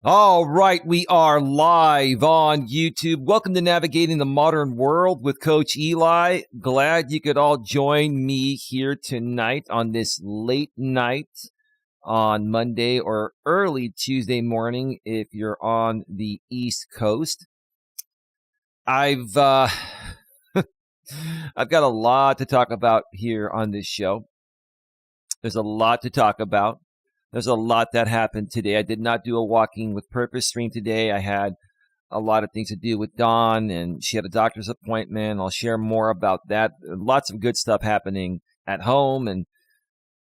All right, we are live on YouTube. Welcome to Navigating the Modern World with Coach Eli. Glad you could all join me here tonight on this late night on Monday or early Tuesday morning if you're on the East Coast. I've got a lot to talk about here on this show. There's a lot to talk about. There's a lot that happened today. I did not do a Walking with Purpose stream today. I had a lot of things to do with Dawn, and she had a doctor's appointment. I'll share more about that. Lots of good stuff happening at home, and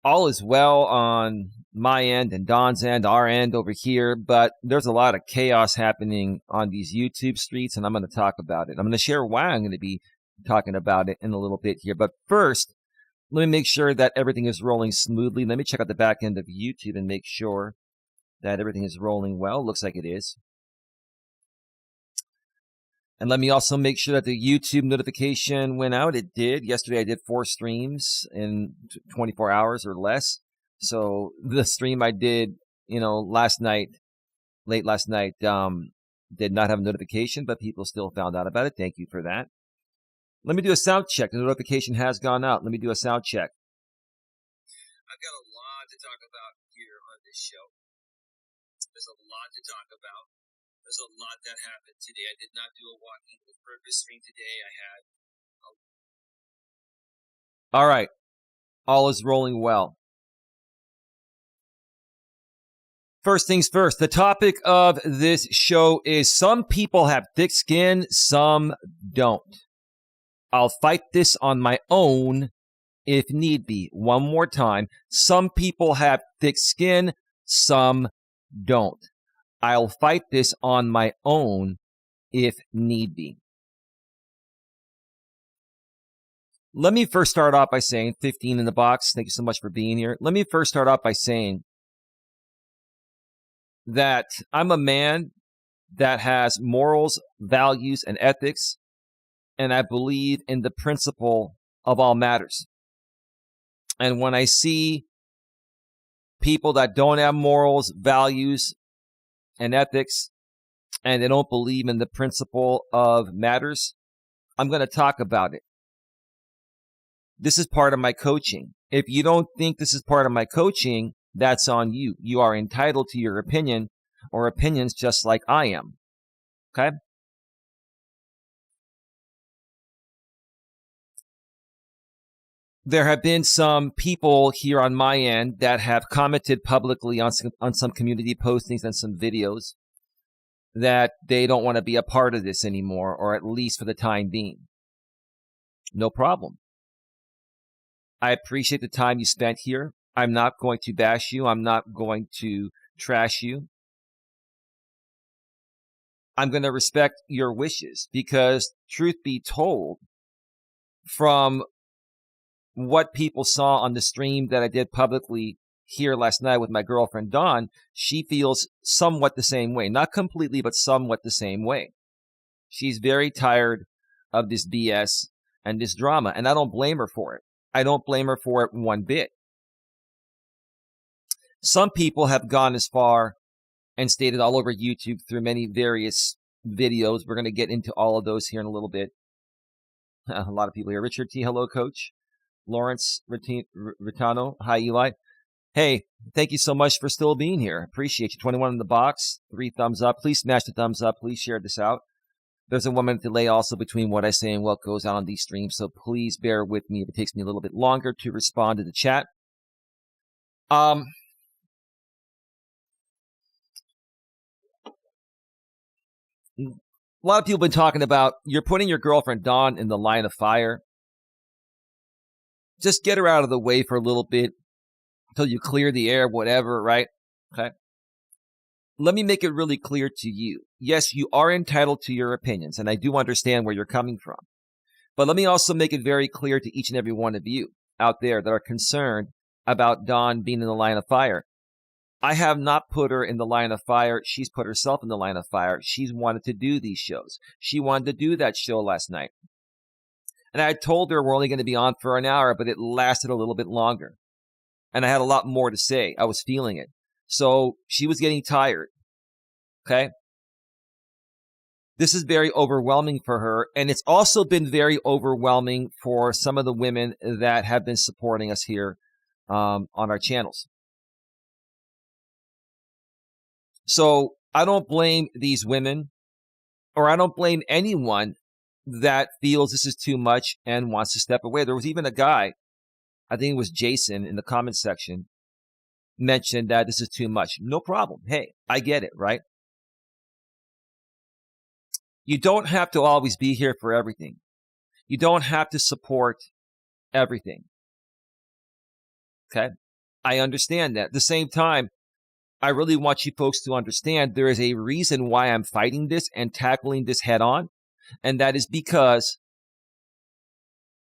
all is well on my end and Dawn's end, our end over here. But there's a lot of chaos happening on these YouTube streets, and I'm going to talk about it. I'm going to share why I'm going to be talking about it in a little bit here. But first, let me make sure that everything is rolling smoothly. Let me check out the back end of YouTube and make sure that everything is rolling well. Looks like it is. And let me also make sure that the YouTube notification went out. It did. Yesterday I did 4 streams in 24 hours or less. So the stream I did, last night, late last night, did not have a notification, but people still found out about it. Thank you for that. Let me do a sound check. The notification has gone out. Let me do a sound check. I've got a lot to talk about here on this show. There's a lot to talk about. There's a lot that happened today. I did not do a Walking with Purpose stream today. All right. All is rolling well. First things first, the topic of this show is some people have thick skin, some don't. I'll fight this on my own if need be. One more time. Some people have thick skin, some don't. I'll fight this on my own if need be. Let me first start off by saying, 15 in the box, thank you so much for being here. Let me first start off by saying that I'm a man that has morals, values, and ethics. And I believe in the principle of all matters. And when I see people that don't have morals, values, and ethics, and they don't believe in the principle of matters, I'm going to talk about it. This is part of my coaching. If you don't think this is part of my coaching, that's on you. You are entitled to your opinion or opinions just like I am. Okay? There have been some people here on my end that have commented publicly on some community postings and some videos that they don't want to be a part of this anymore, or at least for the time being. No problem. I appreciate the time you spent here. I'm not going to bash you. I'm not going to trash you. I'm going to respect your wishes because, truth be told, from what people saw on the stream that I did publicly here last night with my girlfriend Dawn, she feels somewhat the same way. Not completely, but somewhat the same way. She's very tired of this BS and this drama, and I don't blame her for it. I don't blame her for it one bit. Some people have gone as far and stated all over YouTube through many various videos. We're going to get into all of those here in a little bit. A lot of people here. Richard T. Hello, Coach. Lawrence Ritano. Hi, Eli. Hey, thank you so much for still being here. Appreciate you. 21 in the box. 3 thumbs up. Please smash the thumbs up. Please share this out. There's a 1 minute delay also between what I say and what goes out on these streams, so please bear with me if it takes me a little bit longer to respond to the chat. A lot of people have been talking about you're putting your girlfriend Dawn in the line of fire. Just get her out of the way for a little bit until you clear the air, whatever, right? Okay. Let me make it really clear to you. Yes, you are entitled to your opinions, and I do understand where you're coming from. But let me also make it very clear to each and every one of you out there that are concerned about Dawn being in the line of fire. I have not put her in the line of fire. She's put herself in the line of fire. She's wanted to do these shows. She wanted to do that show last night. And I told her we're only going to be on for an hour, but it lasted a little bit longer. And I had a lot more to say. I was feeling it. So she was getting tired. Okay. This is very overwhelming for her. And it's also been very overwhelming for some of the women that have been supporting us here on our channels. So I don't blame these women, or I don't blame anyone that feels this is too much and wants to step away. There was even a guy, I think it was Jason, in the comment section, mentioned that this is too much. No problem. Hey, I get it, right? You don't have to always be here for everything. You don't have to support everything. Okay? I understand that. At the same time, I really want you folks to understand there is a reason why I'm fighting this and tackling this head on, and that is because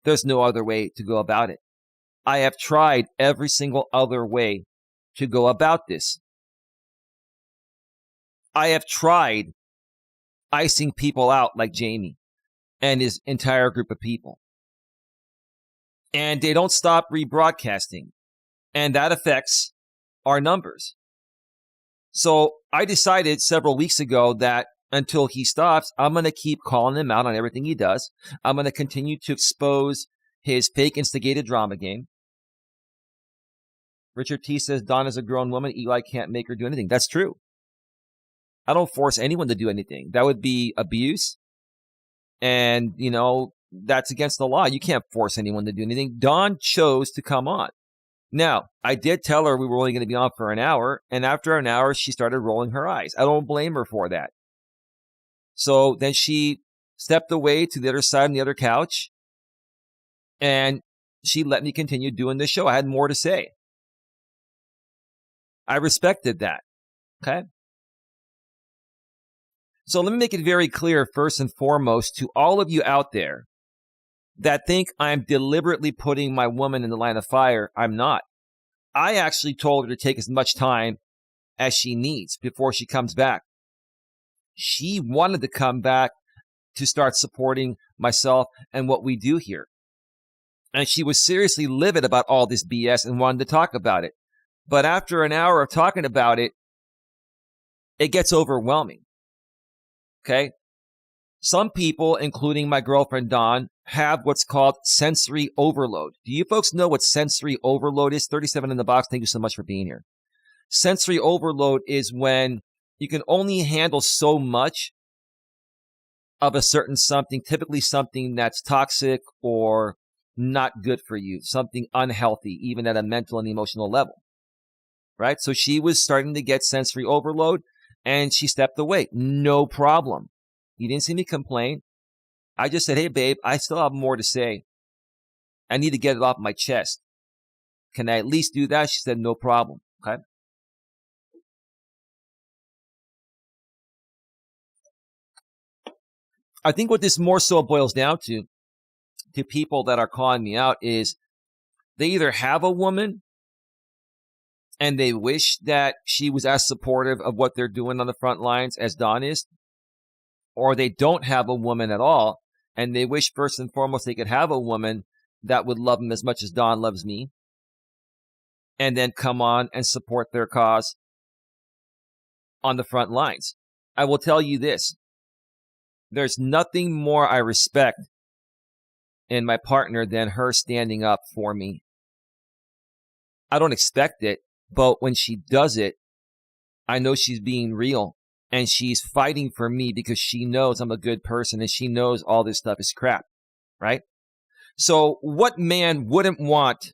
there's no other way to go about it. I have tried every single other way to go about this. I have tried icing people out like Jamie and his entire group of people. And they don't stop rebroadcasting. And that affects our numbers. So I decided several weeks ago that until he stops, I'm going to keep calling him out on everything he does. I'm going to continue to expose his fake instigated drama game. Richard T says, Dawn is a grown woman. Eli can't make her do anything. That's true. I don't force anyone to do anything. That would be abuse. And, that's against the law. You can't force anyone to do anything. Dawn chose to come on. Now, I did tell her we were only going to be on for an hour. And after an hour, she started rolling her eyes. I don't blame her for that. So then she stepped away to the other side on the other couch. And she let me continue doing the show. I had more to say. I respected that. Okay? So let me make it very clear, first and foremost, to all of you out there that think I'm deliberately putting my woman in the line of fire. I'm not. I actually told her to take as much time as she needs before she comes back. She wanted to come back to start supporting myself and what we do here. And she was seriously livid about all this BS and wanted to talk about it. But after an hour of talking about it, it gets overwhelming. Okay? Some people, including my girlfriend Dawn, have what's called sensory overload. Do you folks know what sensory overload is? 37 in the box. Thank you so much for being here. Sensory overload is when you can only handle so much of a certain something, typically something that's toxic or not good for you, something unhealthy, even at a mental and emotional level. Right? So she was starting to get sensory overload and she stepped away. No problem. You didn't see me complain. I just said, hey, babe, I still have more to say. I need to get it off my chest. Can I at least do that? She said, no problem. Okay. I think what this more so boils down to people that are calling me out, is they either have a woman and they wish that she was as supportive of what they're doing on the front lines as Dawn is, or they don't have a woman at all, and they wish first and foremost they could have a woman that would love them as much as Dawn loves me, and then come on and support their cause on the front lines. I will tell you this. There's nothing more I respect in my partner than her standing up for me. I don't expect it, but when she does it, I know she's being real. And she's fighting for me because she knows I'm a good person and she knows all this stuff is crap, right? So what man wouldn't want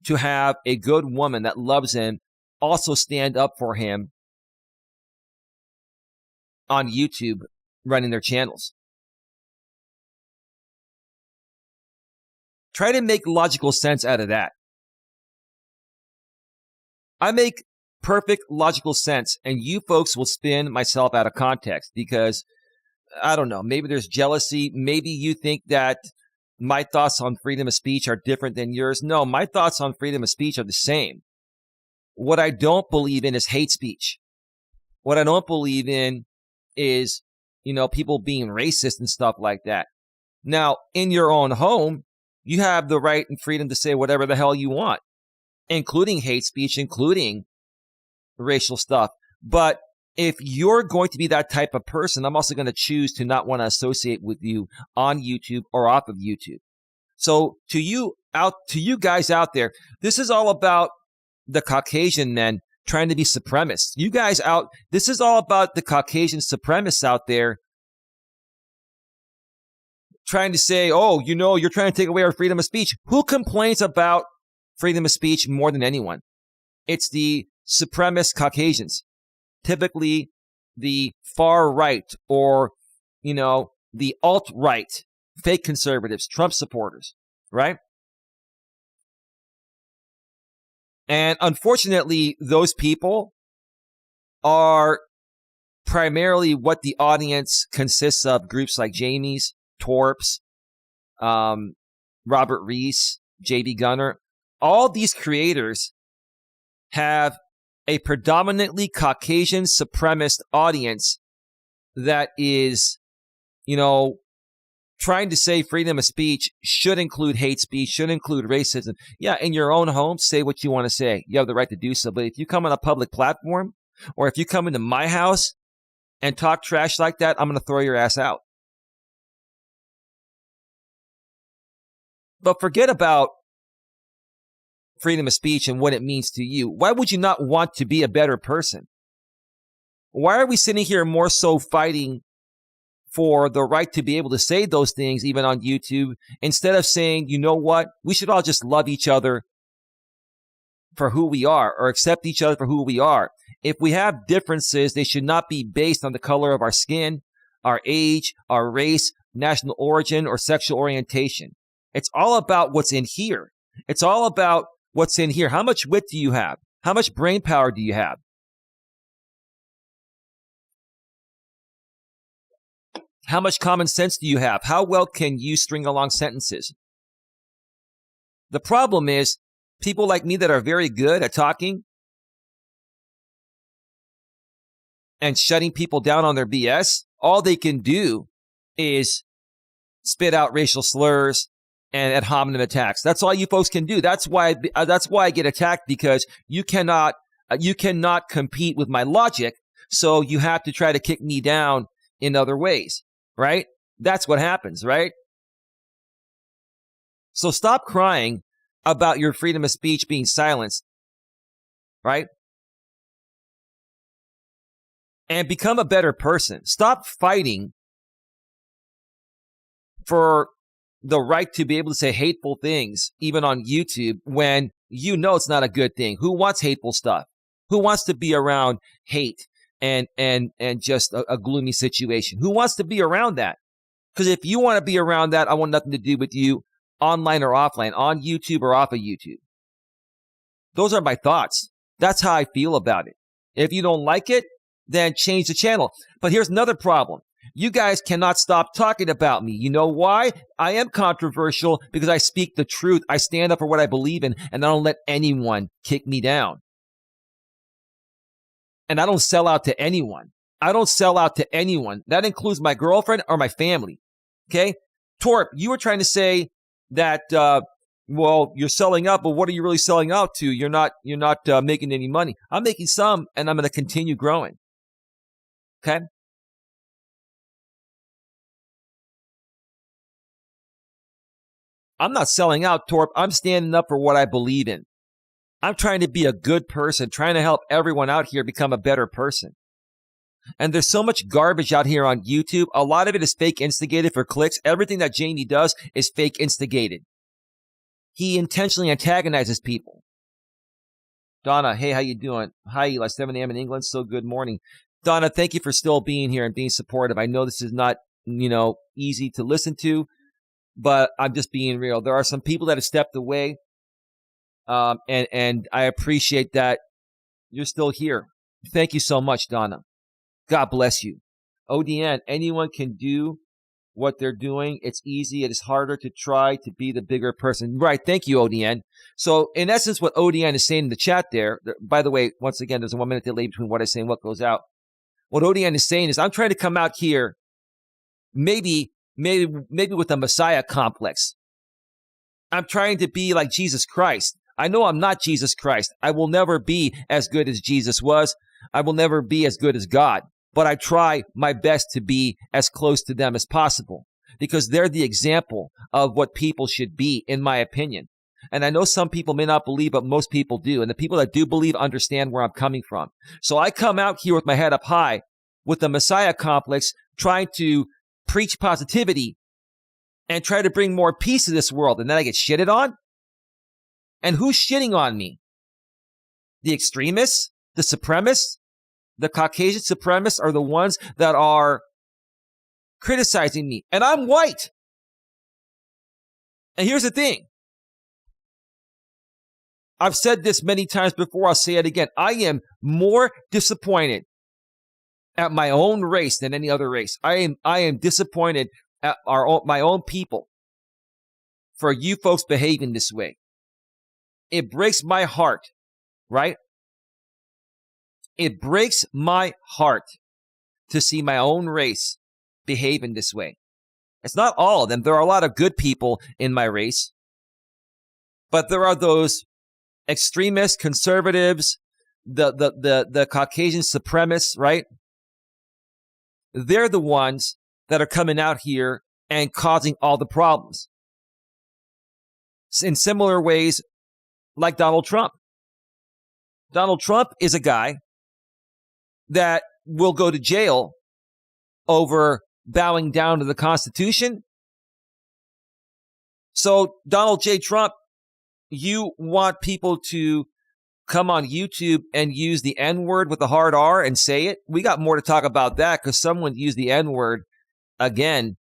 to have a good woman that loves him also stand up for him on YouTube running their channels? Try to make logical sense out of that. I make perfect logical sense, and you folks will spin myself out of context because, I don't know, maybe there's jealousy. Maybe you think that my thoughts on freedom of speech are different than yours. No, my thoughts on freedom of speech are the same. What I don't believe in is hate speech. What I don't believe in is, people being racist and stuff like that. Now, in your own home, you have the right and freedom to say whatever the hell you want, including hate speech, including racial stuff. But if you're going to be that type of person, I'm also going to choose to not want to associate with you on YouTube or off of YouTube. So to you guys out there, this is all about the Caucasian men trying to be supremacists. This is all about the Caucasian supremacists out there trying to say, oh, you're trying to take away our freedom of speech. Who complains about freedom of speech more than anyone? It's the supremacist Caucasians, typically the far right or, the alt-right, fake conservatives, Trump supporters, right? And unfortunately, those people are primarily what the audience consists of, groups like Jamie's, Torps, Robert Reese, J.B. Gunner. All these creators have a predominantly Caucasian supremacist audience that is, trying to say freedom of speech should include hate speech, should include racism. Yeah, in your own home, say what you want to say. You have the right to do so. But if you come on a public platform, or if you come into my house and talk trash like that, I'm going to throw your ass out. But forget about freedom of speech and what it means to you. Why would you not want to be a better person? Why are we sitting here more so fighting for the right to be able to say those things even on YouTube, instead of saying, you know what, we should all just love each other for who we are, or accept each other for who we are. If we have differences, they should not be based on the color of our skin, our age, our race, national origin, or sexual orientation. It's all about what's in here. It's all about what's in here. How much wit do you have? How much brain power do you have? How much common sense do you have? How well can you string along sentences? The problem is people like me that are very good at talking and shutting people down on their BS, all they can do is spit out racial slurs and ad hominem attacks. That's all you folks can do. That's why I get attacked, because you cannot compete with my logic. So you have to try to kick me down in other ways. Right? That's what happens, right? So stop crying about your freedom of speech being silenced, right? And become a better person. Stop fighting for the right to be able to say hateful things, even on YouTube, when you know it's not a good thing. Who wants hateful stuff? Who wants to be around hate and just a gloomy situation? Who wants to be around that? Because if you want to be around that, I want nothing to do with you, online or offline, on YouTube or off of YouTube. Those are my thoughts. That's how I feel about it. If you don't like it, then change the channel. But here's another problem. You guys cannot stop talking about me. You know why? I am controversial because I speak the truth. I stand up for what I believe in, and I don't let anyone kick me down. And I don't sell out to anyone. I don't sell out to anyone. That includes my girlfriend or my family. Okay? Torp, you were trying to say that, you're selling out, but what are you really selling out to? You're not making any money. I'm making some, and I'm going to continue growing. Okay? I'm not selling out, Torp. I'm standing up for what I believe in. I'm trying to be a good person, trying to help everyone out here become a better person. And there's so much garbage out here on YouTube. A lot of it is fake instigated for clicks. Everything that Jamie does is fake instigated. He intentionally antagonizes people. Donna, hey, how you doing? Hi, Eli, 7 a.m. in England. So good morning. Donna, thank you for still being here and being supportive. I know this is not, easy to listen to, but I'm just being real. There are some people that have stepped away. And I appreciate that you're still here. Thank you so much, Donna. God bless you. ODN, anyone can do what they're doing. It's easy. It is harder to try to be the bigger person. Right. Thank you, ODN. So in essence, what ODN is saying in the chat there, by the way, once again, there's a 1 minute delay between what I say and what goes out. What ODN is saying is, I'm trying to come out here maybe with a Messiah complex. I'm trying to be like Jesus Christ. I know I'm not Jesus Christ. I will never be as good as Jesus was. I will never be as good as God, but I try my best to be as close to them as possible because they're the example of what people should be, in my opinion. And I know some people may not believe, but most people do. And the people that do believe understand where I'm coming from. So I come out here with my head up high with the Messiah complex, trying to preach positivity and try to bring more peace to this world. And then I get shitted on? And who's shitting on me? The extremists? The supremacists? The Caucasian supremacists are the ones that are criticizing me. And I'm white. And here's the thing. I've said this many times before. I'll say it again. I am more disappointed at my own race than any other race. I am disappointed at my own people for you folks behaving this way. It breaks my heart, right? It breaks my heart to see my own race behaving this way. It's not all of them. There are a lot of good people in my race, but there are those extremists, conservatives, the Caucasian supremacists, right? They're the ones that are coming out here and causing all the problems. In similar ways, like Donald Trump. Donald Trump is a guy that will go to jail over bowing down to the Constitution. So, Donald J. Trump, you want people to come on YouTube and use the N-word with the hard R and say it? We got more to talk about that because someone used the N-word again.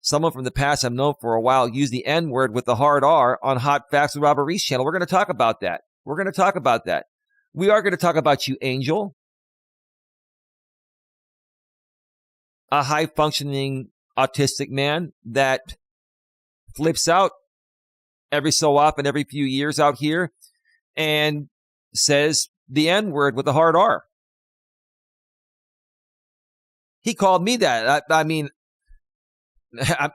Someone from the past I've known for a while used the N-word with the hard R on Hot Facts with Robert Reese channel. We're going to talk about that. We are going to talk about you, Angel. A high-functioning autistic man that flips out every so often, every few years out here, and says the N-word with a hard R. He called me that.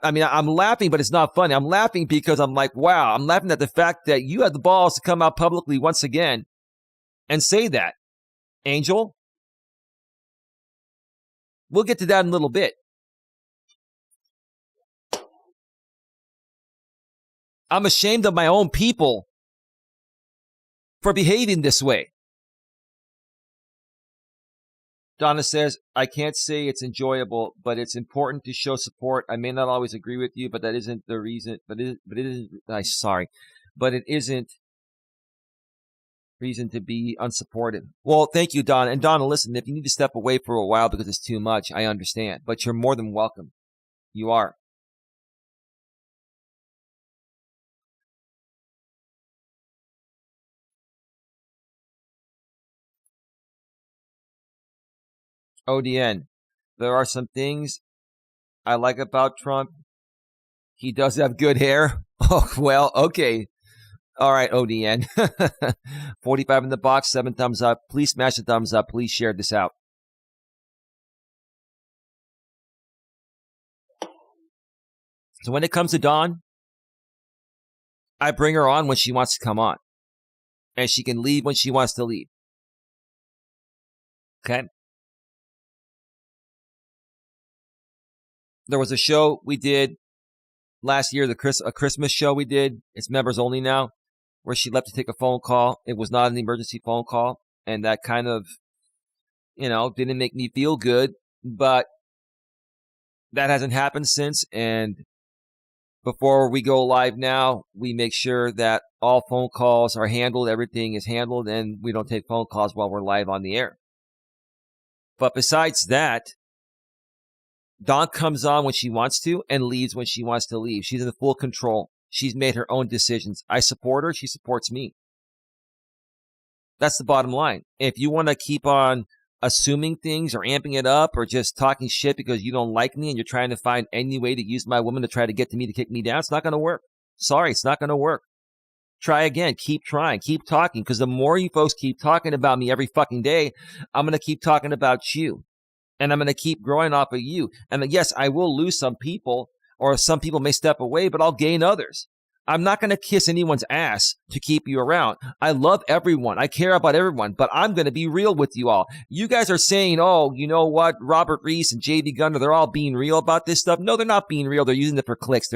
I'm laughing, but it's not funny. I'm laughing because I'm like, wow. I'm laughing at the fact that you had the balls to come out publicly once again and say that. Angel, we'll get to that in a little bit. I'm ashamed of my own people for behaving this way. Donna says, I can't say it's enjoyable, but it's important to show support. I may not always agree with you, but that isn't the reason. But it isn't reason to be unsupported. Well, thank you, Donna. And Donna, listen, if you need to step away for a while because it's too much, I understand. But you're more than welcome. You are. ODN. There are some things I like about Trump. He does have good hair. Oh, well, okay. All right, ODN. 45 in the box, 7 thumbs up. Please smash the thumbs up. Please share this out. So when it comes to Dawn, I bring her on when she wants to come on. And she can leave when she wants to leave. Okay? There was a show we did last year, a Christmas show we did. It's members only now, where she left to take a phone call. It was not an emergency phone call. And that kind of, didn't make me feel good. But that hasn't happened since. And before we go live now, we make sure that all phone calls are handled. Everything is handled. And we don't take phone calls while we're live on the air. But besides that, Dawn comes on when she wants to and leaves when she wants to leave. She's in full control. She's made her own decisions. I support her. She supports me. That's the bottom line. If you want to keep on assuming things or amping it up or just talking shit because you don't like me and you're trying to find any way to use my woman to try to get to me to kick me down, it's not going to work. Sorry, it's not going to work. Try again. Keep trying. Keep talking. Because the more you folks keep talking about me every fucking day, I'm going to keep talking about you. And I'm going to keep growing off of you. And yes, I will lose some people, or some people may step away, but I'll gain others. I'm not going to kiss anyone's ass to keep you around. I love everyone. I care about everyone, but I'm going to be real with you all. You guys are saying, oh, you know what? Robert Reese and JB Gunner, they're all being real about this stuff. No, they're not being real. They're using it for clicks.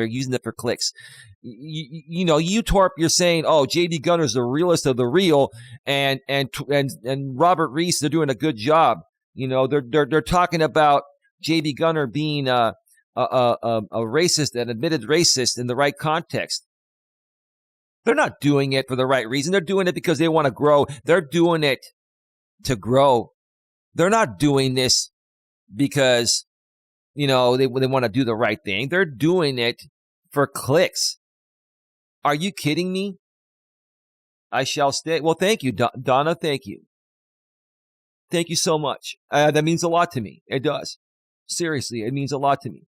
You Torp, you're saying, oh, JB Gunner's the realest of the real, and Robert Reese, they're doing a good job. They're talking about JB Gunner being a racist, an admitted racist in the right context. They're not doing it for the right reason. They're doing it because they want to grow. They're doing it to grow. They're not doing this because, they want to do the right thing. They're doing it for clicks. Are you kidding me? I shall stay. Well, thank you, Donna. Thank you. Thank you so much. That means a lot to me. It does. Seriously, it means a lot to me.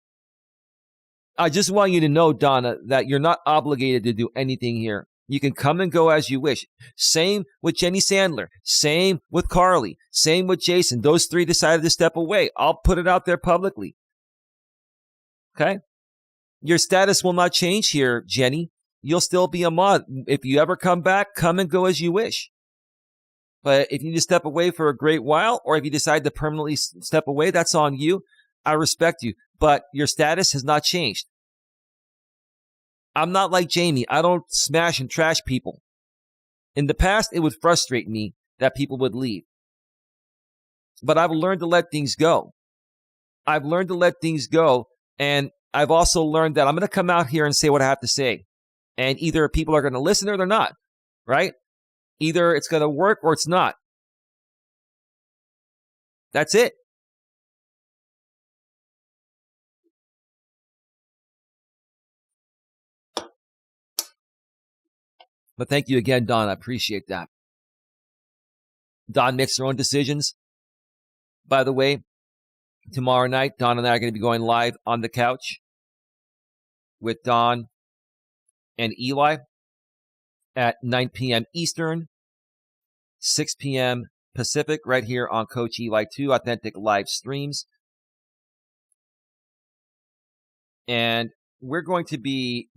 I just want you to know, Donna, that you're not obligated to do anything here. You can come and go as you wish. Same with Jenny Sandler. Same with Carly. Same with Jason. Those three decided to step away. I'll put it out there publicly. Okay? Your status will not change here, Jenny. You'll still be a mod. If you ever come back, come and go as you wish. But if you need to step away for a great while, or if you decide to permanently step away, that's on you. I respect you. But your status has not changed. I'm not like Jamie. I don't smash and trash people. In the past, it would frustrate me that people would leave. But I've learned to let things go. And I've also learned that I'm going to come out here and say what I have to say. And either people are going to listen or they're not, right? Either it's going to work or it's not. That's it. But thank you again, Don. I appreciate that. Don makes her own decisions. By the way, tomorrow night, Don and I are going to be going live on the couch with Don and Eli at 9 p.m. Eastern, 6 p.m. Pacific, right here on Coach Eli 2 Authentic Live Streams. And we're going to be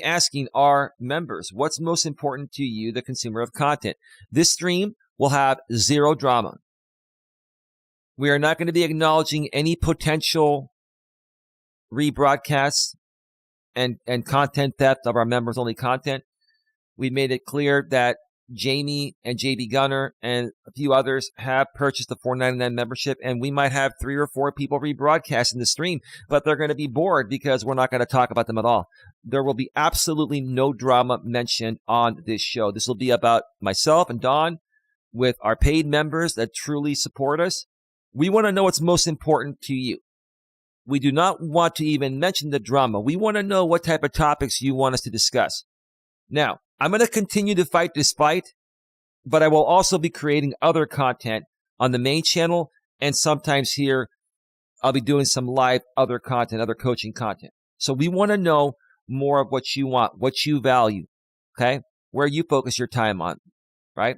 asking our members, what's most important to you, the consumer of content? This stream will have zero drama. We are not going to be acknowledging any potential rebroadcasts and content theft of our members-only content. We made it clear that Jamie and JB Gunner and a few others have purchased a $4.99 membership, and we might have 3 or 4 people rebroadcasting the stream, but they're going to be bored because we're not going to talk about them at all. There will be absolutely no drama mentioned on this show. This will be about myself and Don with our paid members that truly support us. We want to know what's most important to you. We do not want to even mention the drama. We want to know what type of topics you want us to discuss. Now, I'm going to continue to fight this fight, but I will also be creating other content on the main channel, and sometimes here I'll be doing some live other content, other coaching content. So we want to know more of what you want, what you value, okay? Where you focus your time on, right?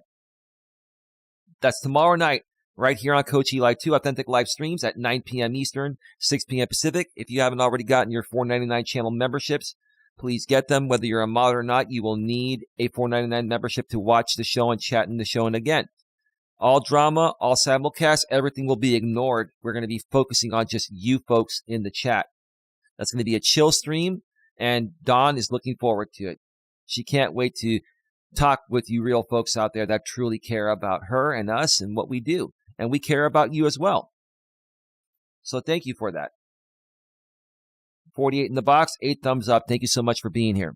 That's tomorrow night, right here on Coach Eli 2 Authentic Live Streams at 9 p.m. Eastern, 6 p.m. Pacific. If you haven't already gotten your $4.99 channel memberships, please get them. Whether you're a mod or not, you will need a $4.99 membership to watch the show and chat in the show. And again, all drama, all simulcast, everything will be ignored. We're going to be focusing on just you folks in the chat. That's going to be a chill stream, and Dawn is looking forward to it. She can't wait to talk with you real folks out there that truly care about her and us and what we do. And we care about you as well. So thank you for that. 48 in the box, 8 thumbs up. Thank you so much for being here.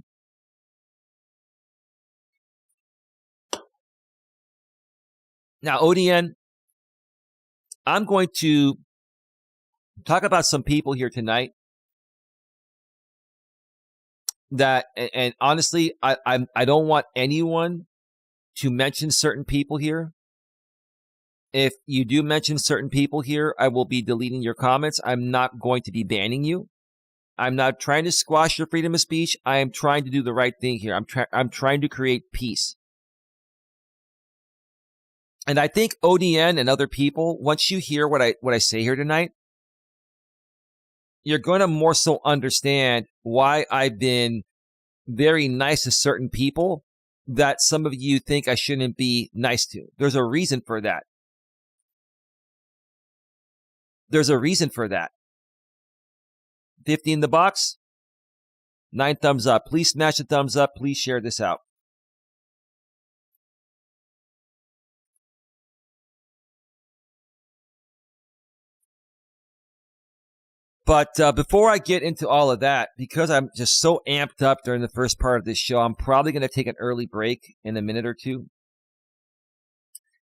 Now, ODN, I'm going to talk about some people here tonight that, and honestly, I don't want anyone to mention certain people here. If you do mention certain people here, I will be deleting your comments. I'm not going to be banning you. I'm not trying to squash your freedom of speech. I am trying to do the right thing here. I'm trying to create peace. And I think ODN and other people, once you hear what I say here tonight, you're going to more so understand why I've been very nice to certain people that some of you think I shouldn't be nice to. There's a reason for that. There's a reason for that. 50 in the box, 9 thumbs up. Please smash the thumbs up. Please share this out. But before I get into all of that, because I'm just so amped up during the first part of this show, I'm probably going to take an early break in a minute or two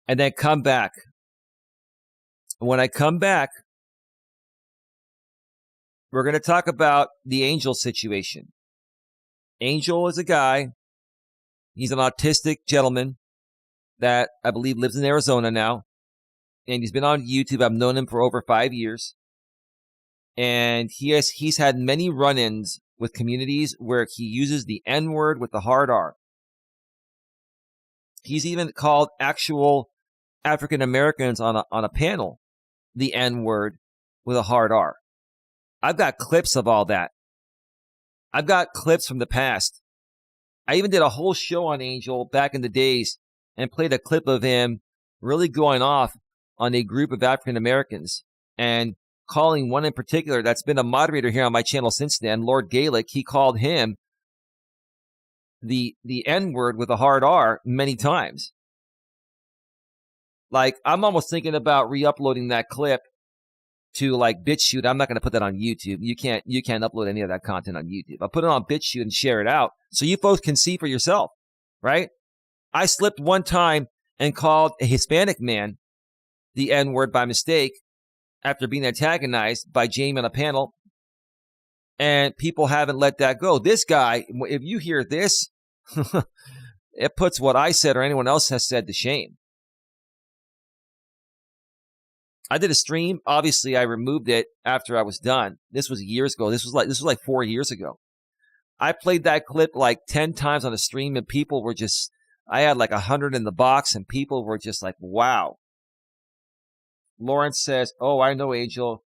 and then come back. When I come back, we're going to talk about the Angel situation. Angel is a guy. He's an autistic gentleman that I believe lives in Arizona now. And he's been on YouTube. I've known him for over 5 years. And he's had many run-ins with communities where he uses the N-word with the hard R. He's even called actual African Americans on a panel the N-word with a hard R. I've got clips of all that. I've got clips from the past. I even did a whole show on Angel back in the days and played a clip of him really going off on a group of African Americans and calling one in particular that's been a moderator here on my channel since then, Lord Gaelic. He called him the N-word with a hard R many times. Like, I'm almost thinking about re-uploading that clip to like BitChute. I'm not going to put that on YouTube. You can't upload any of that content on YouTube. I'll put it on BitChute and share it out so you folks can see for yourself, right? I slipped one time and called a Hispanic man the N-word by mistake after being antagonized by Jamie on a panel, and people haven't let that go. This guy, if you hear this, it puts what I said or anyone else has said to shame. I did a stream. Obviously, I removed it after I was done. This was years ago. This was like 4 years ago. I played that clip like 10 times on a stream, and people were just, I had like 100 in the box, and people were just like, wow. Lawrence says, oh, I know, Angel.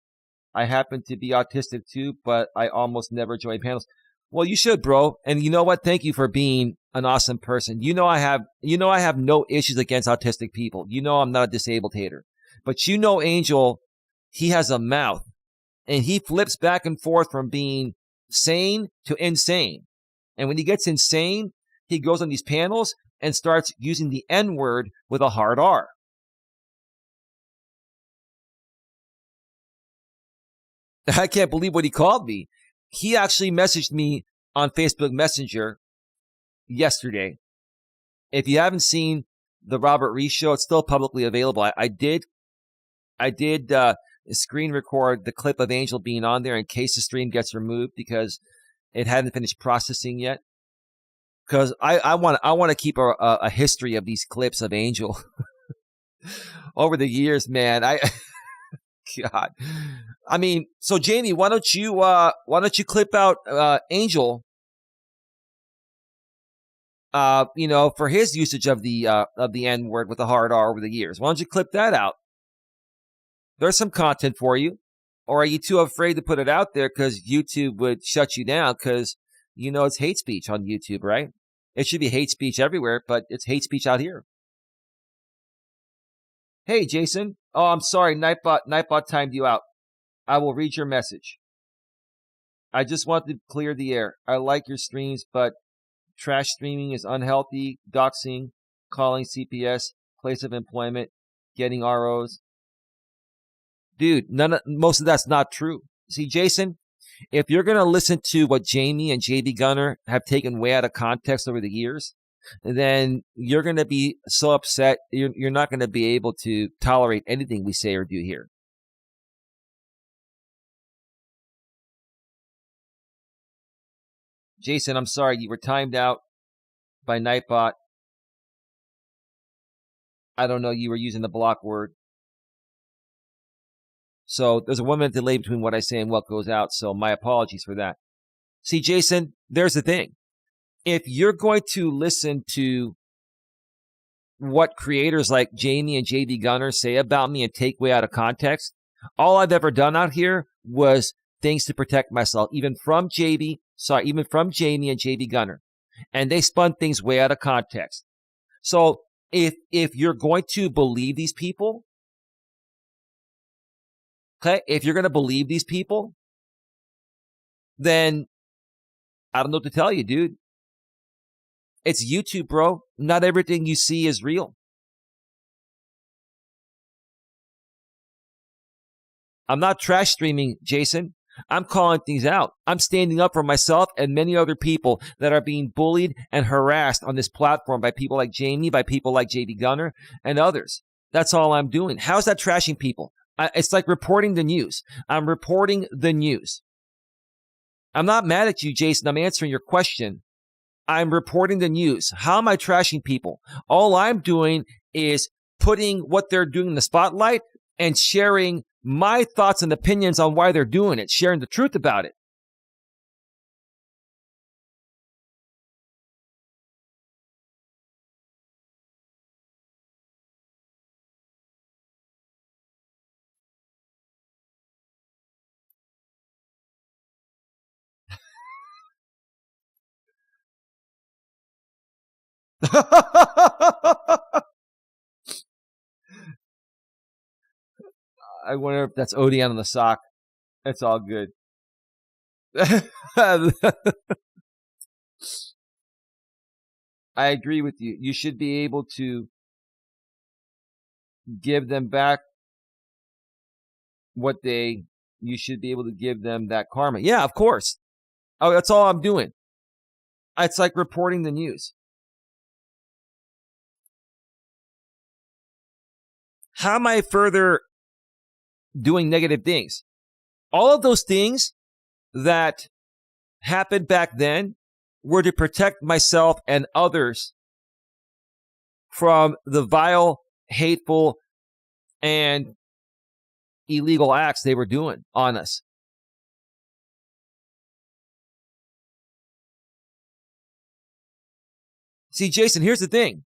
I happen to be autistic too, but I almost never join panels. Well, you should, bro. And you know what? Thank you for being an awesome person. I have no issues against autistic people. I'm not a disabled hater. But Angel, he has a mouth. And he flips back and forth from being sane to insane. And when he gets insane, he goes on these panels and starts using the N-word with a hard R. I can't believe what he called me. He actually messaged me on Facebook Messenger yesterday. If you haven't seen the Robert Reese show, it's still publicly available. I did screen record the clip of Angel being on there in case the stream gets removed because it hadn't finished processing yet. Because I want to keep a history of these clips of Angel over the years, man. God. I mean, so Jamie, why don't you clip out Angel for his usage of the N-word with the hard R over the years. Why don't you clip that out? There's some content for you. Or are you too afraid to put it out there because YouTube would shut you down because it's hate speech on YouTube, right? It should be hate speech everywhere, but it's hate speech out here. Hey, Jason. Oh, I'm sorry. Nightbot timed you out. I will read your message. I just want to clear the air. I like your streams, but trash streaming is unhealthy. Doxing, calling CPS, place of employment, getting ROs. Dude, most of that's not true. See, Jason, if you're going to listen to what Jamie and JB Gunner have taken way out of context over the years, then you're going to be so upset, you're not going to be able to tolerate anything we say or do here. Jason, I'm sorry, you were timed out by Nightbot. I don't know, you were using the block word. So there's a 1 minute delay between what I say and what goes out, so my apologies for that. See, Jason, there's the thing. If you're going to listen to what creators like Jamie and JB Gunner say about me and take way out of context, all I've ever done out here was things to protect myself, even from JB, Sorry, even from Jamie and JV Gunner. And they spun things way out of context. So if you're going to believe these people, okay, if you're going to believe these people, then I don't know what to tell you, dude. It's YouTube, bro. Not everything you see is real. I'm not trash streaming, Jason. I'm calling things out. I'm standing up for myself and many other people that are being bullied and harassed on this platform by people like Jamie, by people like JV Gunner, and others. That's all I'm doing. How's that trashing people? It's like reporting the news. I'm reporting the news. I'm not mad at you, Jason. I'm answering your question. I'm reporting the news. How am I trashing people? All I'm doing is putting what they're doing in the spotlight and sharing my thoughts and opinions on why they're doing it, sharing the truth about it. I wonder if that's Odion on the sock. It's all good. I agree with you. You should be able to give them back you should be able to give them that karma. Yeah, of course. Oh, that's all I'm doing. It's like reporting the news. How am I further doing negative things? All of those things that happened back then were to protect myself and others from the vile, hateful, and illegal acts they were doing on us. See, Jason, here's the thing.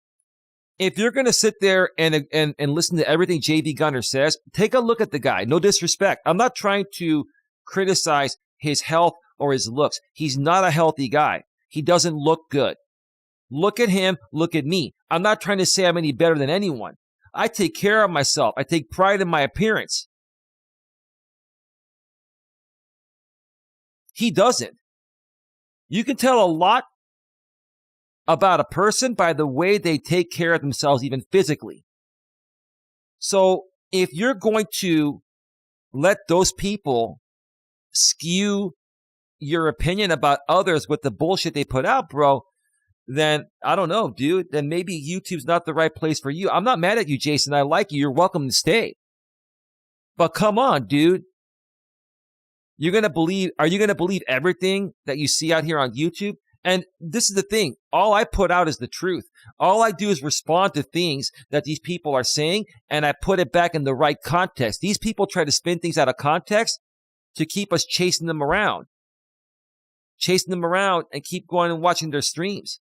If you're going to sit there and listen to everything JV Gunner says, take a look at the guy. No disrespect. I'm not trying to criticize his health or his looks. He's not a healthy guy. He doesn't look good. Look at him. Look at me. I'm not trying to say I'm any better than anyone. I take care of myself. I take pride in my appearance. He doesn't. You can tell a lot about a person by the way they take care of themselves, even physically. So if you're going to let those people skew your opinion about others with the bullshit they put out, bro, then I don't know, dude. Then maybe YouTube's not the right place for you. I'm not mad at you, Jason. I like you. You're welcome to stay. But come on, dude. Are you going to believe everything that you see out here on YouTube? And this is the thing. All I put out is the truth. All I do is respond to things that these people are saying, and I put it back in the right context. These people try to spin things out of context to keep us chasing them around and keep going and watching their streams.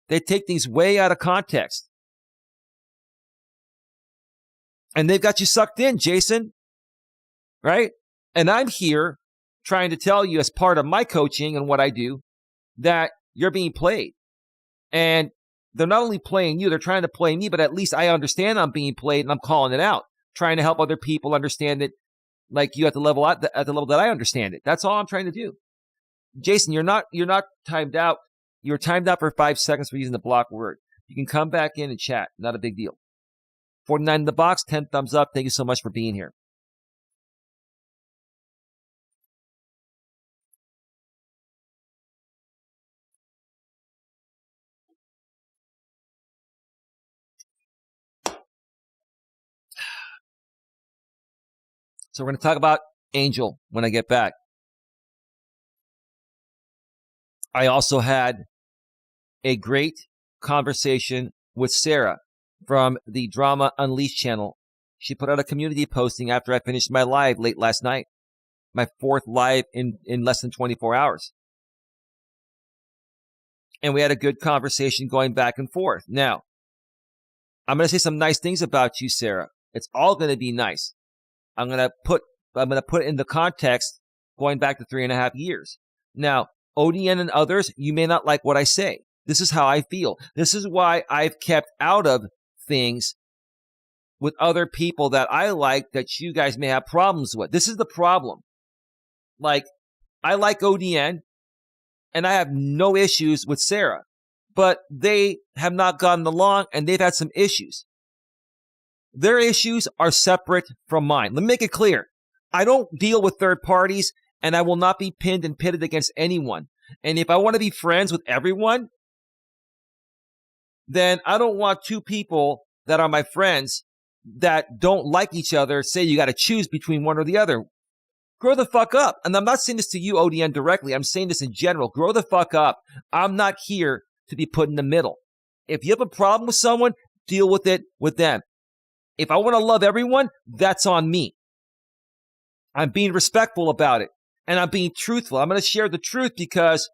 They take things way out of context. And they've got you sucked in, Jason. Right? And I'm here trying to tell you, as part of my coaching and what I do, that you're being played. And they're not only playing you, they're trying to play me, but at least I understand I'm being played and I'm calling it out, trying to help other people understand it like you at the level that I understand it. That's all I'm trying to do. Jason, you're not timed out. You're timed out for 5 seconds for using the block word. You can come back in and chat. Not a big deal. 49 in the box, 10 thumbs up. Thank you so much for being here. So we're going to talk about Angel when I get back. I also had a great conversation with Sarah from the Drama Unleashed channel. She put out a community posting after I finished my live late last night. My 4th live in less than 24 hours. And we had a good conversation going back and forth. Now, I'm going to say some nice things about you, Sarah. It's all going to be nice. I'm going to put in the context going back to 3.5 years. Now, ODN and others, you may not like what I say. This is how I feel. This is why I've kept out of things with other people that I like that you guys may have problems with. This is the problem. Like, I like ODN and I have no issues with Sarah, but they have not gotten along and they've had some issues. Their issues are separate from mine. Let me make it clear. I don't deal with third parties and I will not be pinned and pitted against anyone. And if I want to be friends with everyone, then I don't want two people that are my friends that don't like each other say you got to choose between one or the other. Grow the fuck up. And I'm not saying this to you, ODN, directly. I'm saying this in general. Grow the fuck up. I'm not here to be put in the middle. If you have a problem with someone, deal with it with them. If I want to love everyone, that's on me. I'm being respectful about it. And I'm being truthful. I'm going to share the truth because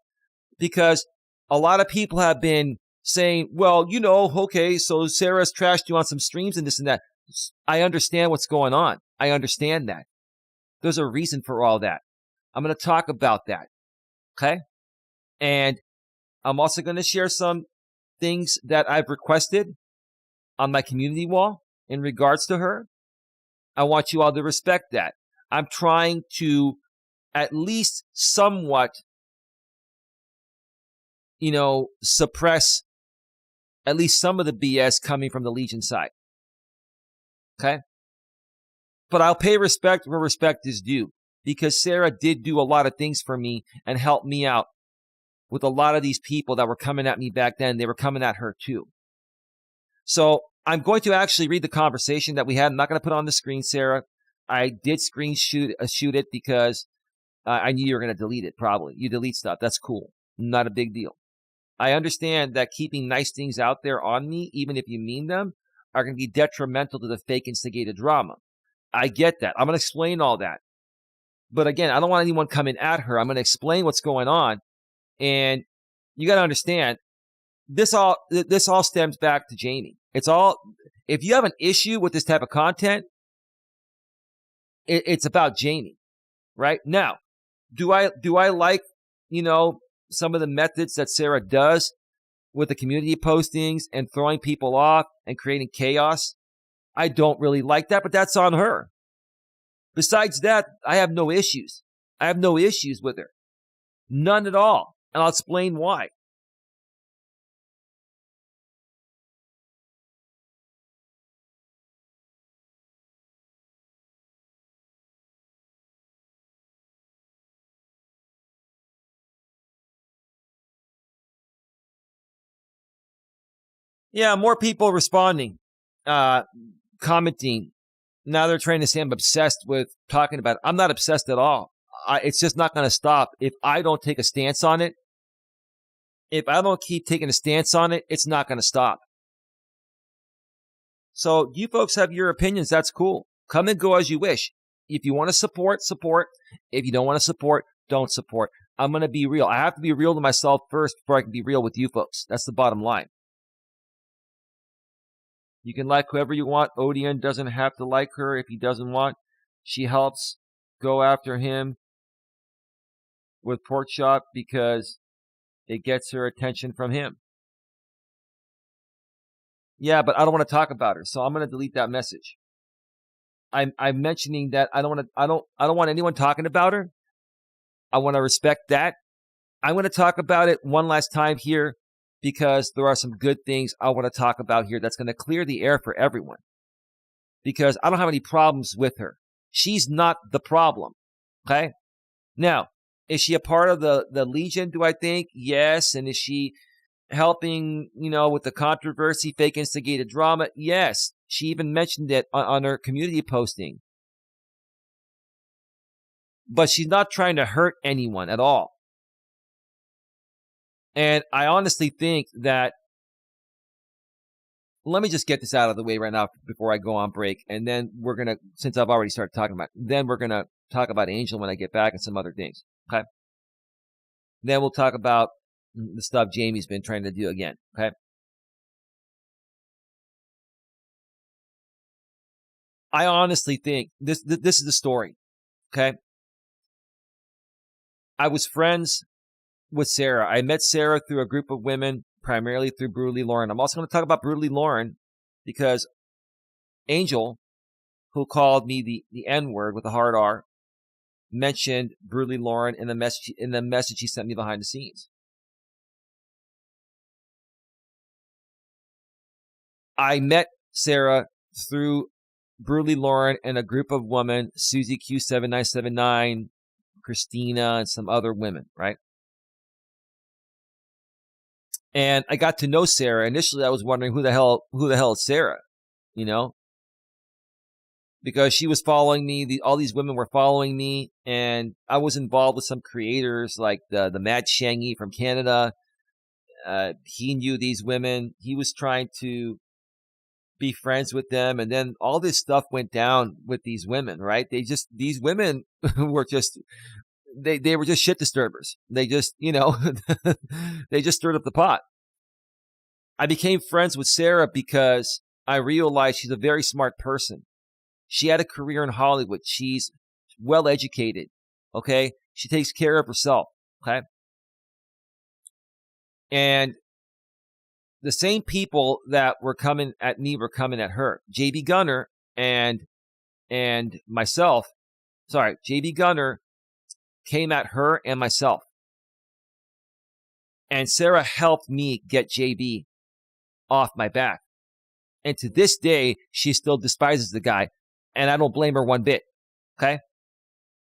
a lot of people have been saying, well, okay, so Sarah's trashed you on some streams and this and that. I understand what's going on. I understand that. There's a reason for all that. I'm going to talk about that. Okay? And I'm also going to share some things that I've requested on my community wall in regards to her. I want you all to respect that. I'm trying to at least somewhat, suppress at least some of the BS coming from the Legion side. Okay? But I'll pay respect where respect is due because Sarah did do a lot of things for me and help me out with a lot of these people that were coming at me back then. They were coming at her too. So I'm going to actually read the conversation that we had. I'm not going to put it on the screen, Sarah. I did shoot it because I knew you were going to delete it probably. You delete stuff. That's cool. Not a big deal. I understand that keeping nice things out there on me, even if you mean them, are going to be detrimental to the fake instigated drama. I get that. I'm going to explain all that. But again, I don't want anyone coming at her. I'm going to explain what's going on. And you got to understand, this all stems back to Jamie. If you have an issue with this type of content, it's about Jamie, right? Now, do I like, some of the methods that Sarah does with the community postings and throwing people off and creating chaos? I don't really like that, but that's on her. Besides that, I have no issues. I have no issues with her. None at all. And I'll explain why. Yeah, more people responding, commenting. Now they're trying to say I'm obsessed with talking about it. I'm not obsessed at all. It's just not going to stop. If I don't take a stance on it, if I don't keep taking a stance on it, it's not going to stop. So you folks have your opinions. That's cool. Come and go as you wish. If you want to support, support. If you don't want to support, don't support. I'm going to be real. I have to be real to myself first before I can be real with you folks. That's the bottom line. You can like whoever you want. Odion doesn't have to like her if he doesn't want. She helps go after him with Pork Chop because it gets her attention from him. Yeah, but I don't want to talk about her, so I'm going to delete that message. I'm mentioning that I don't want anyone talking about her. I want to respect that. I'm going to talk about it one last time here because there are some good things I want to talk about here that's going to clear the air for everyone. Because I don't have any problems with her. She's not the problem. Okay? Now, is she a part of the Legion, do I think? Yes. And is she helping, with the controversy, fake instigated drama? Yes. She even mentioned it on her community posting. But she's not trying to hurt anyone at all. And I honestly think that, let me just get this out of the way right now before I go on break. And then we're going to, since I've already started talking about it, then we're going to talk about Angel when I get back and some other things. Okay? Then we'll talk about the stuff Jamie's been trying to do again. Okay? I honestly think this is the story. Okay? I was friends with Sarah. I met Sarah through a group of women, primarily through Brutally Lauren. I'm also going to talk about Brutally Lauren because Angel, who called me the N-word with a hard R, mentioned Brutally Lauren in the message he sent me behind the scenes. I met Sarah through Brutally Lauren and a group of women, Susie Q7979, Christina, and some other women, right? And I got to know Sarah. Initially, I was wondering who the hell is Sarah, because she was following me. All these women were following me, and I was involved with some creators like the Mad Shangy from Canada. He knew these women. He was trying to be friends with them, and then all this stuff went down with these women, right? These women were just they were just shit disturbers. They just they just stirred up the pot. I became friends with Sarah because I realized she's a very smart person. She had a career in Hollywood. She's well educated. Okay, she takes care of herself. Okay, and the same people that were coming at me were coming at her. JB Gunner and myself. Sorry, JB Gunner came at her and myself. And Sarah helped me get JB off my back. And to this day, she still despises the guy. And I don't blame her one bit. Okay?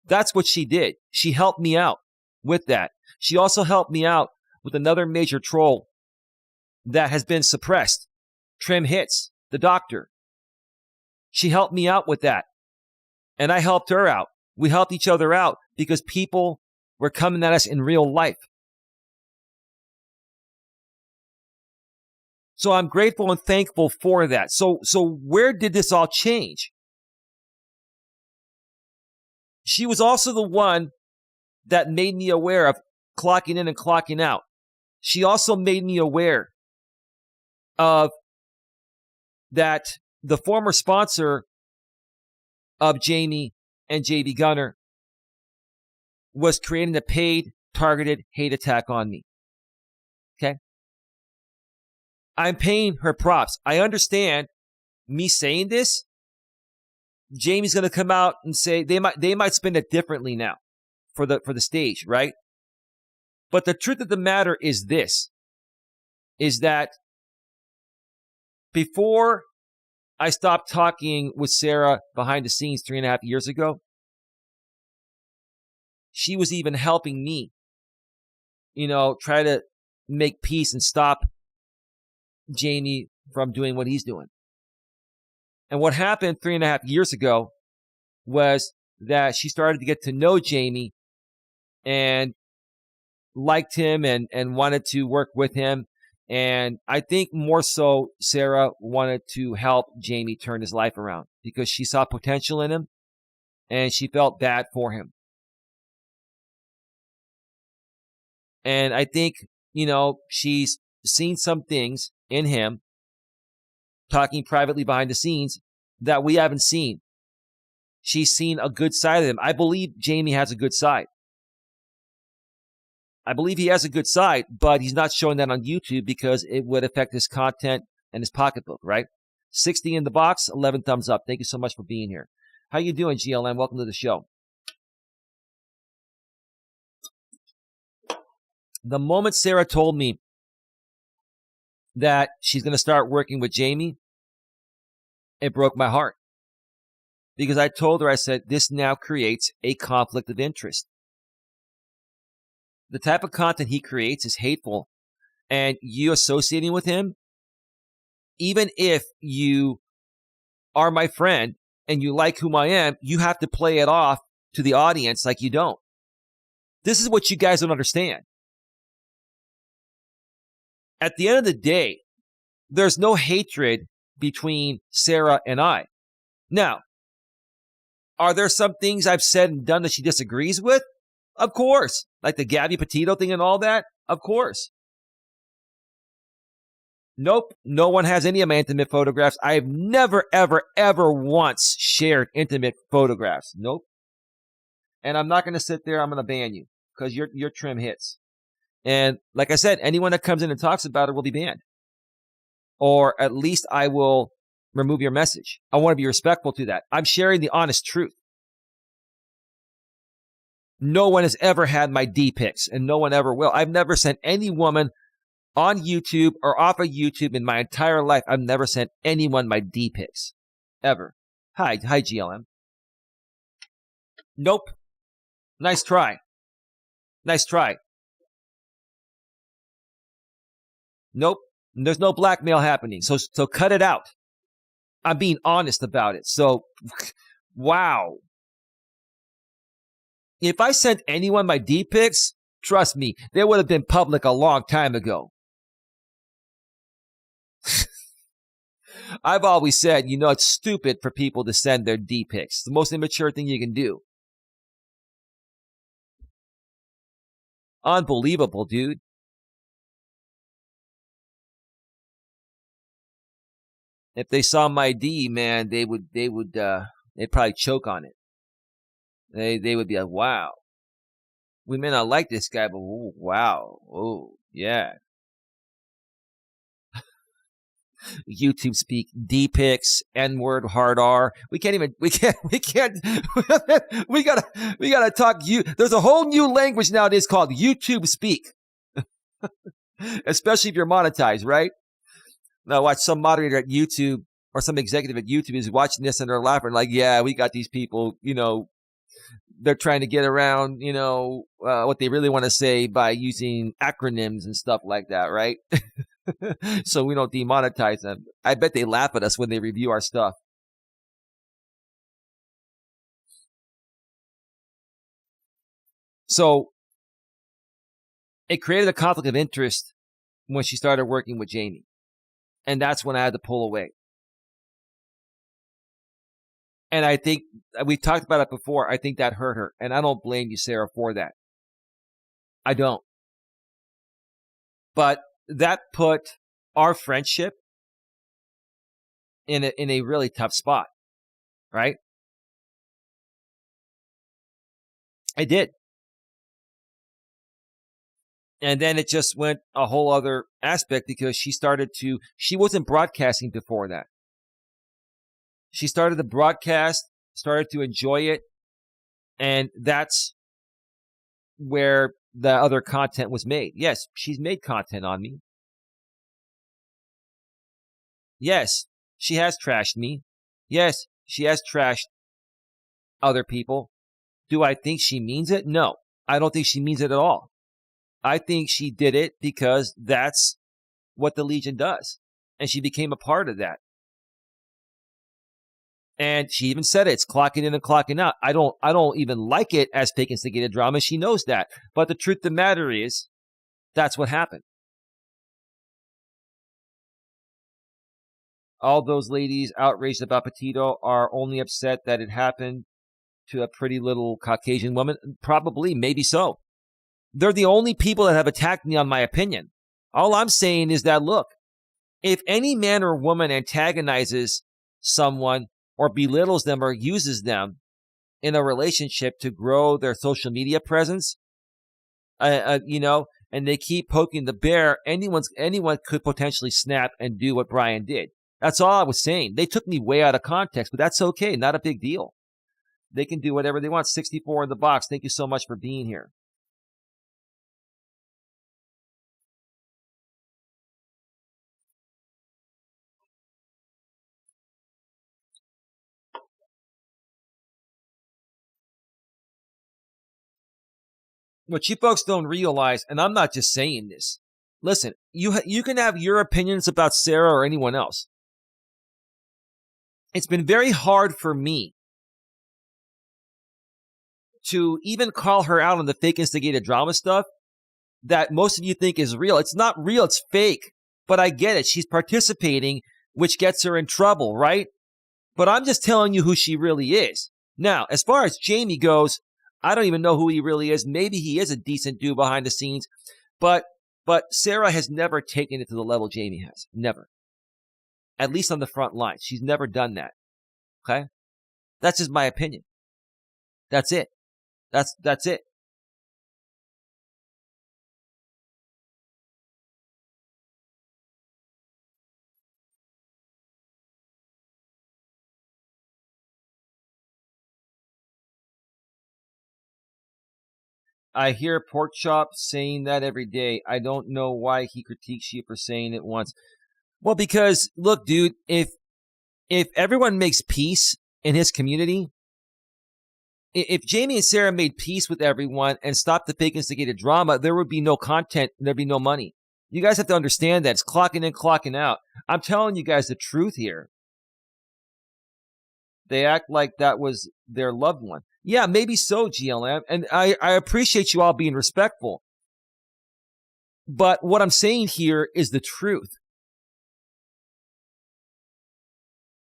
That's what she did. She helped me out with that. She also helped me out with another major troll that has been suppressed. Trim Hits, the doctor. She helped me out with that. And I helped her out. We helped each other out because people were coming at us in real life. So I'm grateful and thankful for that. So where did this all change? She was also the one that made me aware of clocking in and clocking out. She also made me aware of that the former sponsor of Jamie and JB Gunner was creating a paid, targeted hate attack on me. Okay? I'm paying her props. I understand me saying this. Jamie's going to come out and say they might spin it differently now for the stage, right? But the truth of the matter is this, is that before I stopped talking with Sarah behind the scenes 3.5 years ago, she was even helping me, try to make peace and stop Jamie from doing what he's doing. And what happened 3.5 years ago was that she started to get to know Jamie and liked him and wanted to work with him. And I think more so Sarah wanted to help Jamie turn his life around because she saw potential in him and she felt bad for him. And I think, she's seen some things in him, talking privately behind the scenes, that we haven't seen. She's seen a good side of him. I believe Jamie has a good side. I believe he has a good side, but he's not showing that on YouTube because it would affect his content and his pocketbook, right? 60 in the box, 11 thumbs up. Thank you so much for being here. How you doing, GLM? Welcome to the show. The moment Sarah told me that she's going to start working with Jamie, it broke my heart. Because I told her, I said, this now creates a conflict of interest. The type of content he creates is hateful. And you associating with him, even if you are my friend and you like whom I am, you have to play it off to the audience like you don't. This is what you guys don't understand. At the end of the day, there's no hatred between Sarah and I. Now, are there some things I've said and done that she disagrees with? Of course. Like the Gabby Petito thing and all that? Of course. Nope. No one has any of my intimate photographs. I have never, ever, ever once shared intimate photographs. Nope. And I'm not going to sit there. I'm going to ban you. because your trim hits. And like I said, anyone that comes in and talks about it will be banned. Or at least I will remove your message. I want to be respectful to that. I'm sharing the honest truth. No one has ever had my D pics, and no one ever will. I've never sent any woman on YouTube or off of YouTube in my entire life. I've never sent anyone my D pics. Ever. Hi, GLM. Nope. Nice try. Nice try. Nope. There's no blackmail happening. So cut it out. I'm being honest about it. So, wow. If I sent anyone my D pics, trust me, they would have been public a long time ago. I've always said, it's stupid for people to send their D pics. It's the most immature thing you can do. Unbelievable, dude. If they saw my D, man, they'd probably choke on it. They would be like, wow. We may not like this guy, but ooh, wow. Oh, yeah. YouTube speak, D pics, N-word, hard R. We gotta talk. There's a whole new language nowadays called YouTube speak. Especially if you're monetized, right? Now watch some moderator at YouTube or some executive at YouTube is watching this and they're laughing like, yeah, we got these people, they're trying to get around, what they really want to say by using acronyms and stuff like that, right? So we don't demonetize them. I bet they laugh at us when they review our stuff. So it created a conflict of interest when she started working with Jamie. And that's when I had to pull away. And I think we've talked about it before. I think that hurt her. And I don't blame you, Sarah, for that. I don't. But that put our friendship in a really tough spot, right? I did. And then it just went a whole other aspect because she wasn't broadcasting before that. She started to broadcast, started to enjoy it, and that's where the other content was made. Yes, she's made content on me. Yes, she has trashed me. Yes, she has trashed other people. Do I think she means it? No, I don't think she means it at all. I think she did it because that's what the Legion does. And she became a part of that. And she even said it. It's clocking in and clocking out. I don't even like it as fake instigated drama. She knows that. But the truth of the matter is, that's what happened. All those ladies outraged about Petito are only upset that it happened to a pretty little Caucasian woman. Probably, maybe so. They're the only people that have attacked me on my opinion. All I'm saying is that, look, if any man or woman antagonizes someone or belittles them or uses them in a relationship to grow their social media presence, and they keep poking the bear, anyone could potentially snap and do what Brian did. That's all I was saying. They took me way out of context, but that's okay. Not a big deal. They can do whatever they want. 64 in the box. Thank you so much for being here. What you folks don't realize, and I'm not just saying this, listen, you can have your opinions about Sarah or anyone else. It's been very hard for me to even call her out on the fake instigated drama stuff that most of you think is real. It's not real, it's fake. But I get it. She's participating, which gets her in trouble, right? But I'm just telling you who she really is. Now, as far as Jamie goes, I don't even know who he really is. Maybe he is a decent dude behind the scenes. But Sarah has never taken it to the level Jamie has. Never. At least on the front lines. She's never done that. Okay? That's just my opinion. That's it. That's it. I hear Pork Chop saying that every day. I don't know why he critiques you for saying it once. Well, because look, dude, if everyone makes peace in his community, if Jamie and Sarah made peace with everyone and stopped the fake instigated drama, there would be no content, there'd be no money. You guys have to understand that. It's clocking in, clocking out. I'm telling you guys the truth here. They act like that was their loved one. Yeah, maybe so, GLM. And I appreciate you all being respectful. But what I'm saying here is the truth.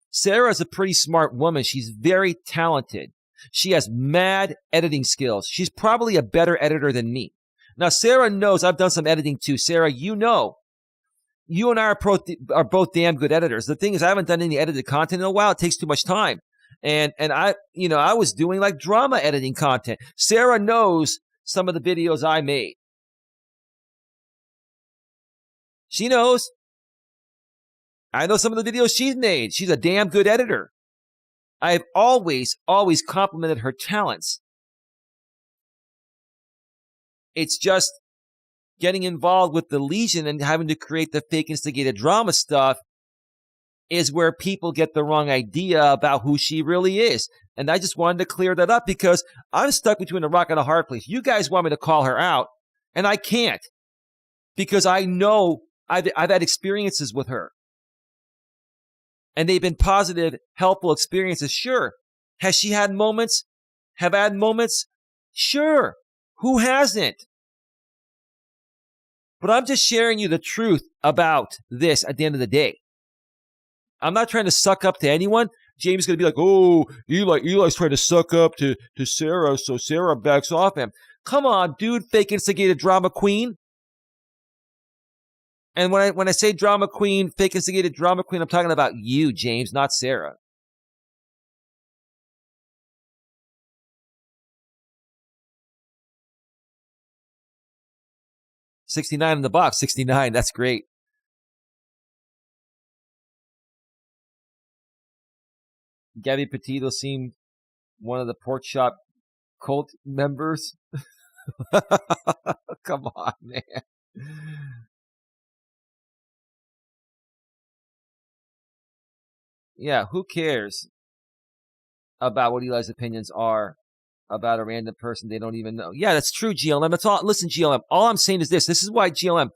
Sarah is a pretty smart woman. She's very talented. She has mad editing skills. She's probably a better editor than me. Now, Sarah knows I've done some editing too. Sarah, you know, you and I are both damn good editors. The thing is, I haven't done any edited content in a while. It takes too much time. And I was doing like drama editing content. Sarah knows some of the videos I made. She knows. I know some of the videos she's made. She's a damn good editor. I've always complimented her talents. It's just getting involved with the Legion and having to create the fake instigated drama stuff is where people get the wrong idea about who she really is. And I just wanted to clear that up because I'm stuck between a rock and a hard place. You guys want me to call her out, and I can't because I know I've had experiences with her. And they've been positive, helpful experiences. Sure. Has she had moments? Have had moments? Sure. Who hasn't? But I'm just sharing you the truth about this at the end of the day. I'm not trying to suck up to anyone. James is going to be like, oh, Eli's trying to suck up to Sarah, so Sarah backs off him. Come on, dude, fake instigated drama queen. And when I say drama queen, fake instigated drama queen, I'm talking about you, James, not Sarah. $69 in the box. 69. That's great. Gabby Petito seemed one of the Pork Chop cult members. Come on, man. Yeah, who cares about what Eli's opinions are about a random person they don't even know? Yeah, that's true, GLM. That's all. Listen, GLM, all I'm saying is this. This is why, GLM,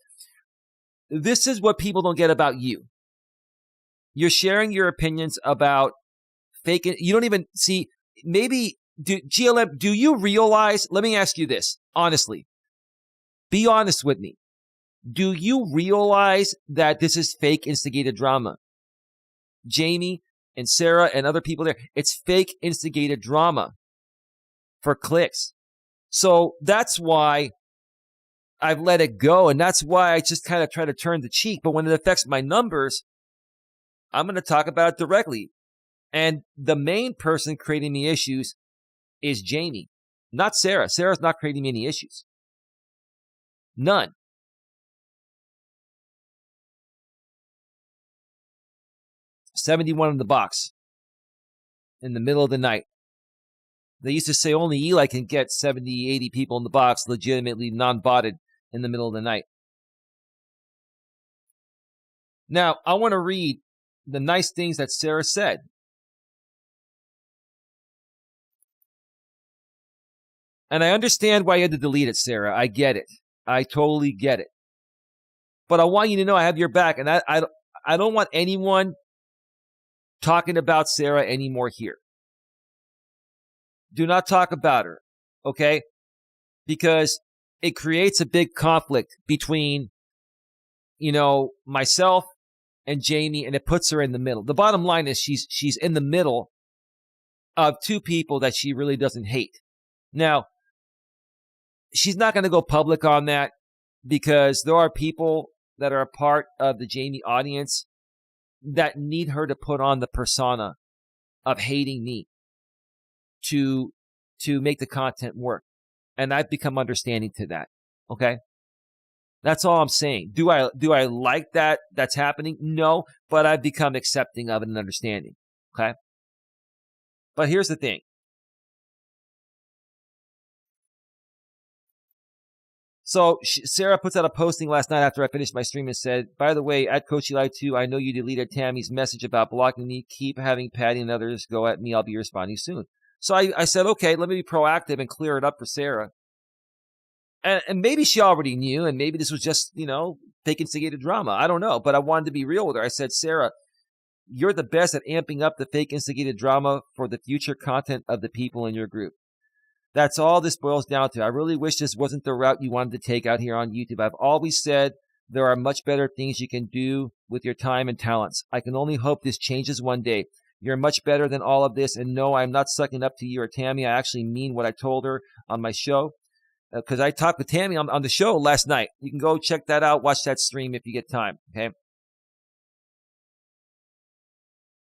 this is what people don't get about you. You're sharing your opinions about fake. You don't even see, maybe, GLM, do you realize, let me ask you this, honestly. Be honest with me. Do you realize that this is fake instigated drama? Jamie and Sarah and other people there, it's fake instigated drama for clicks. So that's why I've let it go. And that's why I just kind of try to turn the cheek. But when it affects my numbers, I'm going to talk about it directly. And the main person creating me issues is Jamie, not Sarah. Sarah's not creating me any issues. None. $71 in the box in the middle of the night. They used to say only Eli can get 70, 80 people in the box legitimately non-botted in the middle of the night. Now, I want to read the nice things that Sarah said. And I understand why you had to delete it, Sarah. I get it. I totally get it. But I want you to know I have your back, and I don't want anyone talking about Sarah anymore here. Do not talk about her, okay? Because it creates a big conflict between, myself and Jamie, and it puts her in the middle. The bottom line is she's in the middle of two people that she really doesn't hate. Now, she's not going to go public on that because there are people that are a part of the Jamie audience that need her to put on the persona of hating me to make the content work. And I've become understanding to that. Okay? That's all I'm saying. Do I like that that's happening? No, but I've become accepting of it and understanding. Okay? But here's the thing. So Sarah puts out a posting last night after I finished my stream and said, by the way, at Coach Eli 2, I know you deleted Tammy's message about blocking me. Keep having Patty and others go at me. I'll be responding soon. So I said, okay, let me be proactive and clear it up for Sarah. And maybe she already knew, and maybe this was just, fake instigated drama. I don't know. But I wanted to be real with her. I said, Sarah, you're the best at amping up the fake instigated drama for the future content of the people in your group. That's all this boils down to. I really wish this wasn't the route you wanted to take out here on YouTube. I've always said there are much better things you can do with your time and talents. I can only hope this changes one day. You're much better than all of this. And no, I'm not sucking up to you or Tammy. I actually mean what I told her on my show. Because I talked with Tammy on the show last night. You can go check that out. Watch that stream if you get time. Okay.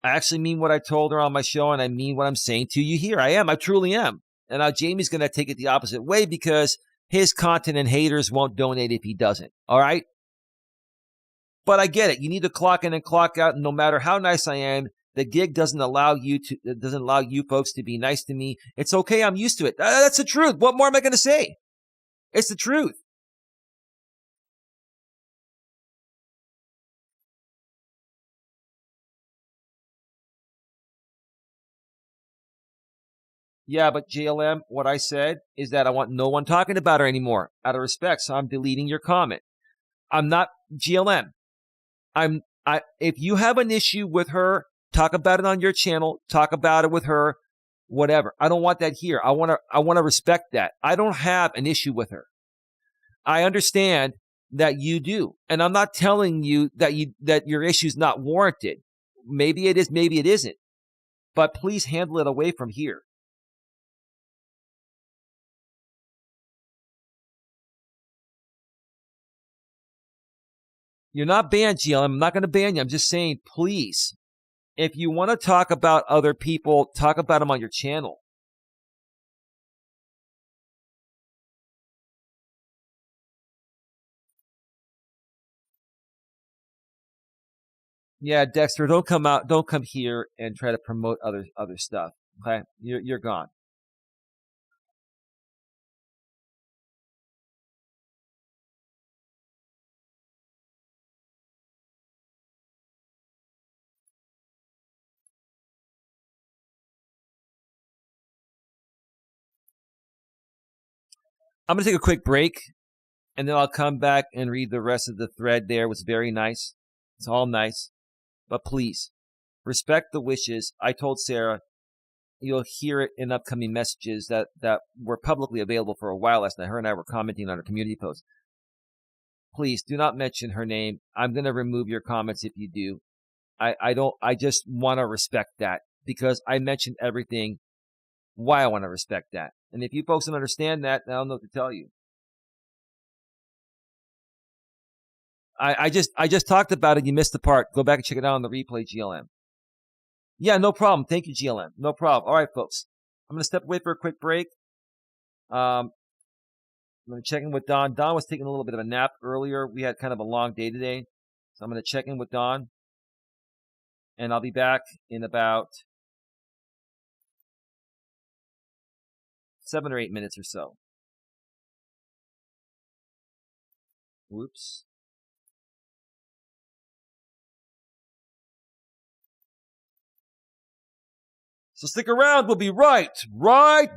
I actually mean what I told her on my show, and I mean what I'm saying to you here. I truly am. And now Jamie's going to take it the opposite way because his content and haters won't donate if he doesn't. All right? But I get it. You need to clock in and clock out. And no matter how nice I am, the gig doesn't allow you folks to be nice to me. It's okay. I'm used to it. That's the truth. What more am I going to say? It's the truth. Yeah, but JLM, what I said is that I want no one talking about her anymore out of respect. So I'm deleting your comment. I'm not GLM. If you have an issue with her, talk about it on your channel, talk about it with her, whatever. I don't want that here. I want to respect that. I don't have an issue with her. I understand that you do. And I'm not telling you that your issue is not warranted. Maybe it is, maybe it isn't. But please handle it away from here. You're not banned, GLM. I'm not going to ban you. I'm just saying, please, if you want to talk about other people, talk about them on your channel. Yeah, Dexter, don't come here and try to promote other stuff. Okay? You're gone. I'm going to take a quick break, and then I'll come back and read the rest of the thread there. It was very nice. It's all nice. But please, respect the wishes. I told Sarah, you'll hear it in upcoming messages that were publicly available for a while last night. Her and I were commenting on her community post. Please do not mention her name. I'm going to remove your comments if you do. I just want to respect that because I mentioned everything why I want to respect that. And if you folks don't understand that, I don't know what to tell you. I just talked about it. You missed the part. Go back and check it out on the replay, GLM. Yeah, no problem. Thank you, GLM. No problem. All right, folks. I'm going to step away for a quick break. I'm going to check in with Don. Don was taking a little bit of a nap earlier. We had kind of a long day today. So I'm going to check in with Don. And I'll be back in about 7 or 8 minutes or so. Whoops. So stick around. We'll be right back.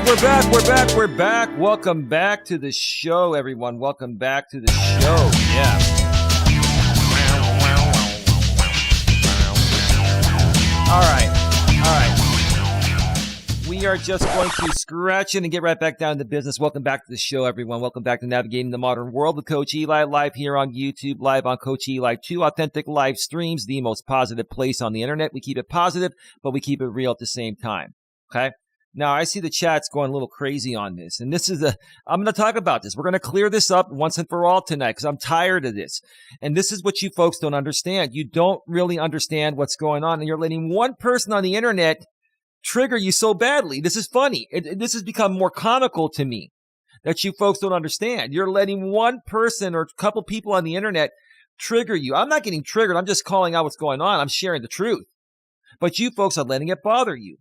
We're back. Welcome back to the show, everyone. Welcome back to the show. Yeah. All right. We are just going to scratch in and get right back down to business. Welcome back to the show, everyone. Welcome back to Navigating the Modern World with Coach Eli, live here on YouTube, live on Coach Eli 2 authentic live streams, the most positive place on the internet. We keep it positive, but we keep it real at the same time. Okay? Now, I see the chat's going a little crazy on this, and I'm going to talk about this. We're going to clear this up once and for all tonight because I'm tired of this. And this is what you folks don't understand. You don't really understand what's going on, and you're letting one person on the internet trigger you so badly. This is funny. This has become more comical to me that you folks don't understand. You're letting one person or a couple people on the internet trigger you. I'm not getting triggered. I'm just calling out what's going on. I'm sharing the truth. But you folks are letting it bother you.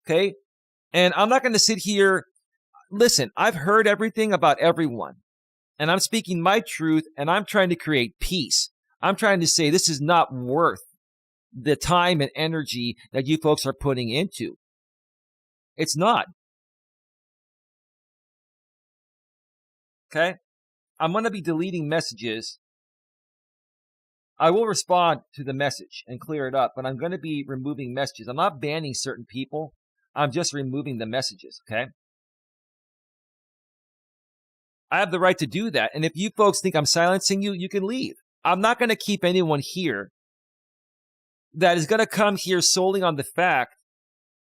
Okay? And I'm not going to sit here. Listen, I've heard everything about everyone. And I'm speaking my truth, and I'm trying to create peace. I'm trying to say this is not worth the time and energy that you folks are putting into. It's not. Okay? I'm going to be deleting messages. I will respond to the message and clear it up, but I'm going to be removing messages. I'm not banning certain people. I'm just removing the messages, okay? I have the right to do that. And if you folks think I'm silencing you, you can leave. I'm not going to keep anyone here that is going to come here solely on the fact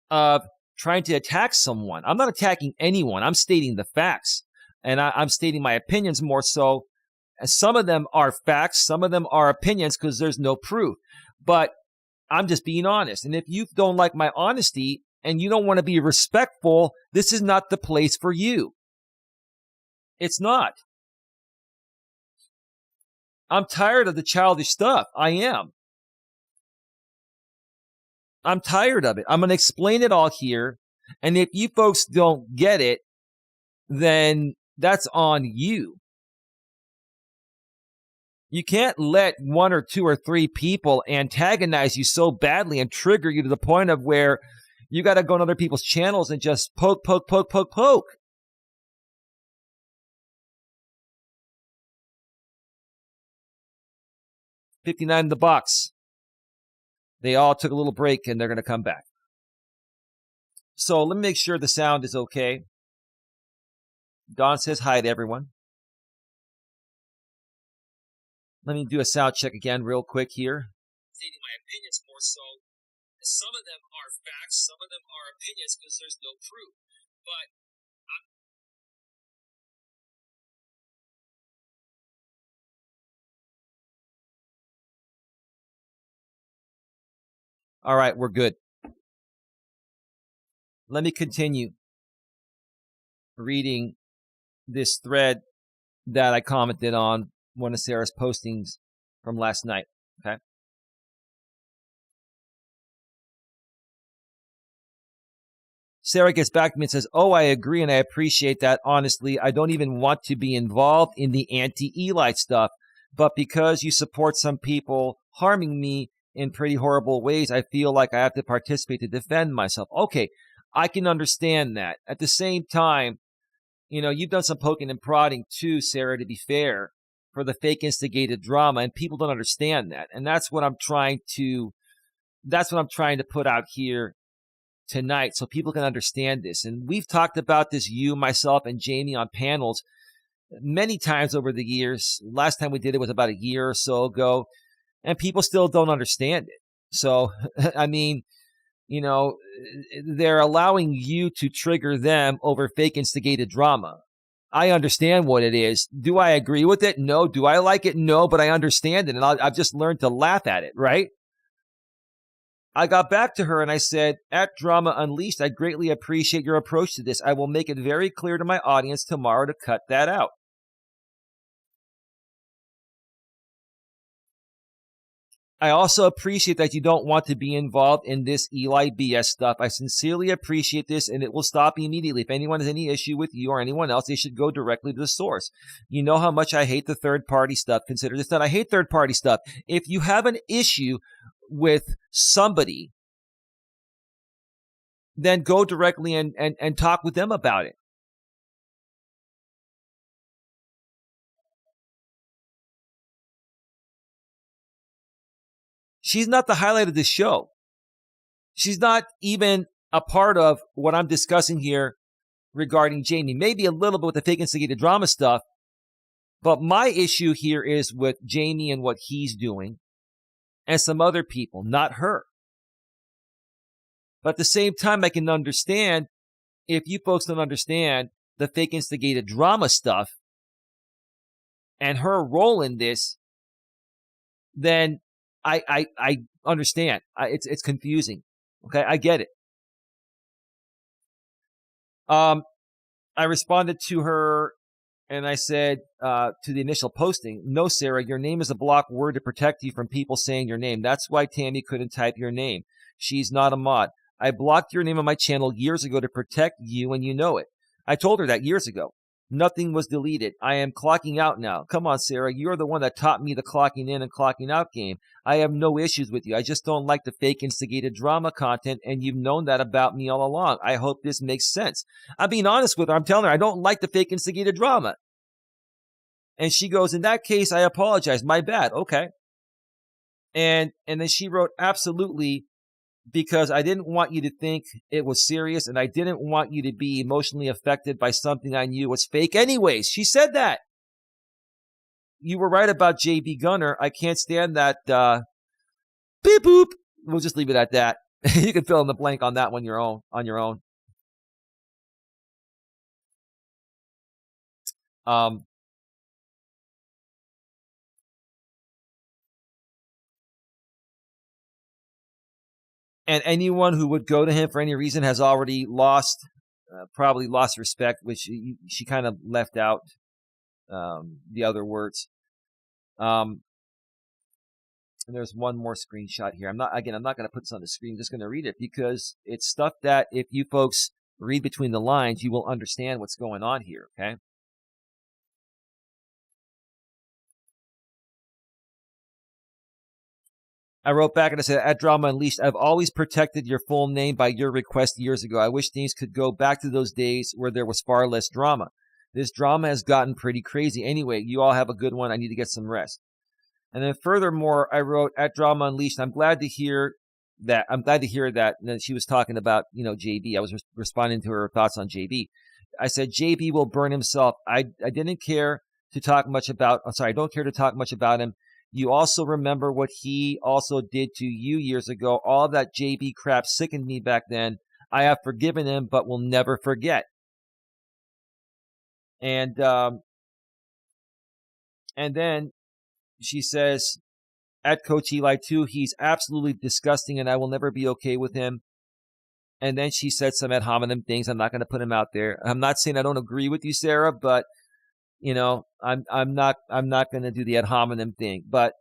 of trying to attack someone. I'm not attacking anyone. I'm stating the facts. And I'm stating my opinions more so. And some of them are facts. Some of them are opinions because there's no proof. But I'm just being honest. And if you don't like my honesty and you don't want to be respectful, this is not the place for you. It's not. I'm tired of the childish stuff. I am. I'm tired of it. I'm going to explain it all here. And if you folks don't get it, then that's on you. You can't let one or two or three people antagonize you so badly and trigger you to the point of where you got to go on other people's channels and just poke. 59 in the box. They all took a little break and they're going to come back. So let me make sure the sound is okay. Don says hi to everyone. Let me do a sound check again real quick here. Stating my opinions more so. Some of them are facts, some of them are opinions because there's no proof. All right, we're good. Let me continue reading this thread that I commented on one of Sarah's postings from last night. Okay. Sarah gets back to me and says, "Oh, I agree and I appreciate that. Honestly, I don't even want to be involved in the anti-Eli stuff, but because you support some people harming me in pretty horrible ways, I feel like I have to participate to defend myself." Okay, I can understand that. At the same time, you know, you've done some poking and prodding too, Sarah, to be fair, for the fake instigated drama, and people don't understand that. And that's what I'm trying to put out here tonight so people can understand this. And we've talked about this, you, myself, and Jamie on panels many times over the years. Last time we did it was about a year or so ago, and people still don't understand it. So, I mean, you know, they're allowing you to trigger them over fake instigated drama. I understand what it is. Do I agree with it? No. Do I like it? No, but I understand it. And I've just learned to laugh at it, right? I got back to her and I said, "At Drama Unleashed, I greatly appreciate your approach to this. I will make it very clear to my audience tomorrow to cut that out." I also appreciate that you don't want to be involved in this Eli BS stuff. I sincerely appreciate this, and it will stop immediately. If anyone has any issue with you or anyone else, they should go directly to the source. You know how much I hate the third-party stuff. Consider this done. I hate third-party stuff. If you have an issue with somebody, then go directly and talk with them about it. She's not the highlight of this show. She's not even a part of what I'm discussing here regarding Jamie. Maybe a little bit with the fake instigated drama stuff, but my issue here is with Jamie and what he's doing and some other people, not her. But at the same time, I can understand if you folks don't understand the fake instigated drama stuff and her role in this, then I understand. It's confusing. Okay, I get it. I responded to her and I said to the initial posting, no, Sarah, your name is a block word to protect you from people saying your name. That's why Tammy couldn't type your name. She's not a mod. I blocked your name on my channel years ago to protect you, and you know it. I told her that years ago. Nothing was deleted. I am clocking out now. Come on, Sarah. You're the one that taught me the clocking in and clocking out game. I have no issues with you. I just don't like the fake instigated drama content, and you've known that about me all along. I hope this makes sense. I'm being honest with her. I'm telling her I don't like the fake instigated drama. And she goes, in that case, I apologize. My bad. Okay. And then she wrote, absolutely, because I didn't want you to think it was serious, and I didn't want you to be emotionally affected by something I knew was fake anyways. She said that. You were right about JB Gunner. I can't stand that beep boop. We'll just leave it at that. You can fill in the blank on that one on your own. And anyone who would go to him for any reason has already probably lost respect, which she kind of left out the other words. And there's one more screenshot here. I'm not going to put this on the screen. I'm just going to read it because it's stuff that if you folks read between the lines, you will understand what's going on here, okay? I wrote back and I said, at Drama Unleashed, I've always protected your full name by your request years ago. I wish things could go back to those days where there was far less drama. This drama has gotten pretty crazy. Anyway, you all have a good one. I need to get some rest. And then furthermore, I wrote, at Drama Unleashed, I'm glad to hear that. And then she was talking about, JB. I was responding to her thoughts on JB. I said, JB will burn himself. I don't care to talk much about him. You also remember what he also did to you years ago. All that JB crap sickened me back then. I have forgiven him, but will never forget. And then she says, at Coach Eli too, he's absolutely disgusting and I will never be okay with him. And then she said some ad hominem things. I'm not going to put him out there. I'm not saying I don't agree with you, Sarah, but I'm not going to do the ad hominem thing, but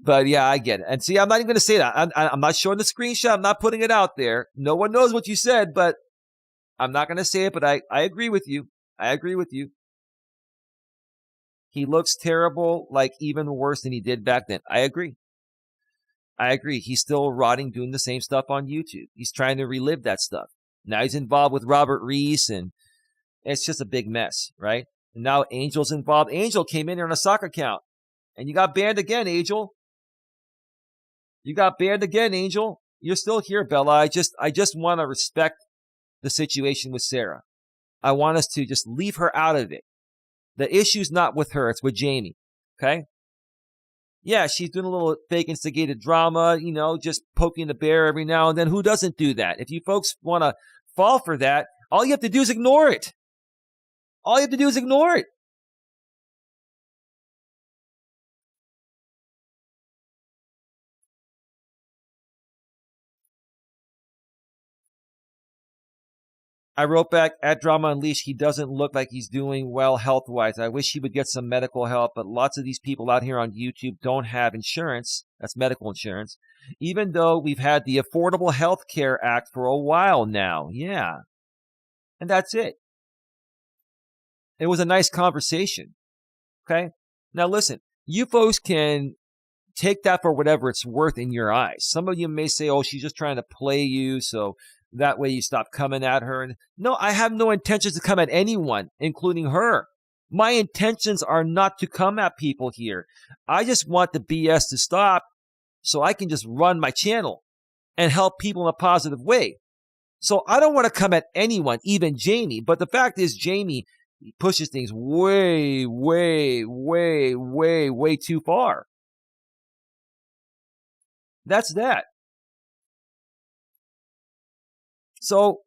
yeah, I get it. And see, I'm not even going to say that. I'm not showing the screenshot. I'm not putting it out there. No one knows what you said, but I'm not going to say it, but I agree with you. I agree with you. He looks terrible, like even worse than he did back then. I agree. He's still rotting, doing the same stuff on YouTube. He's trying to relive that stuff. Now he's involved with Robert Reese, and it's just a big mess, right? And now Angel's involved. Angel came in here on a soccer account, and you got banned again, Angel. You got banned again, Angel. You're still here, Bella. I just want to respect the situation with Sarah. I want us to just leave her out of it. The issue's not with her. It's with Jamie, okay? Yeah, she's doing a little fake instigated drama, just poking the bear every now and then. Who doesn't do that? If you folks want to fall for that, all you have to do is ignore it. All you have to do is ignore it. I wrote back, at Drama Unleashed, he doesn't look like he's doing well health-wise. I wish he would get some medical help, but lots of these people out here on YouTube don't have insurance. That's medical insurance. Even though we've had the Affordable Health Care Act for a while now. Yeah. And that's it. It was a nice conversation. Okay? Now listen, you folks can take that for whatever it's worth in your eyes. Some of you may say, oh, she's just trying to play you, so That way you stop coming at her. And no, I have no intentions to come at anyone, including her. My intentions are not to come at people here. I just want the BS to stop so I can just run my channel and help people in a positive way. So I don't want to come at anyone, even Jamie. But the fact is, Jamie pushes things way, way, way, way, way too far. That's that. So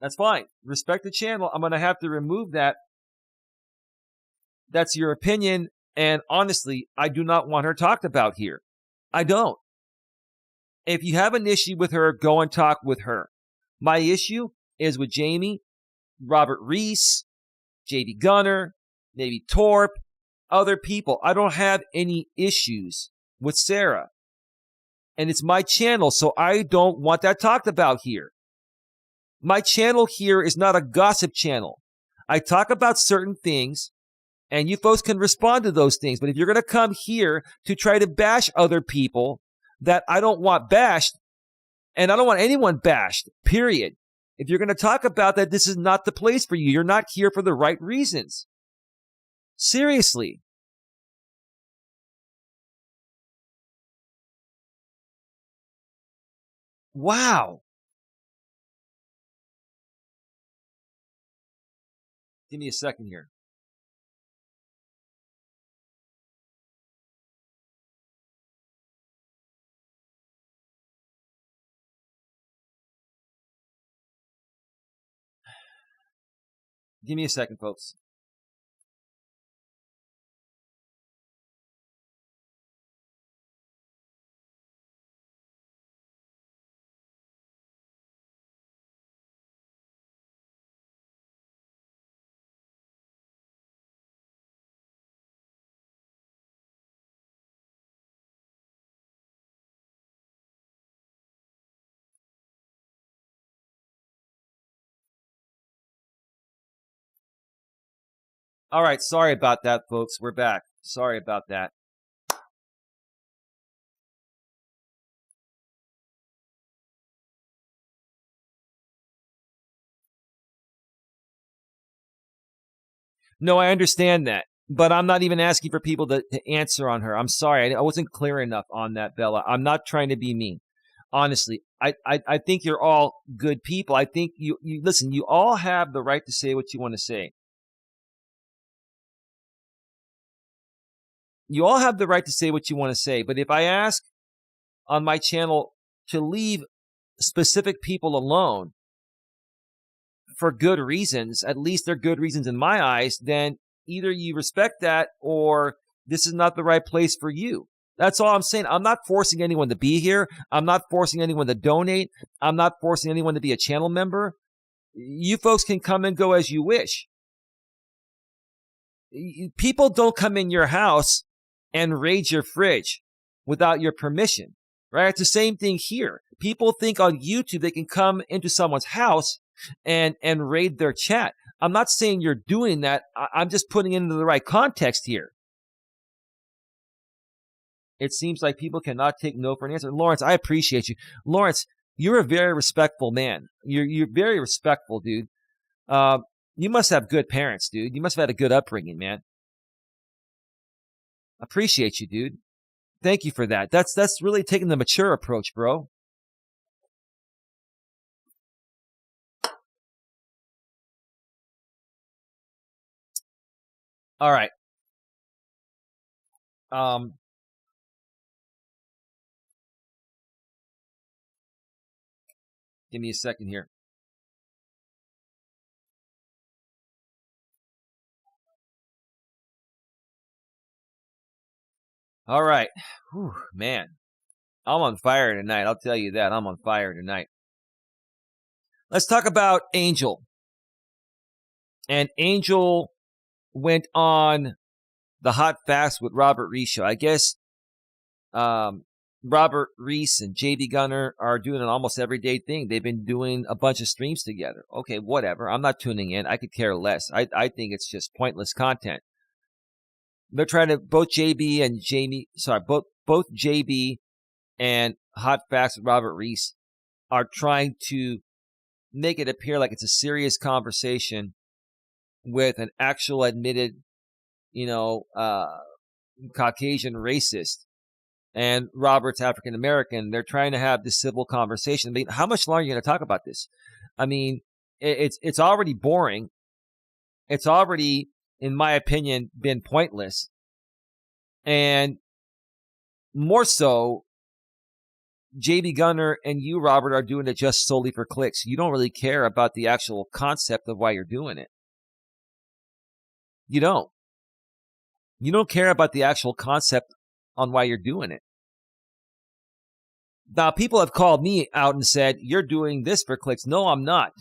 that's fine. Respect the channel. I'm going to have to remove that. That's your opinion. And honestly, I do not want her talked about here. I don't. If you have an issue with her, go and talk with her. My issue is with Jamie, Robert Reese, JB Gunner, maybe Torp, other people. I don't have any issues with Sarah. And it's my channel, so I don't want that talked about here. My channel here is not a gossip channel. I talk about certain things, and you folks can respond to those things. But if you're going to come here to try to bash other people that I don't want bashed, and I don't want anyone bashed, period. If you're going to talk about that, this is not the place for you. You're not here for the right reasons. Seriously. Wow. Give me a second here. Give me a second, folks. All right, sorry about that, folks. We're back. Sorry about that. No, I understand that. But I'm not even asking for people to answer on her. I'm sorry. I wasn't clear enough on that, Bella. I'm not trying to be mean. Honestly, I think you're all good people. I think you listen, you all have the right to say what you want to say. You all have the right to say what you want to say. But if I ask on my channel to leave specific people alone for good reasons, at least they're good reasons in my eyes, then either you respect that or this is not the right place for you. That's all I'm saying. I'm not forcing anyone to be here. I'm not forcing anyone to donate. I'm not forcing anyone to be a channel member. You folks can come and go as you wish. People don't come in your house and raid your fridge without your permission, right? It's the same thing here. People think on YouTube they can come into someone's house and raid their chat. I'm not saying you're doing that. I'm just putting it into the right context here. It seems like people cannot take no for an answer. Lawrence, I appreciate you. Lawrence, you're a very respectful man. You're very respectful, dude. You must have good parents, dude. You must have had a good upbringing, man. Appreciate you, dude. Thank you for that. That's really taking the mature approach, bro. All right. Give me a second here. All right. Whew, man. I'm on fire tonight. I'll tell you that. I'm on fire tonight. Let's talk about Angel. And Angel went on the Hot Fast with Robert Reese show. I guess Robert Reese and JB Gunner are doing an almost everyday thing. They've been doing a bunch of streams together. Okay, whatever. I'm not tuning in. I could care less. I think it's just pointless content. They're trying to both JB and Hot Facts with Robert Reese are trying to make it appear like it's a serious conversation with an actual admitted, Caucasian racist, and Robert's African American. They're trying to have this civil conversation. I mean, how much longer are you going to talk about this? I mean, it's already boring. It's already, in my opinion, been pointless. And more so, JB Gunner and you, Robert, are doing it just solely for clicks. You don't really care about the actual concept of why you're doing it. You don't. You don't care about the actual concept on why you're doing it. Now, people have called me out and said, you're doing this for clicks. No, I'm not.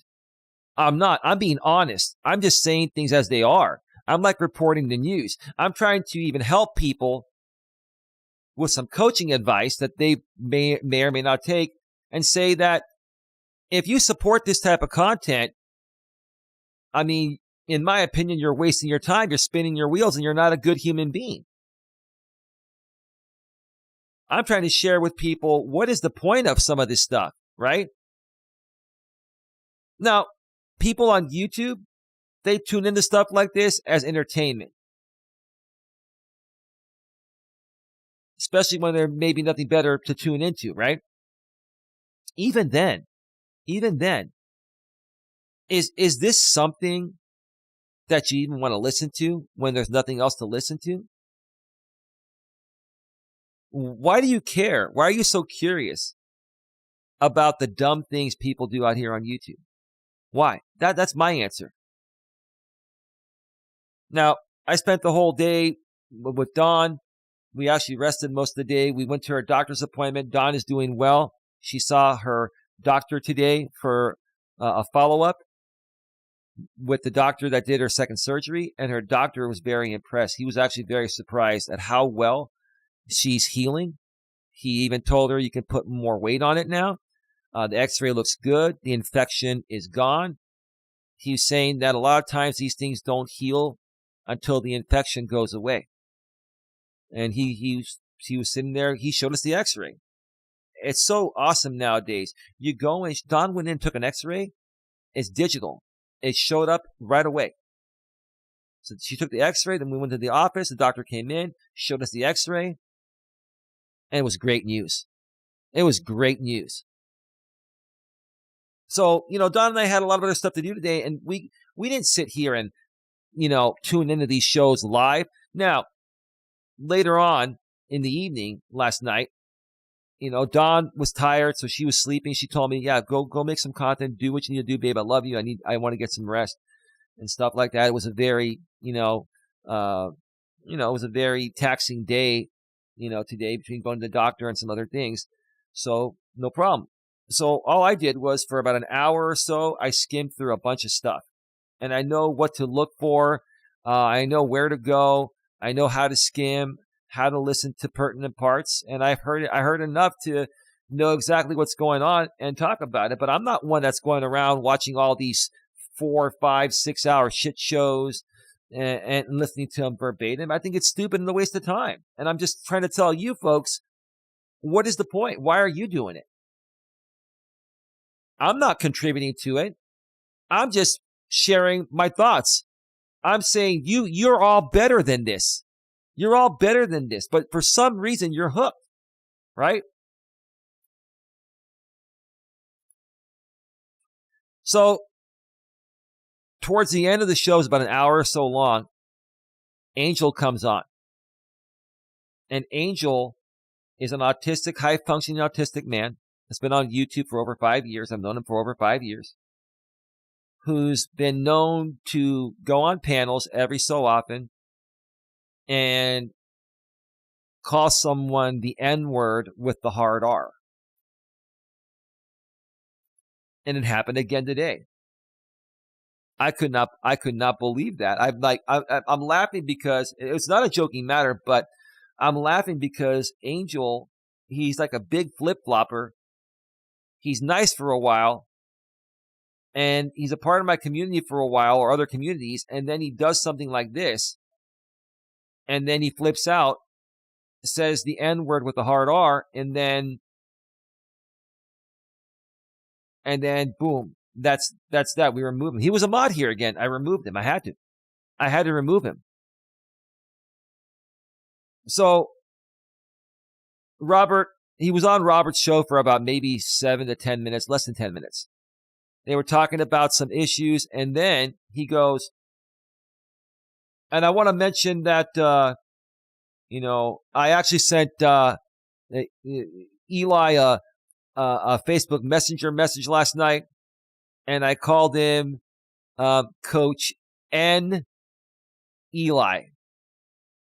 I'm not. I'm being honest. I'm just saying things as they are. I'm like reporting the news. I'm trying to even help people with some coaching advice that they may or may not take, and say that if you support this type of content, I mean, in my opinion, you're wasting your time, you're spinning your wheels, and you're not a good human being. I'm trying to share with people what is the point of some of this stuff, right? Now, people on YouTube, they tune into stuff like this as entertainment. Especially when there may be nothing better to tune into, right? Even then, is this something that you even want to listen to when there's nothing else to listen to? Why do you care? Why are you so curious about the dumb things people do out here on YouTube? Why? That's my answer. Now, I spent the whole day with Dawn. We actually rested most of the day. We went to her doctor's appointment. Dawn is doing well. She saw her doctor today for a follow-up with the doctor that did her second surgery, and her doctor was very impressed. He was actually very surprised at how well she's healing. He even told her you can put more weight on it now. The x-ray looks good. The infection is gone. He's saying that a lot of times these things don't heal until the infection goes away. And he was sitting there. He showed us the x-ray. It's so awesome nowadays. You go and Don went in and took an x-ray. It's digital. It showed up right away. So she took the x-ray. Then we went to the office. The doctor came in, showed us the x-ray. And it was great news. It was great news. So, Don and I had a lot of other stuff to do today. And we didn't sit here and, tune into these shows live. Now, later on in the evening last night, Dawn was tired, so she was sleeping. She told me, yeah, go make some content, do what you need to do, babe. I love you. I want to get some rest and stuff like that. It was a very, it was a very taxing day, today, between going to the doctor and some other things. So no problem. So all I did was, for about an hour or so, I skimmed through a bunch of stuff, and I know what to look for. I know where to go. I know how to skim, how to listen to pertinent parts, and I heard enough to know exactly what's going on and talk about it. But I'm not one that's going around watching all these 4, 5, 6 hour shit shows and listening to them verbatim. I think it's stupid and a waste of time. And I'm just trying to tell you folks, what is the point? Why are you doing it? I'm not contributing to it. I'm just sharing my thoughts. I'm saying you're all better than this. You're all better than this. But for some reason, you're hooked, right? So towards the end of the show, is about an hour or so long, Angel comes on. And Angel is an autistic, high-functioning autistic man that's been on YouTube for over 5 years. I've known him for over 5 years. Who's been known to go on panels every so often and call someone the N-word with the hard R. And it happened again today. I could not believe that. I'm laughing because it's not a joking matter, but I'm laughing because Angel, he's like a big flip-flopper. He's nice for a while, and he's a part of my community for a while, or other communities, and then he does something like this, and then he flips out, says the N-word with the hard R, and then And then boom, that's that. We removed him. He was a mod here again. I removed him. I had to remove him. So Robert, he was on Robert's show for about maybe 7 to 10 minutes, less than 10 minutes. They were talking about some issues, and then he goes, and I want to mention that, I actually sent Eli a Facebook Messenger message last night, and I called him Coach N. Eli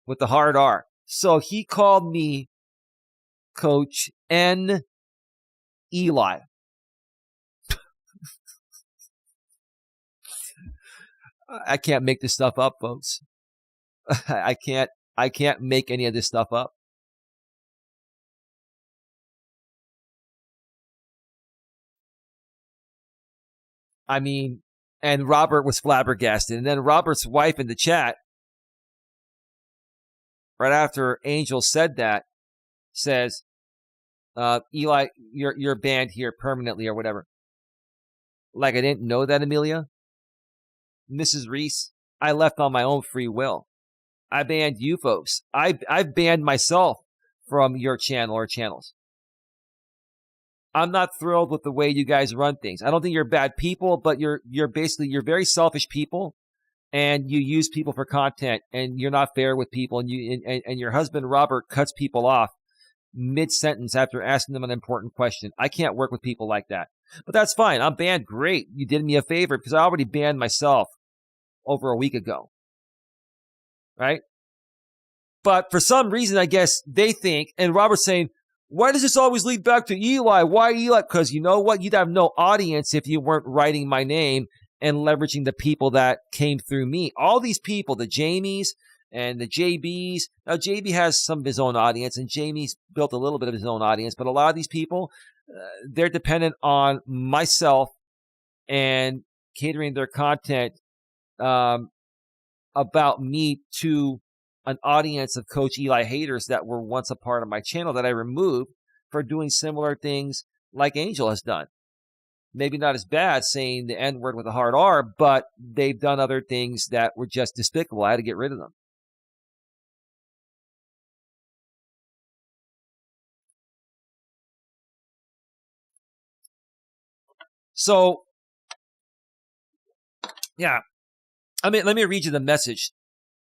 with the hard R. So he called me Coach N. Eli. I can't make this stuff up, folks. I can't make any of this stuff up. I mean, and Robert was flabbergasted. And then Robert's wife in the chat, right after Angel said that, says, Eli, you're banned here permanently or whatever. Like I didn't know that, Amelia. Mrs. Reese, I left on my own free will. I banned you folks. I've banned myself from your channel or channels. I'm not thrilled with the way you guys run things. I don't think you're bad people, but you're very selfish people, and you use people for content, and you're not fair with people, and your husband Robert cuts people off mid-sentence after asking them an important question. I can't work with people like that. But that's fine. I'm banned. Great. You did me a favor because I already banned myself over a week ago. Right? But for some reason, I guess they think, and Robert's saying, why does this always lead back to Eli? Why Eli? Because you know what? You'd have no audience if you weren't writing my name and leveraging the people that came through me. All these people, the Jamies and the JBs. Now, JB has some of his own audience, and Jamie's built a little bit of his own audience. But a lot of these people, they're dependent on myself and catering their content about me to an audience of Coach Eli haters that were once a part of my channel that I removed for doing similar things like Angel has done. Maybe not as bad, saying the N-word with a hard R, but they've done other things that were just despicable. I had to get rid of them. So, yeah. I mean, let me read you the message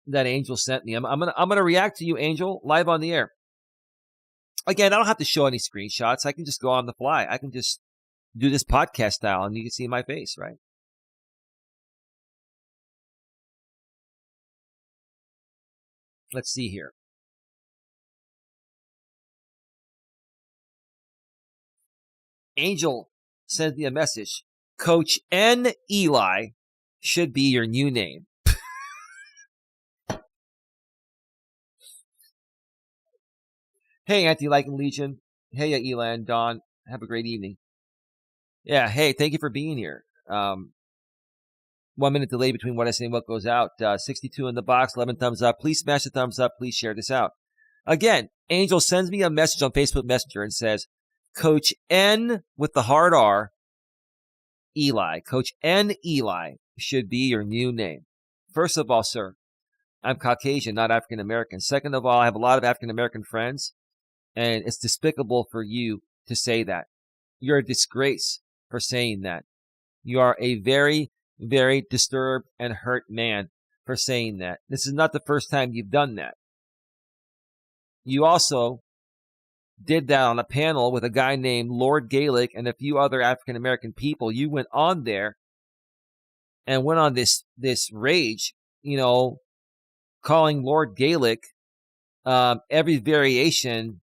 that Angel sent me. I'm gonna react to you, Angel, live on the air. Again, I don't have to show any screenshots. I can just go on the fly. I can just do this podcast style, and you can see my face, right? Let's see here. Angel sends me a message. Coach N. Eli should be your new name. Hey, Anti-Liking Legion. Hey, Eli and Don. Have a great evening. Yeah, hey, thank you for being here. 1 minute delay between what I say and what goes out. 62 in the box, 11 thumbs up. Please smash the thumbs up. Please share this out. Again, Angel sends me a message on Facebook Messenger and says, Coach N with the hard R, Eli. Coach N. Eli should be your new name. First of all, sir, I'm Caucasian, not African American. Second of all, I have a lot of African American friends, and it's despicable for you to say that. You're a disgrace for saying that. You are a very, very disturbed and hurt man for saying that. This is not the first time you've done that. You also did that on a panel with a guy named Lord Gaelic and a few other African American people. You went on there and went on this rage, calling Lord Gaelic every variation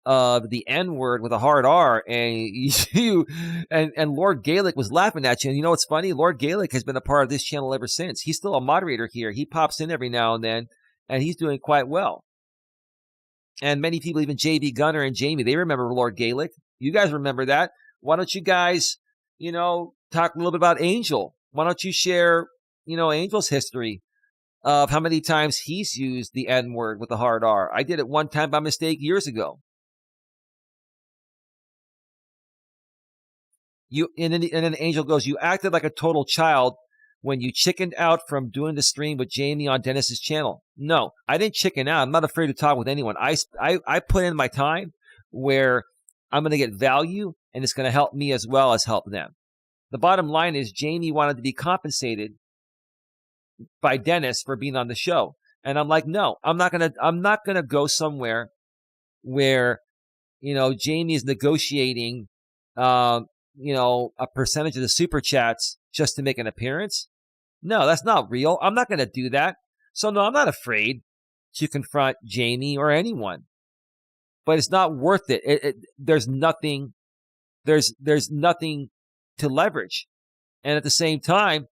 of the N-word with a hard R, and Lord Gaelic was laughing at you. And you know what's funny? Lord Gaelic has been a part of this channel ever since. He's still a moderator here. He pops in every now and then, and he's doing quite well. And many people, even JB Gunner and Jamie, they remember Lord Gaelic. You guys remember that. Why don't you guys, talk a little bit about Angel? Why don't you share, Angel's history of how many times he's used the N-word with a hard R? I did it one time by mistake years ago. And then Angel goes, you acted like a total child when you chickened out from doing the stream with Jamie on Dennis's channel. No, I didn't chicken out. I'm not afraid to talk with anyone. I put in my time where I'm going to get value, and it's going to help me as well as help them. The bottom line is Jamie wanted to be compensated by Dennis for being on the show. And I'm like, no, I'm not going to go somewhere where, Jamie is negotiating, a percentage of the super chats just to make an appearance. No, that's not real. I'm not going to do that. So no, I'm not afraid to confront Jamie or anyone, but it's not worth it. There's nothing to leverage. And at the same time,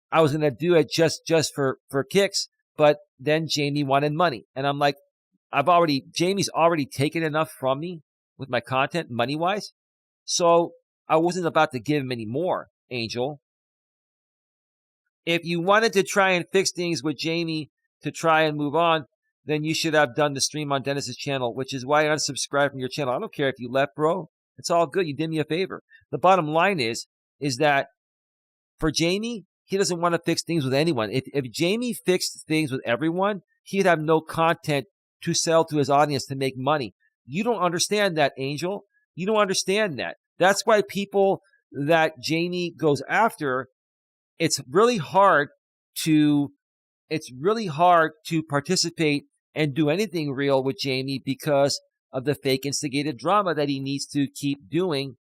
I was going to do it just for kicks, but then Jamie wanted money. And I'm like, Jamie's already taken enough from me with my content money-wise. So I wasn't about to give him any more, Angel. If you wanted to try and fix things with Jamie to try and move on, then you should have done the stream on Dennis's channel, which is why I unsubscribed from your channel. I don't care if you left, bro. It's all good. You did me a favor. The bottom line is that for Jamie, he doesn't want to fix things with anyone. If Jamie fixed things with everyone, he'd have no content to sell to his audience to make money. You don't understand that, Angel. You don't understand that. That's why people that Jamie goes after, it's really hard to participate and do anything real with Jamie because of the fake instigated drama that he needs to keep doing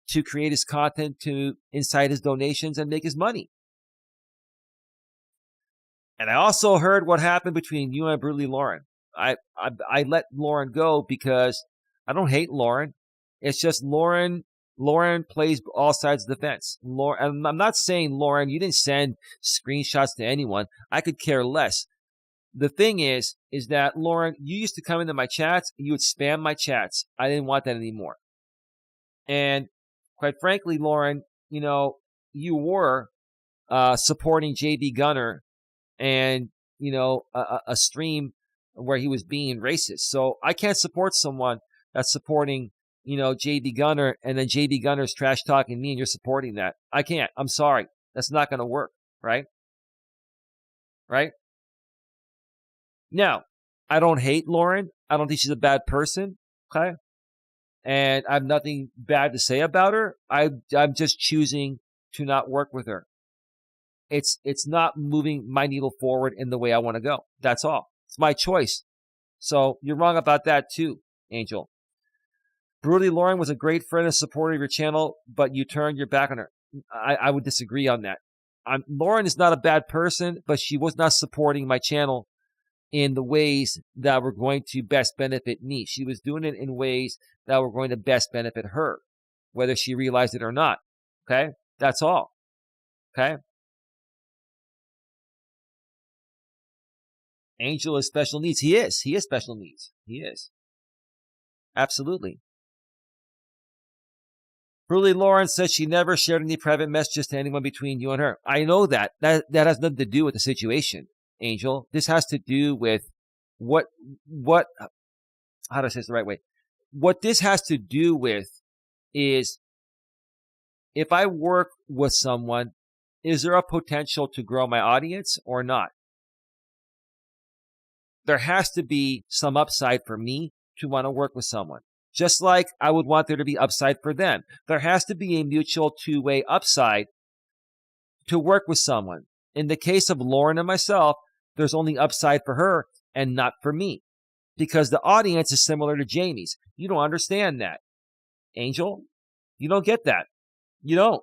to create his content, to incite his donations and make his money. And I also heard what happened between you and Brutally Lauren. I let Lauren go because I don't hate Lauren. It's just Lauren plays all sides of the fence. And I'm not saying, Lauren, you didn't send screenshots to anyone. I could care less. The thing is that, Lauren, you used to come into my chats, you would spam my chats. I didn't want that anymore. And quite frankly, Lauren, you were supporting JB Gunner and, a stream where he was being racist. So I can't support someone that's supporting, JB Gunner, and then JB Gunner's trash talking me and you're supporting that. I can't. I'm sorry. That's not going to work. Right? Right? Now, I don't hate Lauren. I don't think she's a bad person. Okay? And I have nothing bad to say about her. I'm just choosing to not work with her. It's not moving my needle forward in the way I want to go. That's all. It's my choice. So you're wrong about that too, Angel. Brutally Lauren was a great friend and supporter of your channel, but you turned your back on her. I would disagree on that. Lauren is not a bad person, but she was not supporting my channel in the ways that were going to best benefit me. She was doing it in ways that were going to best benefit her, whether she realized it or not. Okay? That's all. Okay? Angel is special needs. He is. He is special needs. He is. Absolutely. Brutally Lauren says she never shared any private messages to anyone between you and her. I know that. That has nothing to do with the situation, Angel. This has to do with what how do I say this the right way? What this has to do with is if I work with someone, is there a potential to grow my audience or not? There has to be some upside for me to want to work with someone. Just like I would want there to be upside for them. There has to be a mutual two-way upside to work with someone. In the case of Lauren and myself, there's only upside for her and not for me. Because the audience is similar to Jamie's. You don't understand that. Angel, you don't get that. You don't.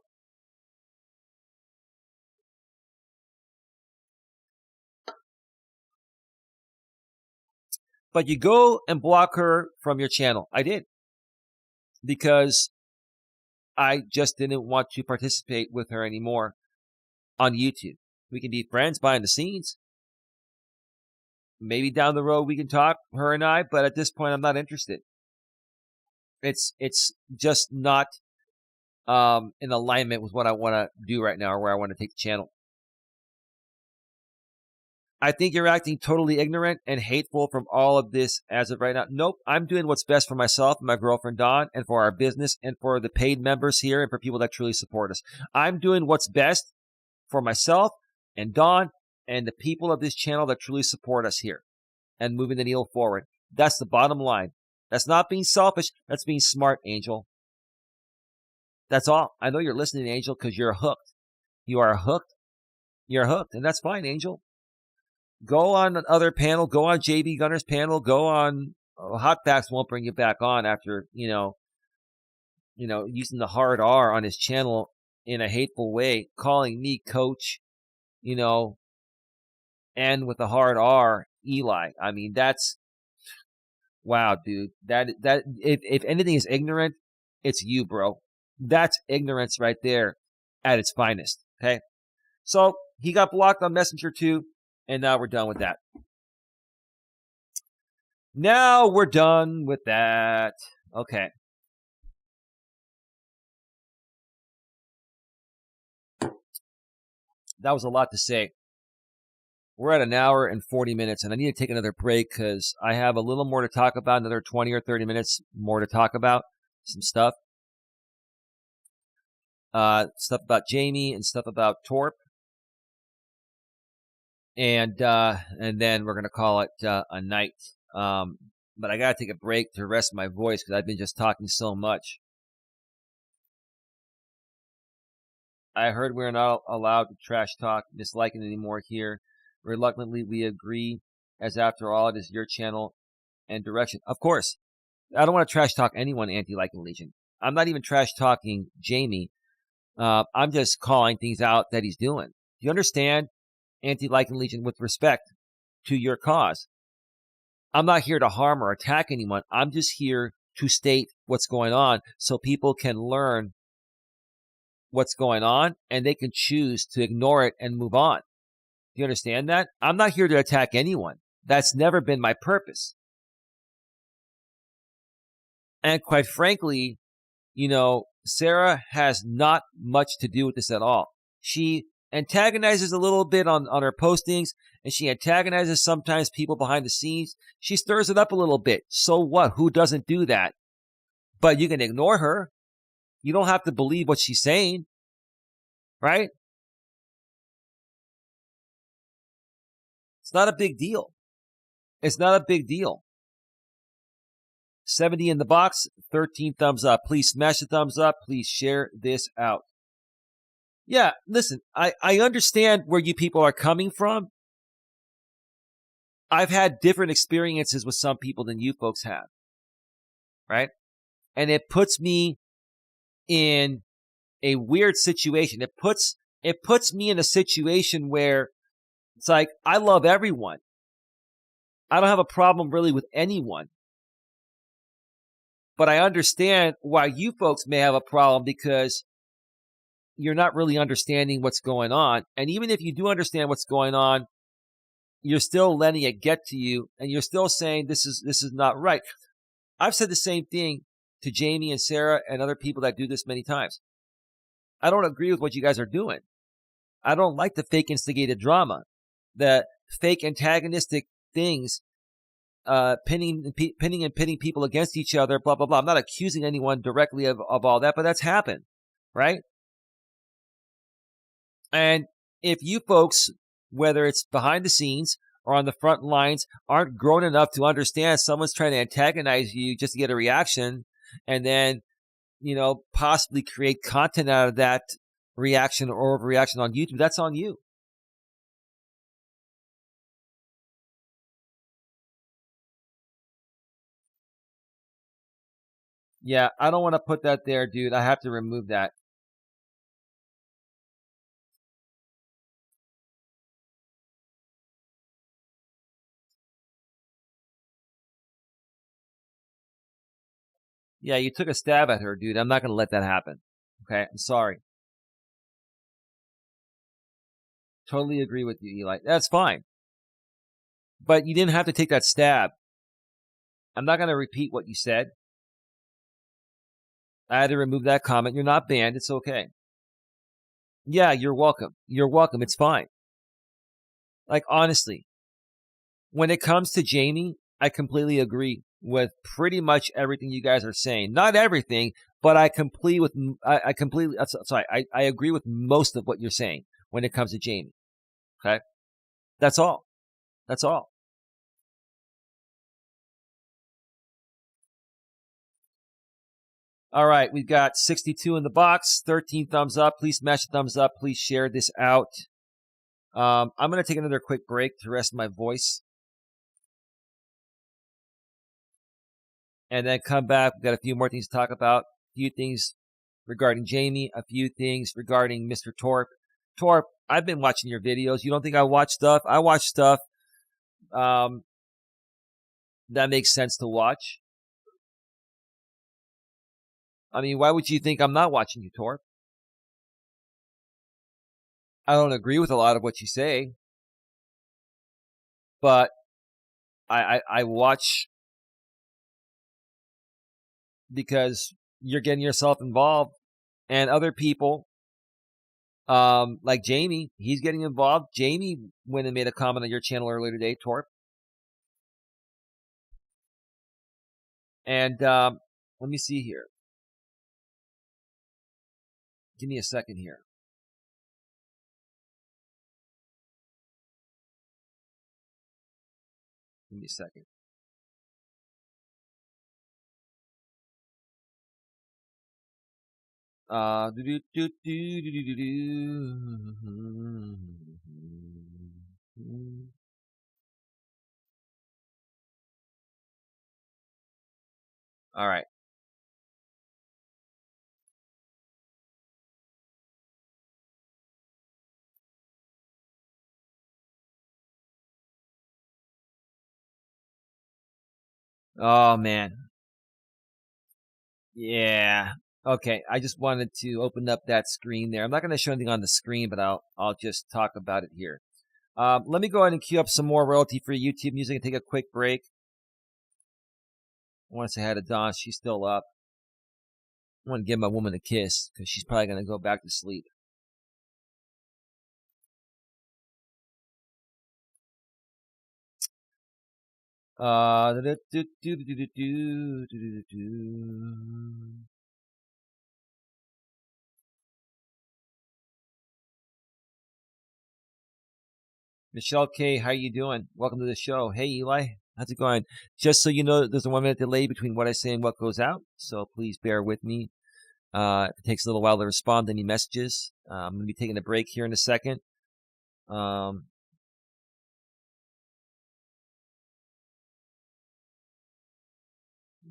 But you go and block her from your channel. I did. Because I just didn't want to participate with her anymore on YouTube. We can be friends behind the scenes. Maybe down the road we can talk, her and I, but at this point I'm not interested. It's just not in alignment with what I want to do right now or where I want to take the channel. I think you're acting totally ignorant and hateful from all of this as of right now. Nope. I'm doing what's best for myself and my girlfriend, Dawn, and for our business and for the paid members here and for people that truly support us. I'm doing what's best for myself and Dawn and the people of this channel that truly support us here and moving the needle forward. That's the bottom line. That's not being selfish. That's being smart, Angel. That's all. I know you're listening, Angel, because you're hooked. You are hooked. You're hooked. And that's fine, Angel. Go on another panel. Go on JB Gunner's panel. Go on. Hot Facts won't bring you back on after, using the hard R on his channel in a hateful way, calling me Coach, and with the hard R, Eli. I mean, that's, wow, dude. That if anything is ignorant, it's you, bro. That's ignorance right there at its finest. Okay. So he got blocked on Messenger too. And now we're done with that. Now we're done with that. Okay. That was a lot to say. We're at an hour and 40 minutes, and I need to take another break because I have a little more to talk about, another 20 or 30 minutes more to talk about, some stuff. Stuff about Jamie and stuff about Torp. And then we're going to call it a night. But I got to take a break to rest my voice because I've been just talking so much. I heard we're not allowed to trash talk, disliking anymore here. Reluctantly, we agree, as after all, it is your channel and direction. Of course, I don't want to trash talk anyone, Anti-Liking Legion. I'm not even trash talking Jamie. I'm just calling things out that he's doing. Do you understand, Anti-Liking Legion, with respect to your cause? I'm not here to harm or attack anyone. I'm just here to state what's going on so people can learn what's going on and they can choose to ignore it and move on. Do you understand that? I'm not here to attack anyone. That's never been my purpose. And quite frankly, Sarah has not much to do with this at all. She antagonizes a little bit on her postings, and she antagonizes sometimes people behind the scenes. She stirs it up a little bit. So what? Who doesn't do that? But you can ignore her. You don't have to believe what she's saying, right? It's not a big deal. It's not a big deal. 70 in the box, 13 thumbs up. Please smash the thumbs up. Please share this out. Yeah, listen, I understand where you people are coming from. I've had different experiences with some people than you folks have, right? And it puts me in a weird situation. It puts me in a situation where it's like, I love everyone. I don't have a problem really with anyone. But I understand why you folks may have a problem because you're not really understanding what's going on. And even if you do understand what's going on, you're still letting it get to you and you're still saying this is not right. I've said the same thing to Jamie and Sarah and other people that do this many times. I don't agree with what you guys are doing. I don't like the fake instigated drama, the fake antagonistic things, pinning and pitting people against each other, blah, blah, blah. I'm not accusing anyone directly of all that, but that's happened, right? And if you folks, whether it's behind the scenes or on the front lines, aren't grown enough to understand someone's trying to antagonize you just to get a reaction and then, possibly create content out of that reaction or overreaction on YouTube, that's on you. Yeah, I don't want to put that there, dude. I have to remove that. Yeah, you took a stab at her, dude. I'm not going to let that happen. Okay, I'm sorry. Totally agree with you, Eli. That's fine. But you didn't have to take that stab. I'm not going to repeat what you said. I had to remove that comment. You're not banned. It's okay. Yeah, you're welcome. You're welcome. It's fine. Like, honestly, when it comes to Jamie, I completely agree with pretty much everything you guys are saying. Not everything, but I agree with most of what you're saying when it comes to Jamie. Okay? That's all. That's all. All right, we've got 62 in the box, 13 thumbs up. Please smash the thumbs up. Please share this out. I'm going to take another quick break to rest my voice. And then come back. We've got a few more things to talk about. A few things regarding Jamie. A few things regarding Mr. Torp. Torp, I've been watching your videos. You don't think I watch stuff? I watch stuff that makes sense to watch. I mean, why would you think I'm not watching you, Torp? I don't agree with a lot of what you say, but I watch because you're getting yourself involved, and other people, like Jamie, he's getting involved. Jamie went and made a comment on your channel earlier today, Torp. And let me see here. Give me a second here. Give me a second. All right. Oh, man. Yeah. Okay. I just wanted to open up that screen there. I'm not going to show anything on the screen, but I'll just talk about it here. Let me go ahead and queue up some more royalty-free YouTube music and take a quick break. I want to say hi to Dawn. She's still up. I want to give my woman a kiss because she's probably going to go back to sleep. Michelle K, how you doing? Welcome to the show. Hey, Eli. How's it going? Just so you know, there's a 1 minute delay between what I say and what goes out, so please bear with me. If it takes a little while to respond to any messages, I'm going to be taking a break here in a second.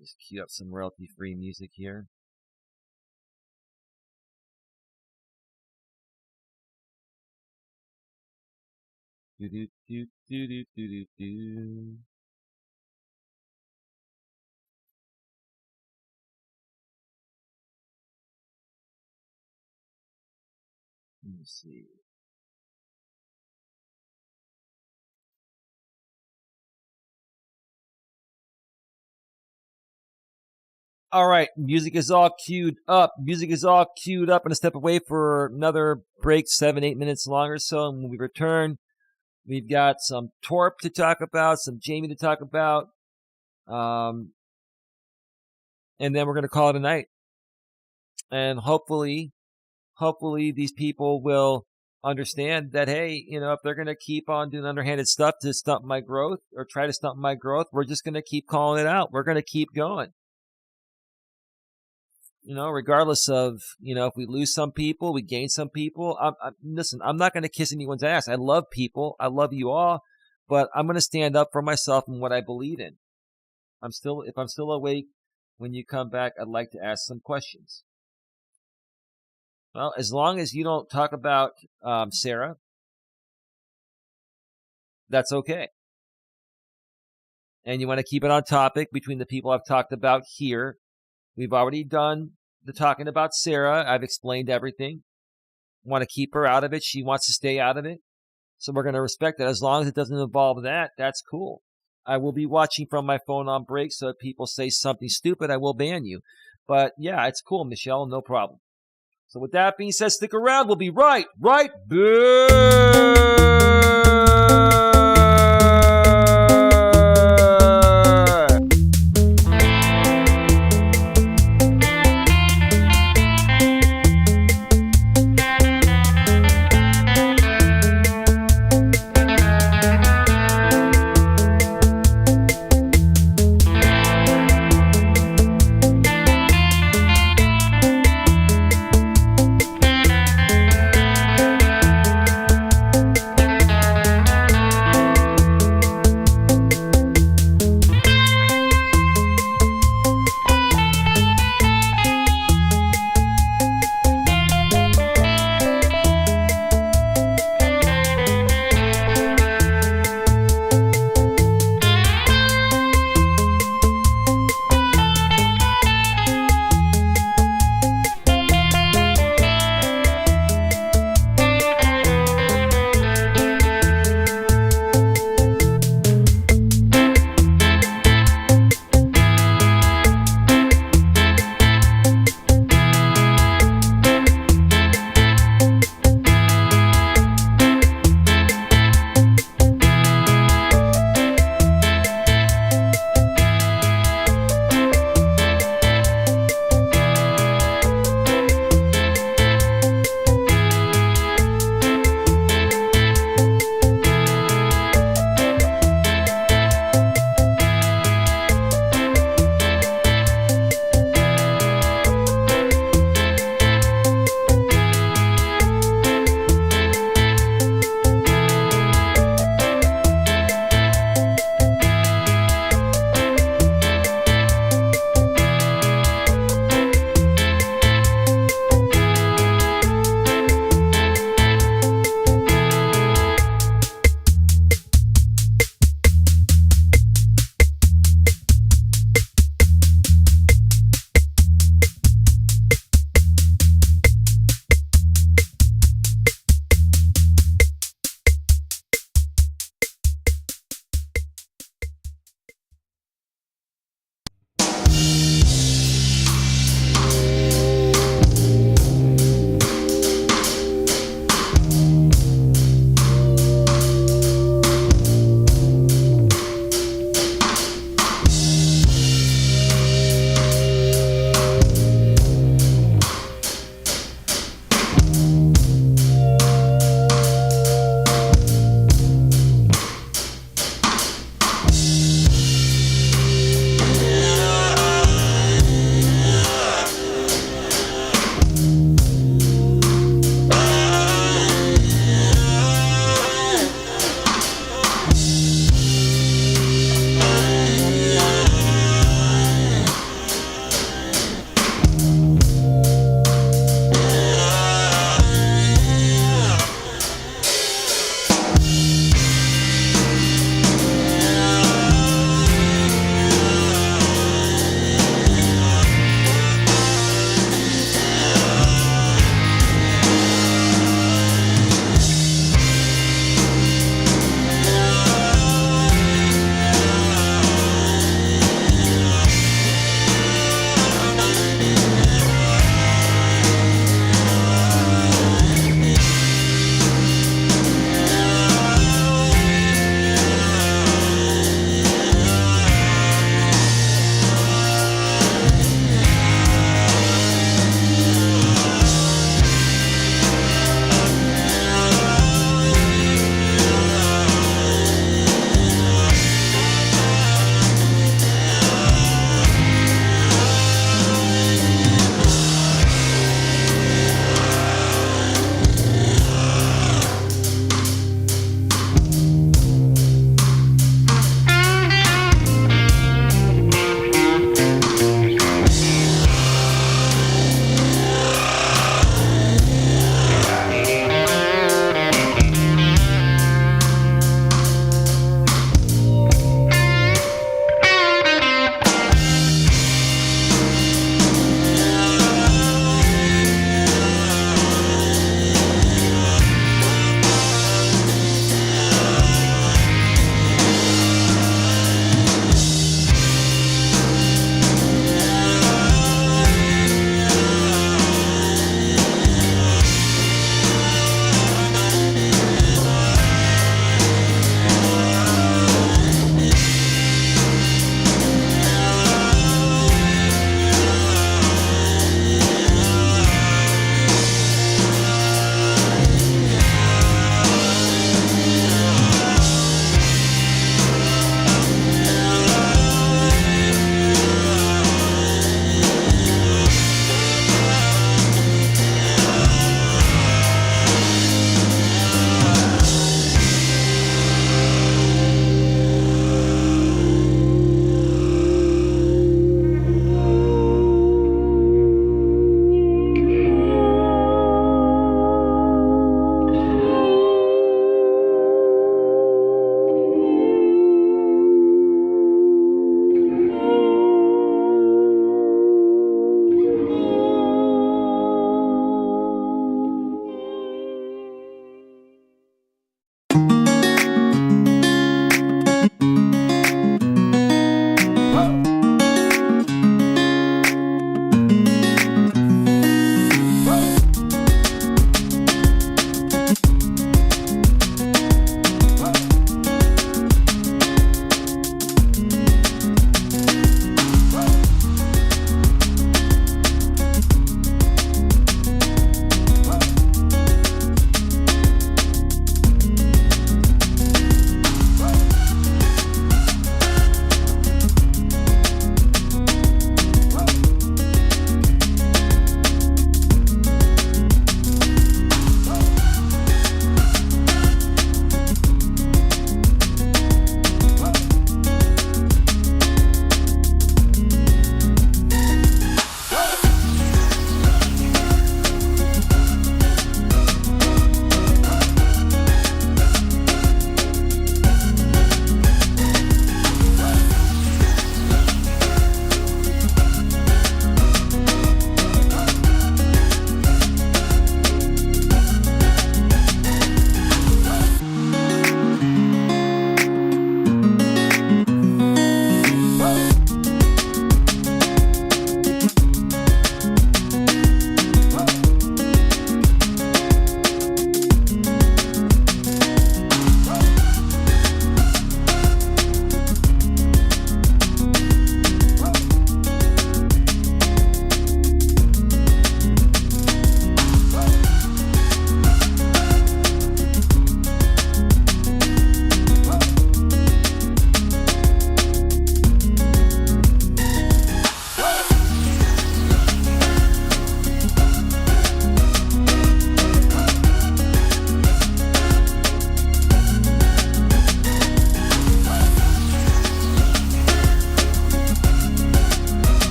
Just cue up some royalty-free music here. Do do do do do do do. Let me see. All right, music is all queued up. Music is all queued up. I'm going to step away for another break, 7-8 minutes longer. So when we return, we've got some Torp to talk about, some Jamie to talk about, and then we're going to call it a night. And hopefully these people will understand that, hey, if they're going to keep on doing underhanded stuff to stump my growth or try to stump my growth, we're just going to keep calling it out. We're going to keep going. Regardless of, if we lose some people, we gain some people. Listen, I'm not going to kiss anyone's ass. I love people. I love you all, but I'm going to stand up for myself and what I believe in. If I'm still awake when you come back, I'd like to ask some questions. Well, as long as you don't talk about Sarah, that's okay. And you want to keep it on topic between the people I've talked about here. We've already done the talking about Sarah. I've explained everything. Want to keep her out of it. She wants to stay out of it. So we're going to respect that. As long as it doesn't involve that, that's cool. I will be watching from my phone on break, so if people say something stupid, I will ban you. But yeah, it's cool, Michelle. No problem. So with that being said, stick around. We'll be right back.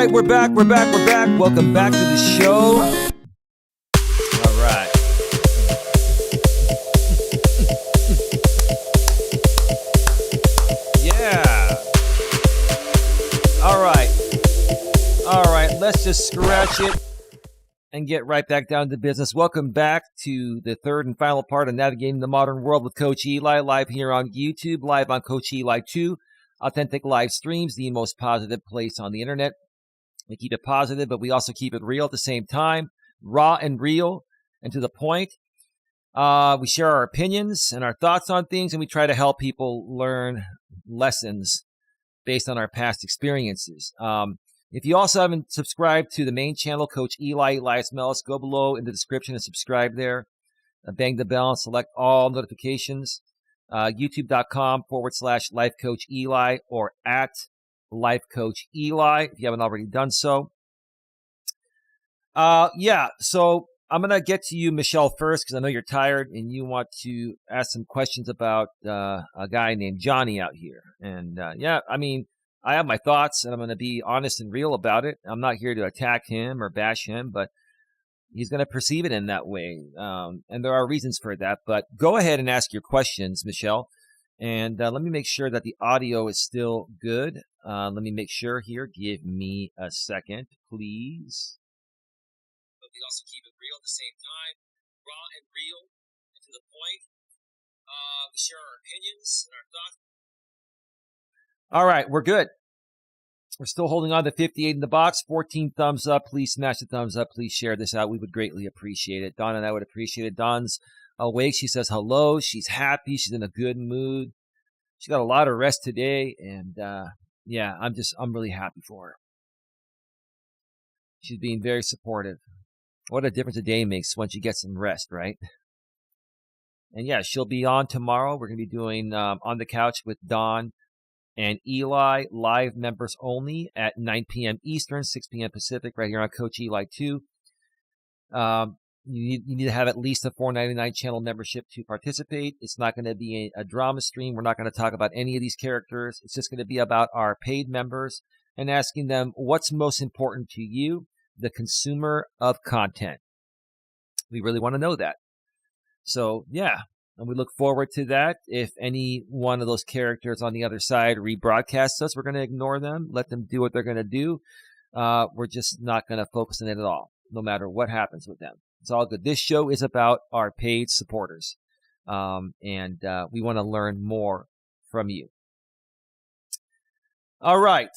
right, we're back. Welcome back to the show. All right. Yeah. All right, let's just scratch it and get right back down to business. Welcome back to the third and final part of Navigating the Modern World with Coach Eli, live here on YouTube, live on Coach Eli 2. Authentic live streams, the most positive place on the internet. We keep it positive, but we also keep it real at the same time, raw and real and to the point. We share our opinions and our thoughts on things, and we try to help people learn lessons based on our past experiences. If you also haven't subscribed to the main channel, Coach Eli, Elias, Melas, go below in the description and subscribe there. Bang the bell and select all notifications. YouTube.com/LifeCoachEli or at LifeCoachEli if you haven't already done so. So I'm going to get to you, Michelle, first because I know you're tired and you want to ask some questions about a guy named Johnny out here. And I have my thoughts, and I'm going to be honest and real about it. I'm not here to attack him or bash him, but he's going to perceive it in that way. And there are reasons for that. But go ahead and ask your questions, Michelle. And let me make sure that the audio is still good. Let me make sure here. Give me a second, please. But we also keep it real at the same time, raw and real and to the point. We share our opinions and our thoughts. All right, we're good. We're still holding on to 58 in the box. 14 thumbs up. Please smash the thumbs up. Please share this out. We would greatly appreciate it. Dawn and I would appreciate it. Dawn's awake. She says hello. She's happy. She's in a good mood. She got a lot of rest today. And I'm really happy for her. She's being very supportive. What a difference a day makes once you get some rest, right? And yeah, she'll be on tomorrow. We're going to be doing On the Couch with Dawn and Eli, live members only at 9 p.m. Eastern, 6 p.m. Pacific, right here on Coach Eli 2. You need to have at least a $4.99 channel membership to participate. It's not going to be a drama stream. We're not going to talk about any of these characters. It's just going to be about our paid members and asking them what's most important to you, the consumer of content. We really want to know that. So, yeah. And we look forward to that. If any one of those characters on the other side rebroadcasts us, we're going to ignore them, let them do what they're going to do. We're just not going to focus on it at all, no matter what happens with them. It's all good. This show is about our paid supporters, and we want to learn more from you. All right.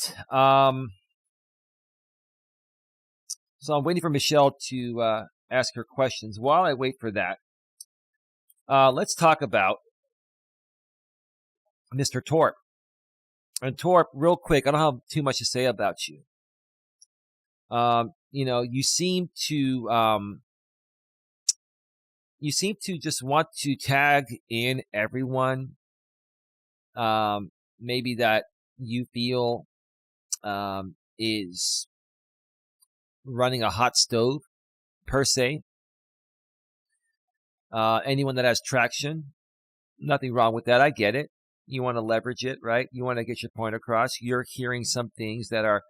So I'm waiting for Michelle to ask her questions. While I wait for that, let's talk about Mr. Torp. And Torp, real quick, I don't have too much to say about you. You seem to just want to tag in everyone. Maybe that you feel is running a hot stove, per se. Anyone that has traction, nothing wrong with that. I get it. You want to leverage it, right? You want to get your point across. You're hearing some things that are,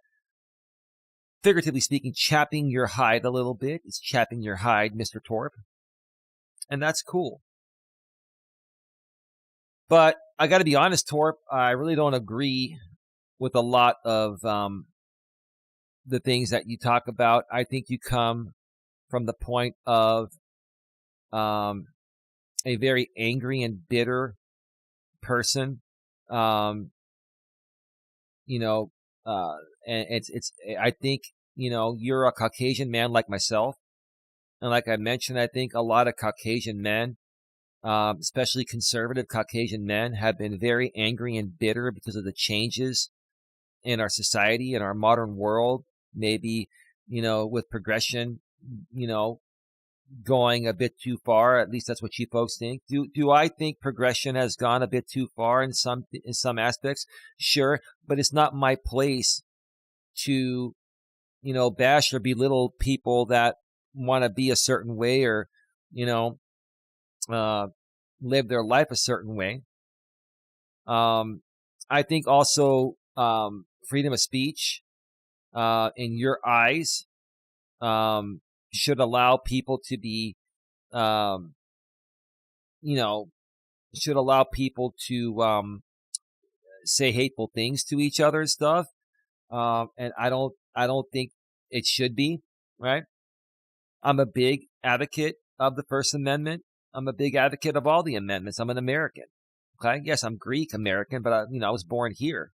figuratively speaking, chapping your hide a little bit. It's chapping your hide, Mr. Torp. And that's cool. But I got to be honest, Torp, I really don't agree with a lot of the things that you talk about. I think you come from the point of a very angry and bitter person. And I think, you're a Caucasian man like myself. And like I mentioned, I think a lot of Caucasian men, especially conservative Caucasian men, have been very angry and bitter because of the changes in our society, in our modern world. Maybe, with progression, going a bit too far. At least that's what you folks think. Do I think progression has gone a bit too far in some aspects? Sure, but it's not my place to, bash or belittle people that want to be a certain way or, live their life a certain way. I think also freedom of speech in your eyes, should allow people to be, um, should allow people to say hateful things to each other and stuff. And I don't think it should be, right? I'm a big advocate of the First Amendment. I'm a big advocate of all the amendments. I'm an American. Okay. Yes, I'm Greek American, but I was born here.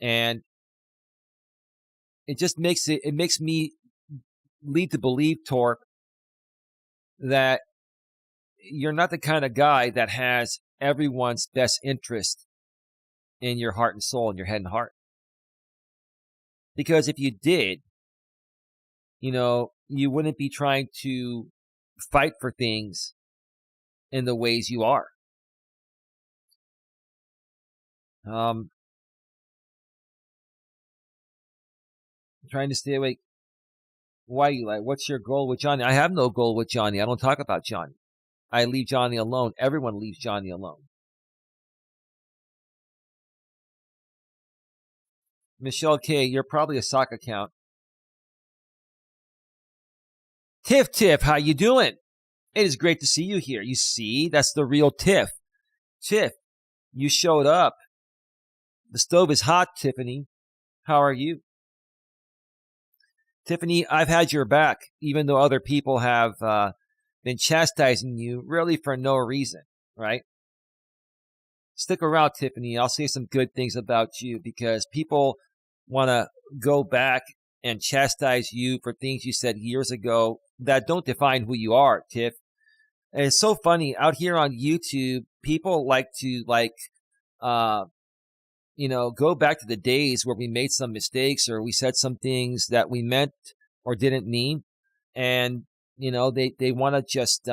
And it just makes me lead to believe, Torp, that you're not the kind of guy that has everyone's best interest in your heart and soul, in your head and heart. Because if you did, you wouldn't be trying to fight for things in the ways you are. I'm trying to stay awake. Why, Eli? What's your goal with Johnny? I have no goal with Johnny. I don't talk about Johnny. I leave Johnny alone. Everyone leaves Johnny alone. Michelle K., you're probably a sock account. Tiff, how you doing? It is great to see you here. You see, that's the real Tiff. Tiff, you showed up. The stove is hot, Tiffany. How are you? Tiffany, I've had your back, even though other people have been chastising you really for no reason, right? Stick around, Tiffany. I'll say some good things about you because people want to go back and chastise you for things you said years ago that don't define who you are, Tiff. And it's so funny out here on YouTube, people like to go back to the days where we made some mistakes or we said some things that we meant or didn't mean. And, they want to just,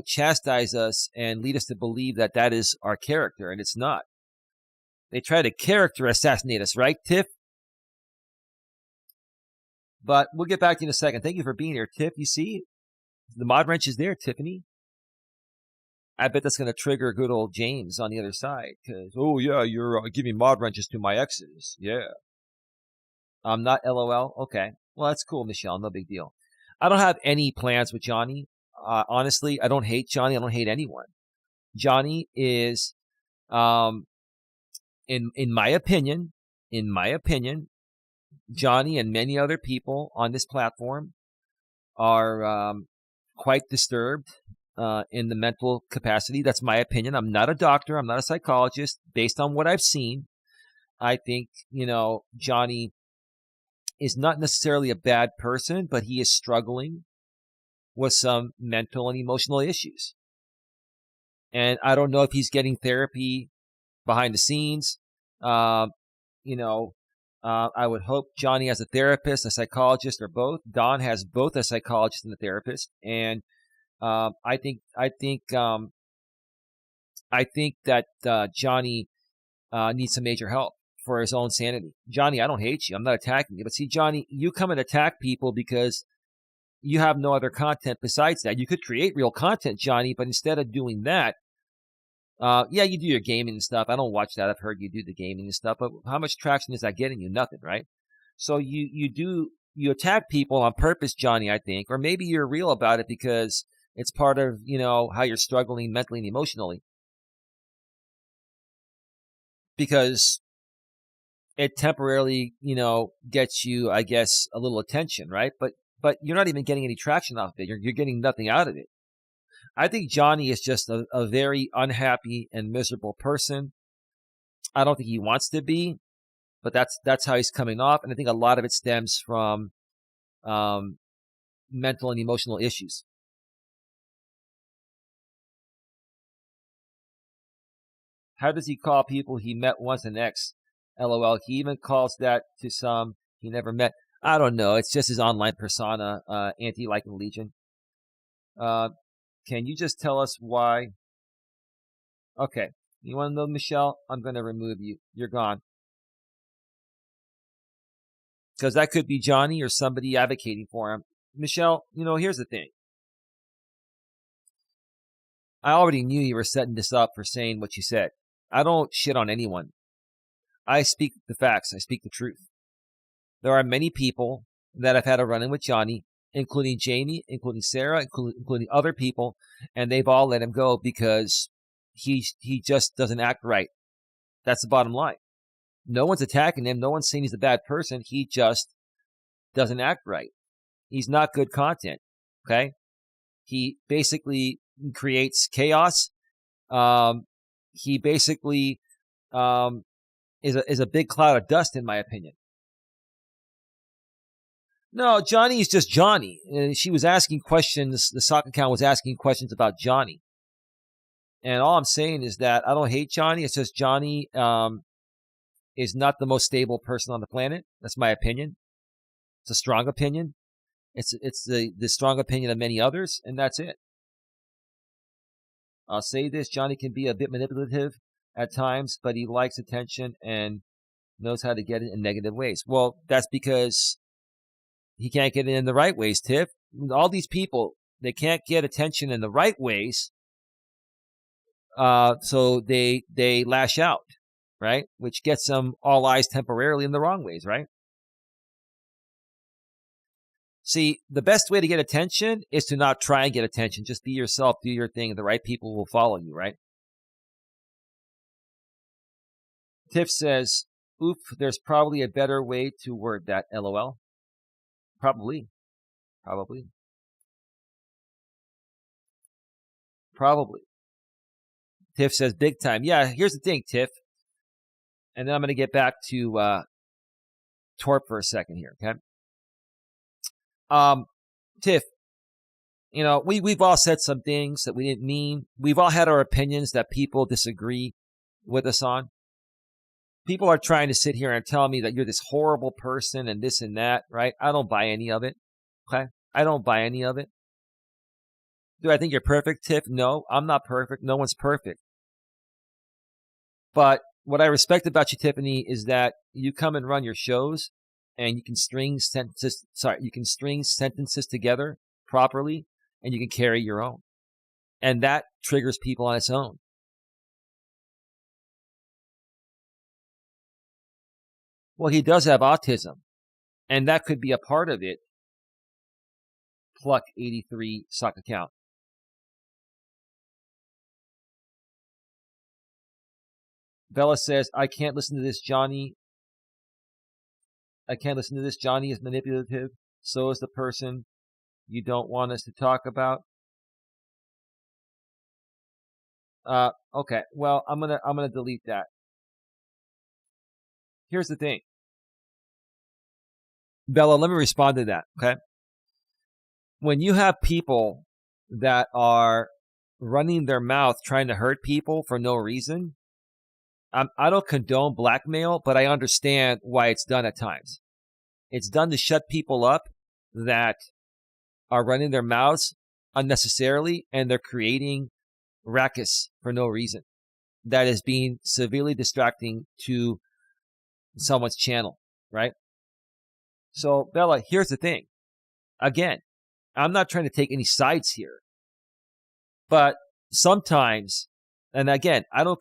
chastise us and lead us to believe that that is our character, and it's not. They try to character assassinate us, right, Tiff? But we'll get back to you in a second. Thank you for being here, Tiff. You see, the mod wrench is there, Tiffany. I bet that's going to trigger good old James on the other side because, oh, yeah, you're giving mod wrenches to my exes. Yeah. I'm not LOL. Okay. Well, that's cool, Michelle. No big deal. I don't have any plans with Johnny. Honestly, I don't hate Johnny. I don't hate anyone. Johnny is, in my opinion, Johnny and many other people on this platform are quite disturbed in the mental capacity. That's my opinion. I'm not a doctor. I'm not a psychologist. Based on what I've seen, I think, Johnny is not necessarily a bad person, but he is struggling with some mental and emotional issues. And I don't know if he's getting therapy behind the scenes. I would hope Johnny has a therapist, a psychologist, or both. Don has both a psychologist and a therapist. And I think that Johnny needs some major help for his own sanity. Johnny, I don't hate you. I'm not attacking you. But see, Johnny, you come and attack people because you have no other content besides that. You could create real content, Johnny, but instead of doing that, yeah, you do your gaming and stuff. I don't watch that. I've heard you do the gaming and stuff, but how much traction is that getting you? Nothing, right? So you attack people on purpose, Johnny, I think, or maybe you're real about it because it's part of, how you're struggling mentally and emotionally. Because it temporarily, gets you, I guess, a little attention, right? But you're not even getting any traction off of it. You're getting nothing out of it. I think Johnny is just a very unhappy and miserable person. I don't think he wants to be, but that's how he's coming off. And I think a lot of it stems from mental and emotional issues. How does he call people he met once an ex? LOL. He even calls that to some he never met. I don't know. It's just his online persona, anti-liking Legion. Can you just tell us why? Okay. You want to know, Michelle? I'm going to remove you. You're gone. Because that could be Johnny or somebody advocating for him. Michelle, here's the thing. I already knew you were setting this up for saying what you said. I don't shit on anyone. I speak the facts. I speak the truth. There are many people that have had a run-in with Johnny, including Jamie, including Sarah, including other people, and they've all let him go because he just doesn't act right. That's the bottom line. No one's attacking him. No one's saying he's a bad person. He just doesn't act right. He's not good content. Okay? He basically creates chaos. He basically is a big cloud of dust, in my opinion. No, Johnny is just Johnny. And she was asking questions. The sock account was asking questions about Johnny. And all I'm saying is that I don't hate Johnny. It's just Johnny is not the most stable person on the planet. That's my opinion. It's a strong opinion. It's the strong opinion of many others, and that's it. I'll say this, Johnny can be a bit manipulative at times, but he likes attention and knows how to get it in negative ways. Well, that's because he can't get it in the right ways, Tiff. All these people, they can't get attention in the right ways, so they lash out, right? Which gets them all eyes temporarily in the wrong ways, right? See, the best way to get attention is to not try and get attention. Just be yourself, do your thing, and the right people will follow you, right? Tiff says, oof, there's probably a better way to word that, LOL. Probably. Tiff says, big time. Yeah, here's the thing, Tiff. And then I'm going to get back to Torp for a second here, okay? Tiff, you know, we've all said some things that we didn't mean. We've all had our opinions that people disagree with us on. People are trying to sit here and tell me that you're this horrible person and this and that, right? I don't buy any of it, okay? I don't buy any of it. Do I think you're perfect, Tiff? No, I'm not perfect. No one's perfect. But what I respect about you, Tiffany, is that you come and run your shows and you can string sentences together properly, and you can carry your own. And that triggers people on its own. Well, he does have autism, and that could be a part of it. Pluck 83 sock account. Bella says, I can't listen to this, Johnny. Johnny is manipulative. So is the person you don't want us to talk about. Okay. Well, I'm gonna delete that. Here's the thing. Bella, let me respond to that, okay? When you have people that are running their mouth trying to hurt people for no reason, I don't condone blackmail, but I understand why it's done at times. It's done to shut people up that are running their mouths unnecessarily, and they're creating ruckus for no reason. That is being severely distracting to someone's channel, right? So, Bella, here's the thing. Again, I'm not trying to take any sides here, but sometimes, and again, I'm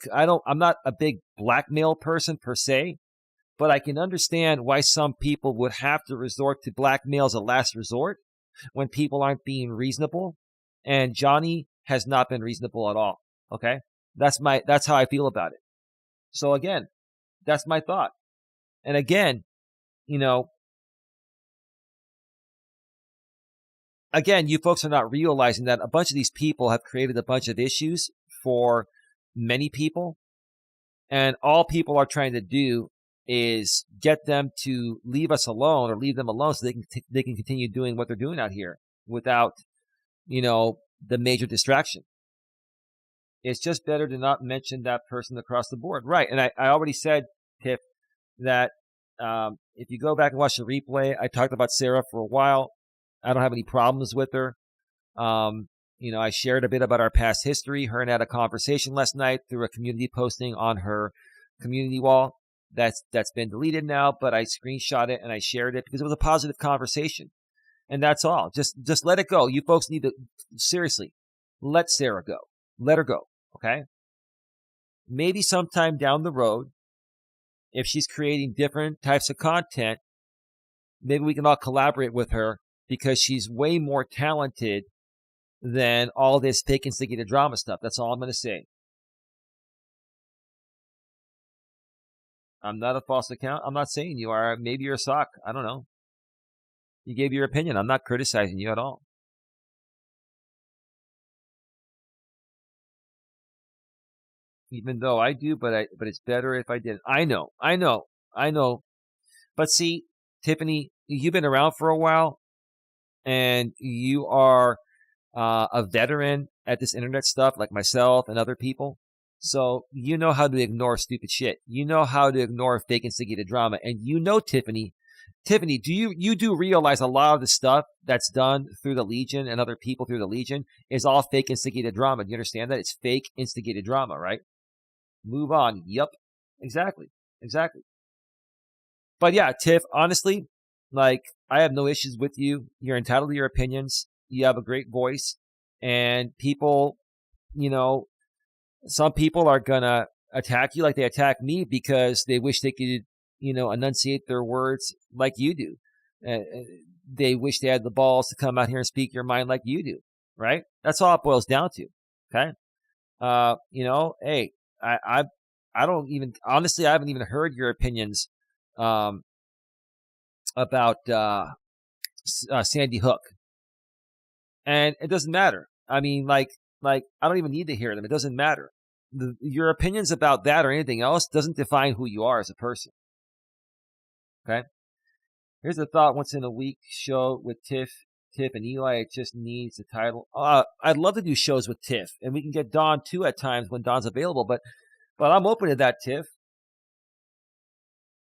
not a big blackmail person per se, but I can understand why some people would have to resort to blackmail as a last resort when people aren't being reasonable. And Johnny has not been reasonable at all. Okay? That's how I feel about it. So again, that's my thought. And again, you folks are not realizing that a bunch of these people have created a bunch of issues for many people. And all people are trying to do is get them to leave us alone, or leave them alone so they can continue doing what they're doing out here without, the major distraction. It's just better to not mention that person across the board. Right. And I already said, Tiff, that if you go back and watch the replay, I talked about Sarah for a while. I don't have any problems with her. I shared a bit about our past history. Her and I had a conversation last night through a community posting on her community wall. That's been deleted now, but I screenshot it and I shared it because it was a positive conversation. And that's all. Just let it go. You folks need to seriously let Sarah go. Let her go. Okay? Maybe sometime down the road, if she's creating different types of content, maybe we can all collaborate with her because she's way more talented than all this fake instigated drama stuff. That's all I'm going to say. I'm not a false account. I'm not saying you are. Maybe you're a sock. I don't know. You gave your opinion. I'm not criticizing you at all. Even though I do, but it's better if I didn't. I know. But see, Tiffany, you've been around for a while, and you are a veteran at this internet stuff, like myself and other people. So you know how to ignore stupid shit. You know how to ignore fake instigated drama, and you know, Tiffany, do you do realize a lot of the stuff that's done through the Legion and other people through the Legion is all fake instigated drama? Do you understand that? It's fake instigated drama, right? Move on. Yep. Exactly. But yeah, Tiff, honestly, like, I have no issues with you. You're entitled to your opinions. You have a great voice. And people, some people are going to attack you like they attack me because they wish they could, enunciate their words like you do. They wish they had the balls to come out here and speak your mind like you do, right? That's all it boils down to. Okay. Hey, I don't even, honestly, I haven't even heard your opinions about Sandy Hook, and it doesn't matter. I mean, like I don't even need to hear them. It doesn't matter. Your opinions about that or anything else doesn't define who you are as a person. Okay. Here's a thought: once in a week show with Tiff and Eli. It just needs a title. I'd love to do shows with Tiff, and we can get Dawn too at times when Dawn's available. But I'm open to that, Tiff.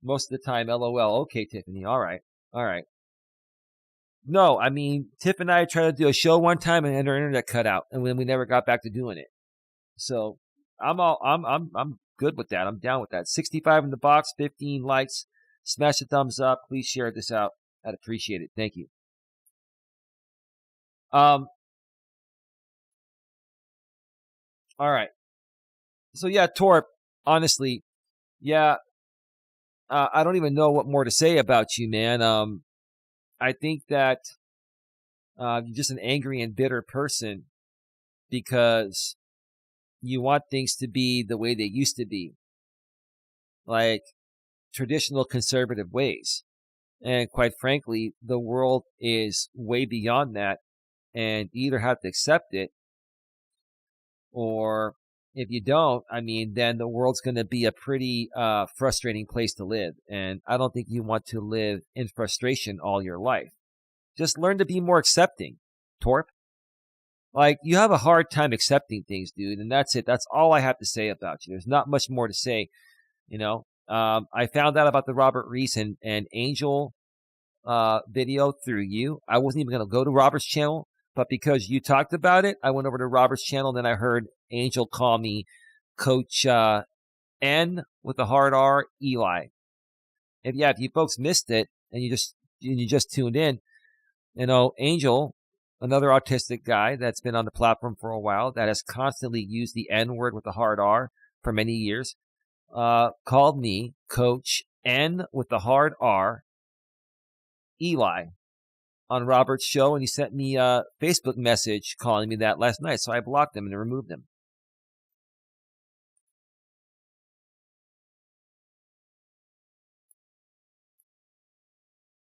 Most of the time, LOL. Okay, Tiffany. All right. No, I mean, Tiff and I tried to do a show one time and our internet cut out, and then we never got back to doing it. So I'm good with that. I'm down with that. 65 in the box, 15 likes. Smash the thumbs up. Please share this out. I'd appreciate it. Thank you. All right. So yeah, Torp, honestly, yeah, I don't even know what more to say about you, man. I think that you're just an angry and bitter person because you want things to be the way they used to be, like traditional conservative ways. And quite frankly, the world is way beyond that, and you either have to accept it, or if you don't, I mean, then the world's going to be a pretty frustrating place to live. And I don't think you want to live in frustration all your life. Just learn to be more accepting, Torp. Like, you have a hard time accepting things, dude, and that's it. That's all I have to say about you. There's not much more to say, I found out about the Robert Reese and Angel video through you. I wasn't even going to go to Robert's channel, but because you talked about it, I went over to Robert's channel, and then I heard Angel call me Coach N with a hard R, Eli. If you folks missed it and you just tuned in, Angel, another autistic guy that's been on the platform for a while, that has constantly used the N word with a hard R for many years, called me Coach N with the hard R, Eli, on Robert's show, and he sent me a Facebook message calling me that last night, so I blocked him and removed him.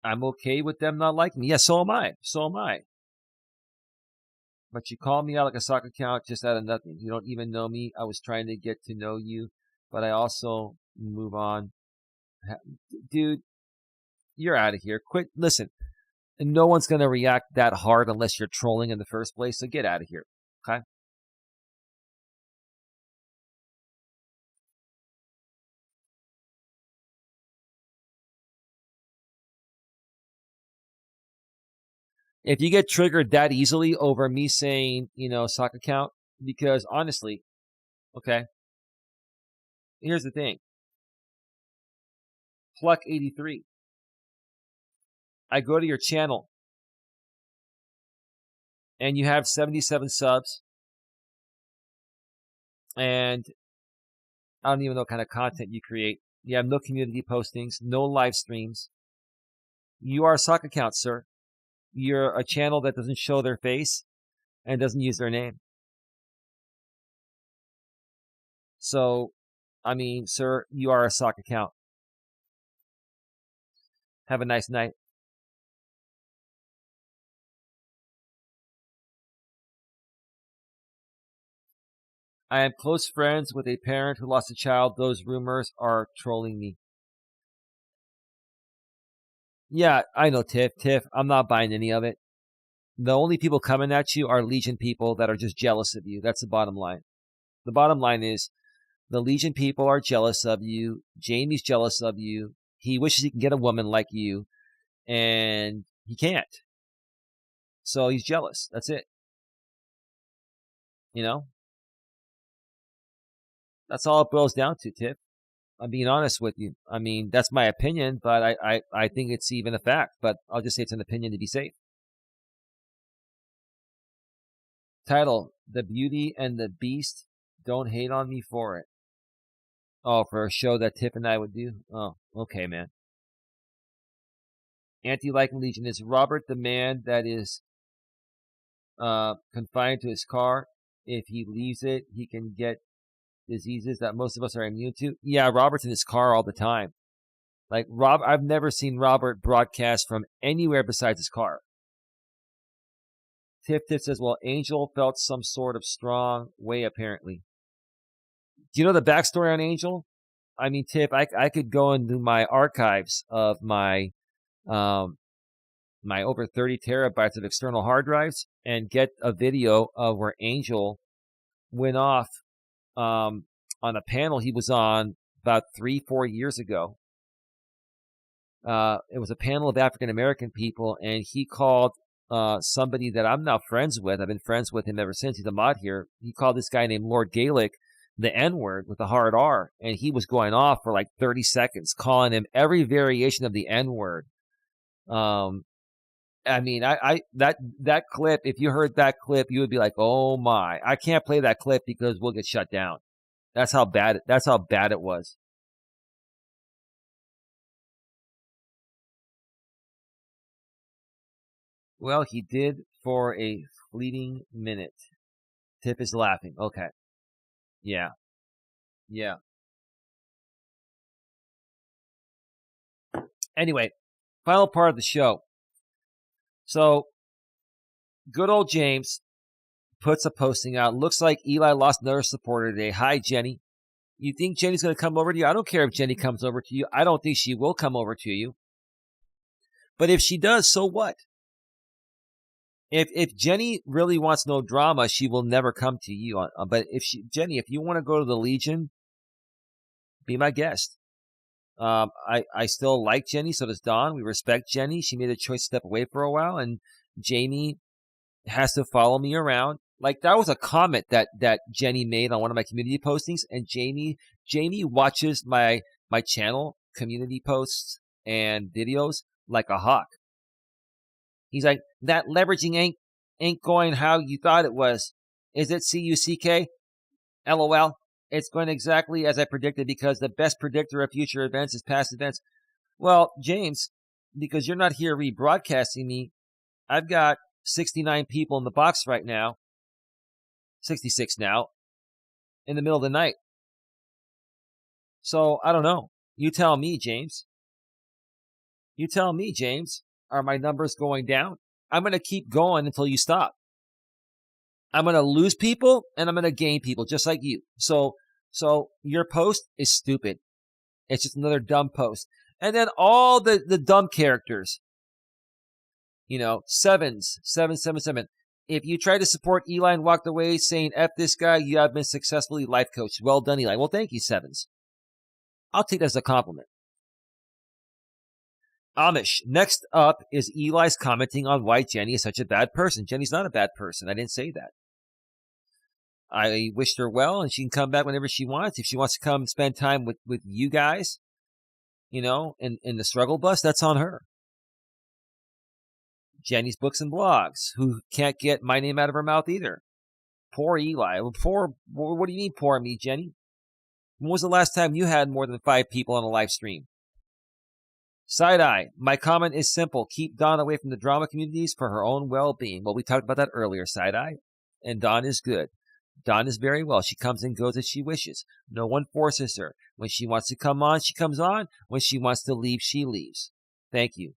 I'm okay with them not liking me. Yeah, so am I. But you called me out like a sock account just out of nothing. You don't even know me. I was trying to get to know you, but I also move on. Dude, you're out of here. Quit. Listen, no one's going to react that hard unless you're trolling in the first place, so get out of here, okay? If you get triggered that easily over me saying, sock account, because honestly, okay, here's the thing. Pluck 83. I go to your channel and you have 77 subs, and I don't even know what kind of content you create. You have no community postings, no live streams. You are a sock account, sir. You're a channel that doesn't show their face and doesn't use their name. So, I mean, sir, you are a sock account. Have a nice night. I am close friends with a parent who lost a child. Those rumors are trolling me. Yeah, I know, Tiff. I'm not buying any of it. The only people coming at you are Legion people that are just jealous of you. That's the bottom line. The bottom line is the Legion people are jealous of you. Jamie's jealous of you. He wishes he can get a woman like you, and he can't. So he's jealous. That's it. You know? That's all it boils down to, Tiff. I'm being honest with you. I mean, that's my opinion, but I think it's even a fact. But I'll just say it's an opinion to be safe. Title, The Beauty and the Beast. Don't hate on me for it. Oh, for a show that Tiff and I would do? Oh, okay, man. Anti-Liking Legion. Is Robert the man that is confined to his car? If he leaves it, he can get diseases that most of us are immune to? Yeah, Robert's in his car all the time. Like, I've never seen Robert broadcast from anywhere besides his car. Tiff says, well, Angel felt some sort of strong way, apparently. Do you know the backstory on Angel? I mean, Tiff, I could go into my archives of my my over 30 terabytes of external hard drives and get a video of where Angel went off on a panel he was on about 3-4 years ago. It was a panel of African American people, and he called somebody that I'm now friends with. I've been friends with him ever since. He's a mod here. He called this guy named Lord Gaelic the N-word with a hard R, and he was going off for like 30 seconds, calling him every variation of the N-word. I mean, that clip, if you heard that clip, you would be like, oh my. I can't play that clip because we'll get shut down. That's how bad it was. Well, he did for a fleeting minute. Tiff is laughing. Okay. Yeah. Yeah. Anyway, final part of the show. So, good old James puts a posting out. Looks like Eli lost another supporter today. Hi, Jenny. You think Jenny's going to come over to you? I don't care if Jenny comes over to you. I don't think she will come over to you. But if she does, so what? If Jenny really wants no drama, she will never come to you. But Jenny, if you want to go to the Legion, be my guest. I still like Jenny, so does Dawn. We respect Jenny. She made a choice to step away for a while, and Jamie has to follow me around. Like, that was a comment that Jenny made on one of my community postings, and Jamie watches my channel community posts and videos like a hawk. He's like, that leveraging ain't going how you thought it was. Is it CUCK? LOL. It's going exactly as I predicted, because the best predictor of future events is past events. Well, James, because you're not here rebroadcasting me, I've got 69 people in the box right now, 66 now, in the middle of the night. So, I don't know. You tell me, James. You tell me, James. Are my numbers going down? I'm going to keep going until you stop. I'm going to lose people, and I'm going to gain people, just like you. So your post is stupid. It's just another dumb post. And then all the dumb characters, 777. If you tried to support Eli and walked away saying, F this guy, you have been successfully life coached. Well done, Eli. Well, thank you, Sevens. I'll take that as a compliment. Amish. Next up is Eli's commenting on why Jenny is such a bad person. Jenny's not a bad person. I didn't say that. I wished her well, and she can come back whenever she wants. If she wants to come spend time with you guys, in the struggle bus, that's on her. Jenny's books and blogs, who can't get my name out of her mouth either. Poor Eli. What do you mean, poor me, Jenny? When was the last time you had more than 5 people on a live stream? Side-eye, my comment is simple. Keep Dawn away from the drama communities for her own well-being. Well, we talked about that earlier, Side-eye. And Dawn is good. Dawn is very well. She comes and goes as she wishes. No one forces her. When she wants to come on, she comes on. When she wants to leave, she leaves. Thank you.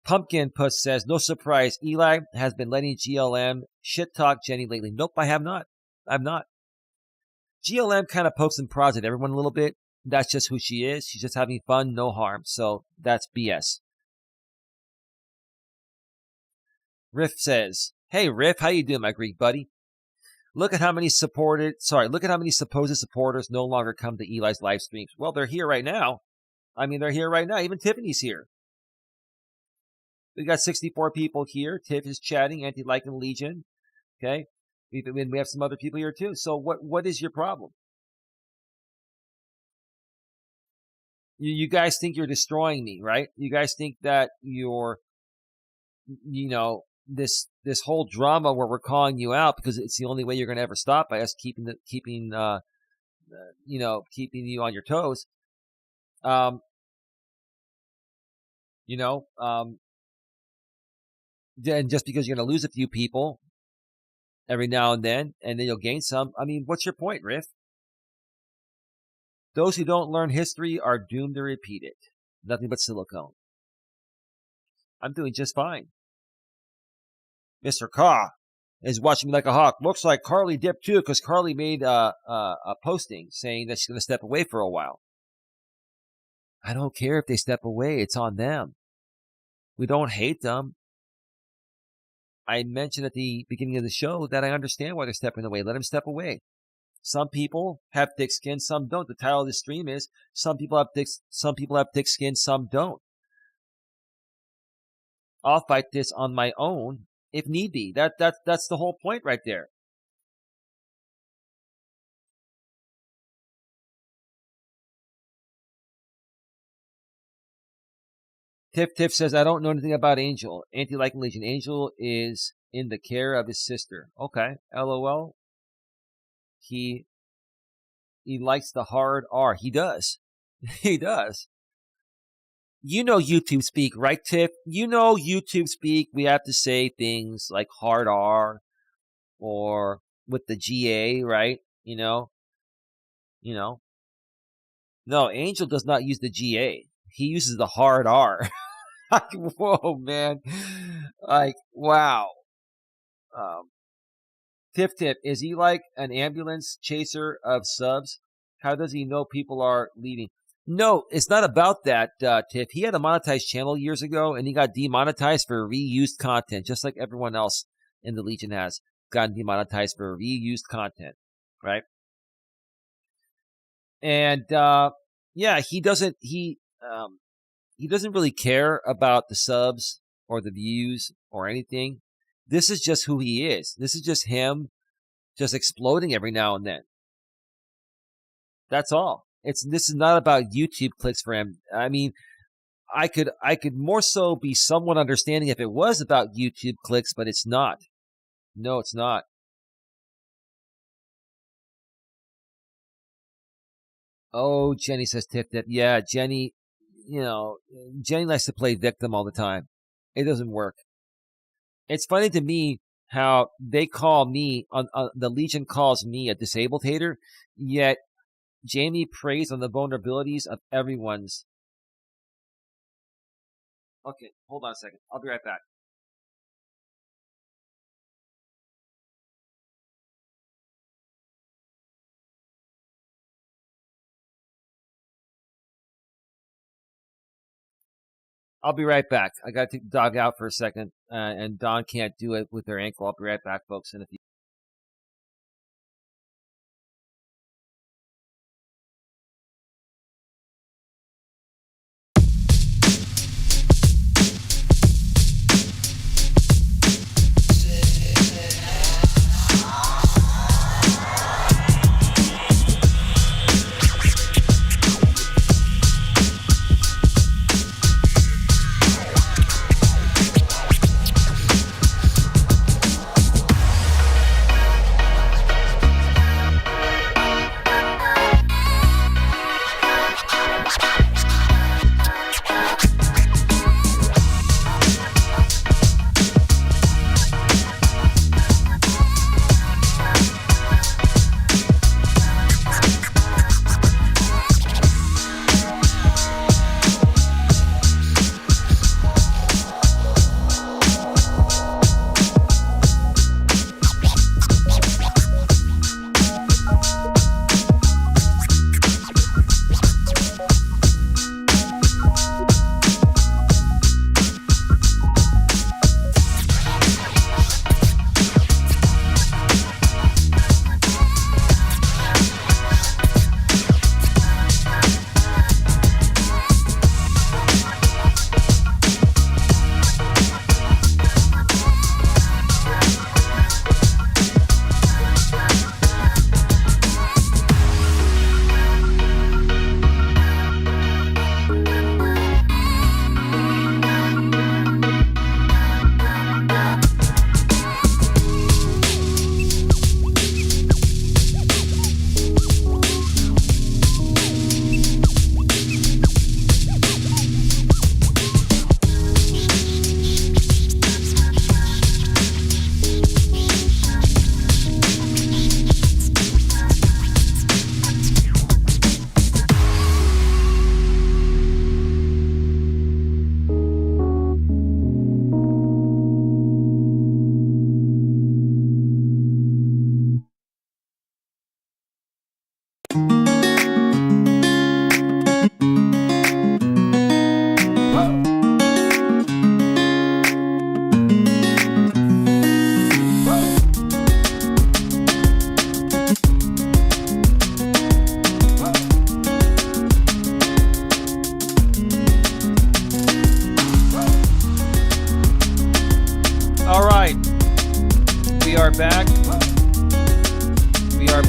Pumpkin Puss says, no surprise, Eli has been letting GLM shit-talk Jenny lately. Nope, I have not. I've not. GLM kind of pokes and prods at everyone a little bit. That's just who she is. She's just having fun, no harm. So that's BS. Riff says, hey, Riff, how you doing, my Greek buddy? Look at how many supposed supporters no longer come to Eli's live streams. Well, they're here right now. I mean, they're here right now. Even Tiffany's here. We got 64 people here. Tiff is chatting, Anti-Lycan Legion. Okay? We have some other people here too. So what is your problem? You guys think you're destroying me, right? You guys think that you're, this whole drama where we're calling you out because it's the only way you're going to ever stop by us keeping you on your toes. Then just because you're going to lose a few people every now and then you'll gain some. I mean, what's your point, Riff? Those who don't learn history are doomed to repeat it. Nothing but silicone. I'm doing just fine. Mr. Ka is watching me like a hawk. Looks like Carly dipped too because Carly made a posting saying that she's going to step away for a while. I don't care if they step away. It's on them. We don't hate them. I mentioned at the beginning of the show that I understand why they're stepping away. Let them step away. Some people have thick skin, some don't. The title of the stream is some people have thick skin, some don't. I'll fight this on my own if need be. That's the whole point right there. Tiff says, I don't know anything about Angel. Anti-Lycan Legion. Angel is in the care of his sister. Okay. LOL. He likes the hard R. He does. He does. You know YouTube speak, right, Tiff? You know YouTube speak. We have to say things like hard R or with the GA, right? No, Angel does not use the GA. He uses the hard R. Whoa, man. Like, wow. Tiff, is he like an ambulance chaser of subs? How does he know people are leaving? No, it's not about that, Tiff. He had a monetized channel years ago, and he got demonetized for reused content, just like everyone else in the Legion has gotten demonetized for reused content, right? And he doesn't really care about the subs or the views or anything. This is just who he is. This is just him just exploding every now and then. That's all. This is not about YouTube clicks for him. I mean, I could more so be somewhat understanding if it was about YouTube clicks, but it's not. No, it's not. Oh, Jenny says Tiff. Yeah, Jenny, Jenny likes to play victim all the time. It doesn't work. It's funny to me how they call me, the Legion calls me a disabled hater, yet Jamie preys on the vulnerabilities of everyone's. Okay, hold on a second. I'll be right back. I'll be right back. I got to take the dog out for a second, and Dawn can't do it with her ankle. I'll be right back, folks, in a few.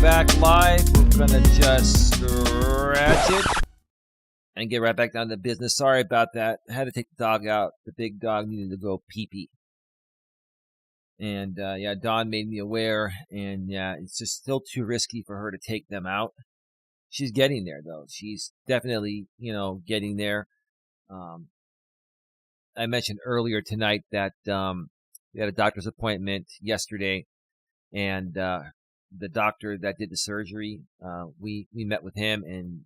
back live. We're going to just stretch it and get right back down to business. Sorry about that. I had to take the dog out. The big dog needed to go pee-pee. And, Dawn made me aware. And, it's just still too risky for her to take them out. She's getting there, though. She's definitely, getting there. I mentioned earlier tonight that we had a doctor's appointment yesterday. And the doctor that did the surgery, we met with him, and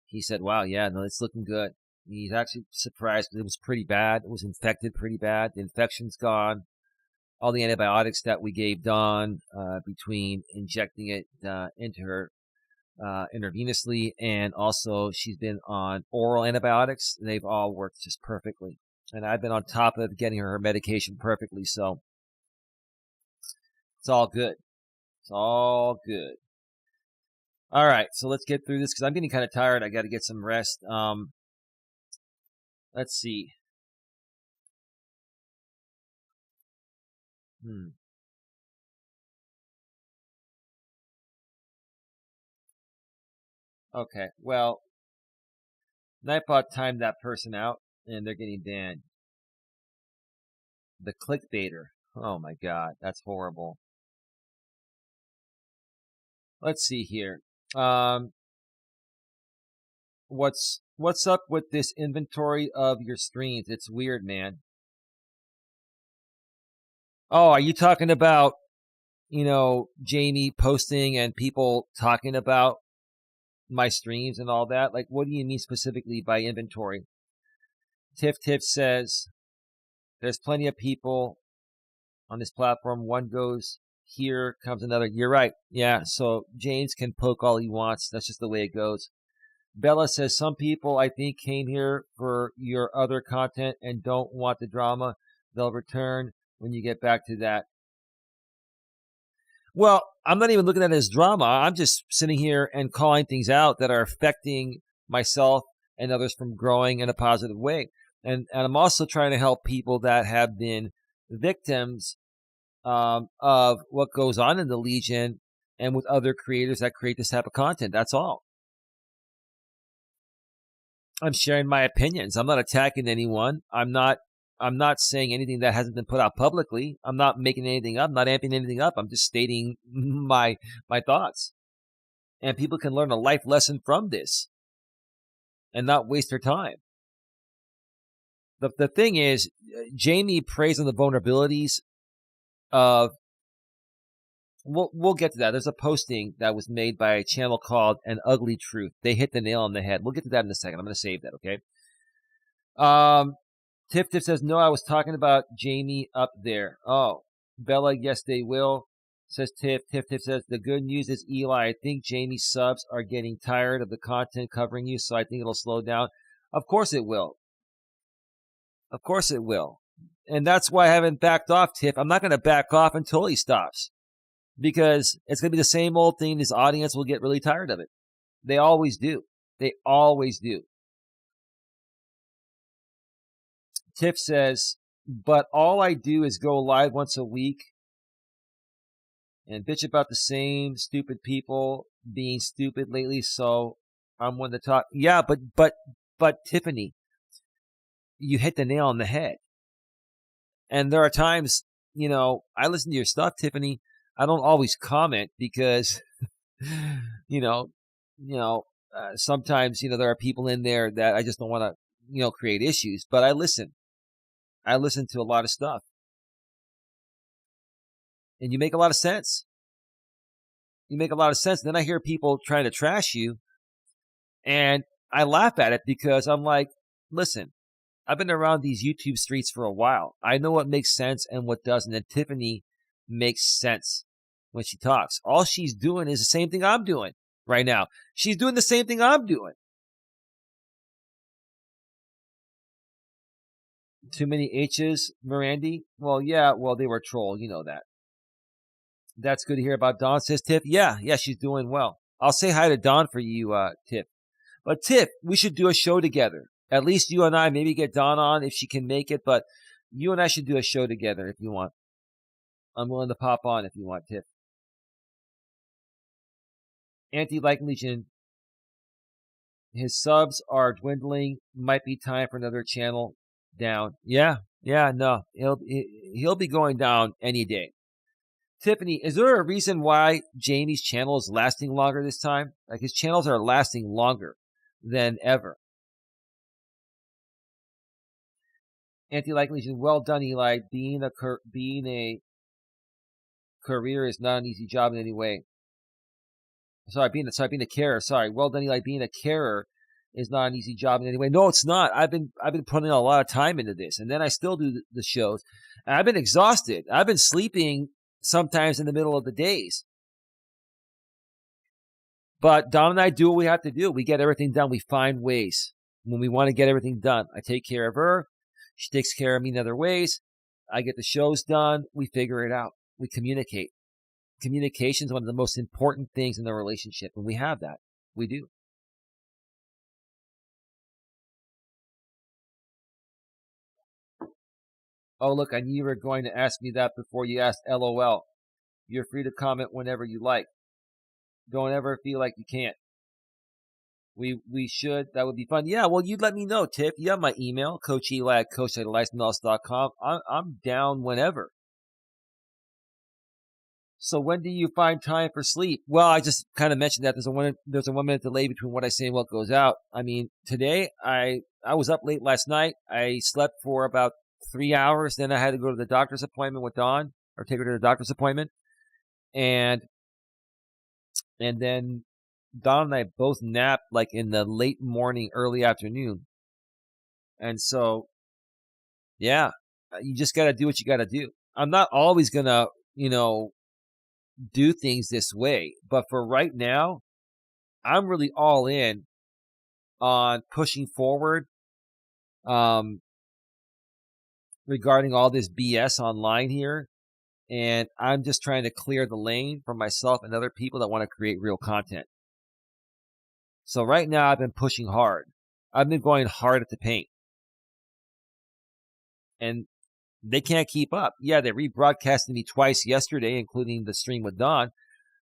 he said, wow, yeah, no, it's looking good. He's actually surprised because it was pretty bad. It was infected pretty bad. The infection's gone. All the antibiotics that we gave Dawn between injecting it into her intravenously, and also she's been on oral antibiotics. They've all worked just perfectly. And I've been on top of getting her medication perfectly, so it's all good. It's all good. All right, so let's get through this because I'm getting kind of tired. I got to get some rest. Let's see. Okay, well, Nightbot timed that person out, and they're getting banned. The clickbaiter. Oh my God, that's horrible. Let's see here. What's up with this inventory of your streams? It's weird, man. Oh, are you talking about, Jamie posting and people talking about my streams and all that? Like, what do you mean specifically by inventory? Tiff says there's plenty of people on this platform. One goes here, comes another. You're right. Yeah, so James can poke all he wants. That's just the way it goes. Bella says some people, I think, came here for your other content and don't want the drama. They'll return when you get back to that. Well, I'm not even looking at it as drama. I'm just sitting here and calling things out that are affecting myself and others from growing in a positive way. And I'm also trying to help people that have been victims of what goes on in the Legion and with other creators that create this type of content. That's all. I'm sharing my opinions. I'm not attacking anyone. I'm not saying anything that hasn't been put out publicly. I'm not making anything up. I'm not amping anything up. I'm just stating my thoughts. And people can learn a life lesson from this and not waste their time. The thing is, Jamie preys on the vulnerabilities of, we'll get to that. There's a posting that was made by a channel called An Ugly Truth. They hit the nail on the head. We'll get to that in a second. I'm going to save that, okay? Tiff says, no, I was talking about Jamie up there. Oh, Bella, yes, they will, says Tiff. Tiff says, the good news is, Eli, I think Jamie's subs are getting tired of the content covering you, so I think it'll slow down. Of course it will. Of course it will. And that's why I haven't backed off, Tiff. I'm not going to back off until he stops. Because it's going to be the same old thing. His audience will get really tired of it. They always do. They always do. Tiff says, but all I do is go live once a week and bitch about the same stupid people being stupid lately, so I'm one to talk. Yeah, but Tiffany, you hit the nail on the head. And there are times, I listen to your stuff, Tiffany. I don't always comment because, sometimes, there are people in there that I just don't want to, create issues. But I listen. I listen to a lot of stuff. And you make a lot of sense. You make a lot of sense. Then I hear people trying to trash you. And I laugh at it because I'm like, listen, I've been around these YouTube streets for a while. I know what makes sense and what doesn't. And Tiffany makes sense when she talks. All she's doing is the same thing I'm doing right now. She's doing the same thing I'm doing. Too many H's, Mirandy? Well, yeah, they were troll. You know that. That's good to hear about Dawn, says Tiff. Yeah, she's doing well. I'll say hi to Dawn for you, Tiff. But Tiff, we should do a show together. At least you and I, maybe get Dawn on if she can make it, but you and I should do a show together if you want. I'm willing to pop on if you want, Tiff. Anti-Like Legion, his subs are dwindling. Might be time for another channel down. Yeah, no. He'll be going down any day. Tiffany, is there a reason why Jamie's channel is lasting longer this time? Like, his channels are lasting longer than ever. Anti-Like Legion, well done, Eli. Being a career is not an easy job in any way. Being a carer. Well done, Eli. Being a carer is not an easy job in any way. No, it's not. I've been putting a lot of time into this, and then I still do the shows. And I've been exhausted. I've been sleeping sometimes in the middle of the days. But Dawn and I do what we have to do. We get everything done. We find ways when we want to get everything done. I take care of her. She takes care of me in other ways. I get the shows done. We figure it out. We communicate. Communication is one of the most important things in the relationship, and we have that. We do. Oh, look, I knew you were going to ask me that before you asked LOL. You're free to comment whenever you like. Don't ever feel like you can't. We should. That would be fun. Yeah, well, you'd let me know, Tiff. You have my email, Coach Eli at coacheli@melas.com. I'm down whenever. So when do you find time for sleep? Well, I just kind of mentioned that there's a 1 minute delay between what I say and what goes out. I mean, today I was up late last night. I slept for about 3 hours. Then I had to go to the doctor's appointment with Dawn, or take her to the doctor's appointment. And then Dawn and I both napped like in the late morning, early afternoon. And so, yeah, you just got to do what you got to do. I'm not always going to, do things this way. But for right now, I'm really all in on pushing forward regarding all this BS online here. And I'm just trying to clear the lane for myself and other people that want to create real content. So right now, I've been pushing hard. I've been going hard at the paint. And they can't keep up. Yeah, they rebroadcasted me twice yesterday, including the stream with Dawn,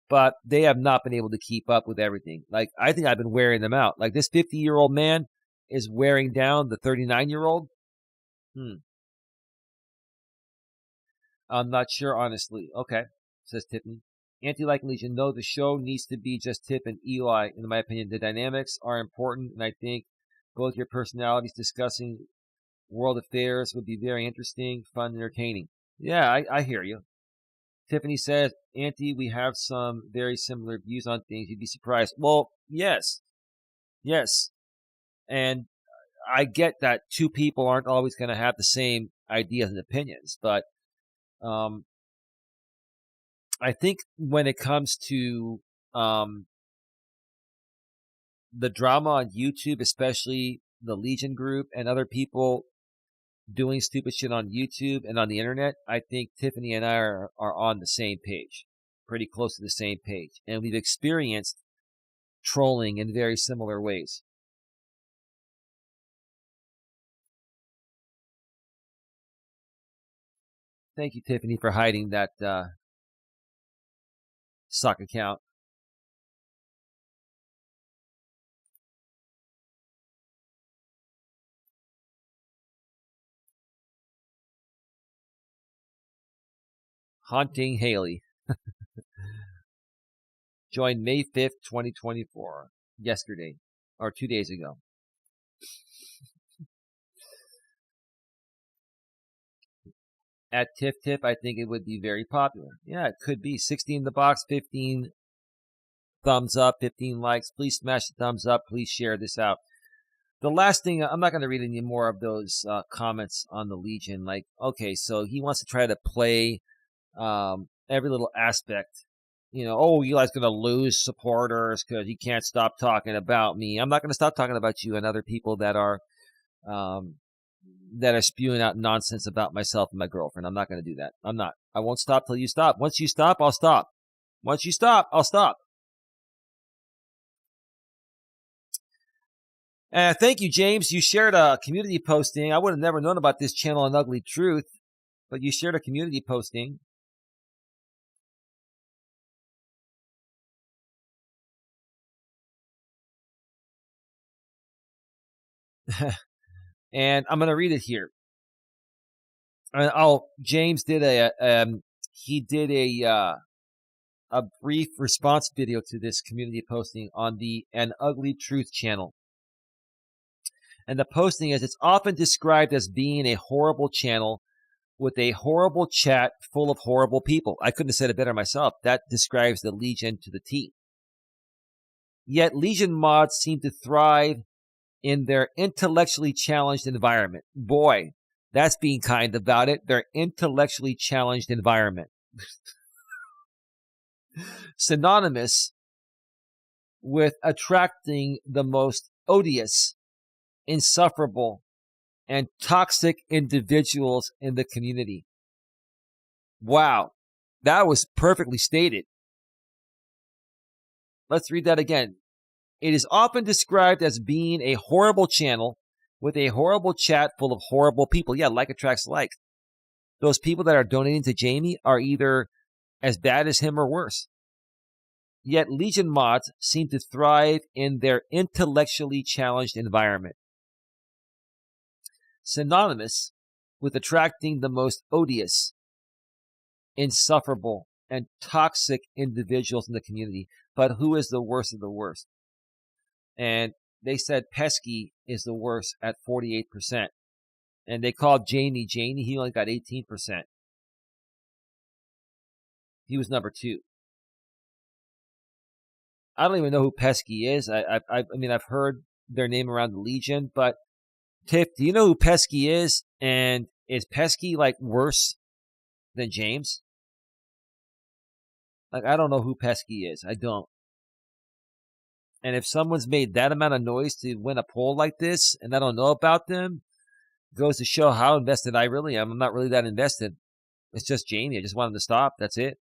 but they have not been able to keep up with everything. Like, I think I've been wearing them out. Like, this 50-year-old man is wearing down the 39-year-old. I'm not sure, honestly. Okay, says Tiffany. Anti-Like Legion, no, the show needs to be just Tiff and Eli. In my opinion, the dynamics are important, and I think both your personalities discussing world affairs would be very interesting, fun, and entertaining. Yeah, I hear you. Tiffany says, Auntie, we have some very similar views on things. You'd be surprised. Well, yes. And I get that two people aren't always going to have the same ideas and opinions, but I think when it comes to the drama on YouTube, especially the Legion group and other people doing stupid shit on YouTube and on the internet, I think Tiffany and I are on the same page, pretty close to the same page. And we've experienced trolling in very similar ways. Thank you, Tiffany, for hiding that sock account. Haunting Haley. Joined May 5th, 2024. Yesterday. Or 2 days ago. At Tiff Tiff, I think it would be very popular. Yeah, it could be. 60 in the box, 15 thumbs up, 15 likes. Please smash the thumbs up. Please share this out. The last thing, I'm not going to read any more of those comments on the Legion. Like, okay, so he wants to try to play every little aspect. Eli's going to lose supporters because he can't stop talking about me. I'm not going to stop talking about you and other people that are spewing out nonsense about myself and my girlfriend. I'm not going to do that. I'm not. I won't stop till you stop. Once you stop, I'll stop. Once you stop, I'll stop. Thank you, James. You shared a community posting. I would have never known about this channel on Ugly Truth, but you shared a community posting. And I'm going to read it here. James did he did a brief response video to this community posting on the An Ugly Truth channel. And the posting is, it's often described as being a horrible channel with a horrible chat full of horrible people. I couldn't have said it better myself. That describes the Legion to the T. Yet Legion mods seem to thrive in their intellectually challenged environment. Boy, that's being kind about it. Their intellectually challenged environment. Synonymous with attracting the most odious, insufferable, and toxic individuals in the community. Wow, that was perfectly stated. Let's read that again. It is often described as being a horrible channel with a horrible chat full of horrible people. Yeah, like attracts like. Those people that are donating to Jamie are either as bad as him or worse. Yet Legion mods seem to thrive in their intellectually challenged environment. Synonymous with attracting the most odious, insufferable, and toxic individuals in the community. But who is the worst of the worst? And they said Pesky is the worst at 48%. And they called Jamie. He only got 18%. He was number 2. I don't even know who Pesky is. I mean, I've heard their name around the Legion, but Tiff, do you know who Pesky is? And is Pesky like worse than James? Like, I don't know who Pesky is. I don't. And if someone's made that amount of noise to win a poll like this, and I don't know about them, goes to show how invested I really am. I'm not really that invested. It's just Jamie. I just want him to stop. That's it.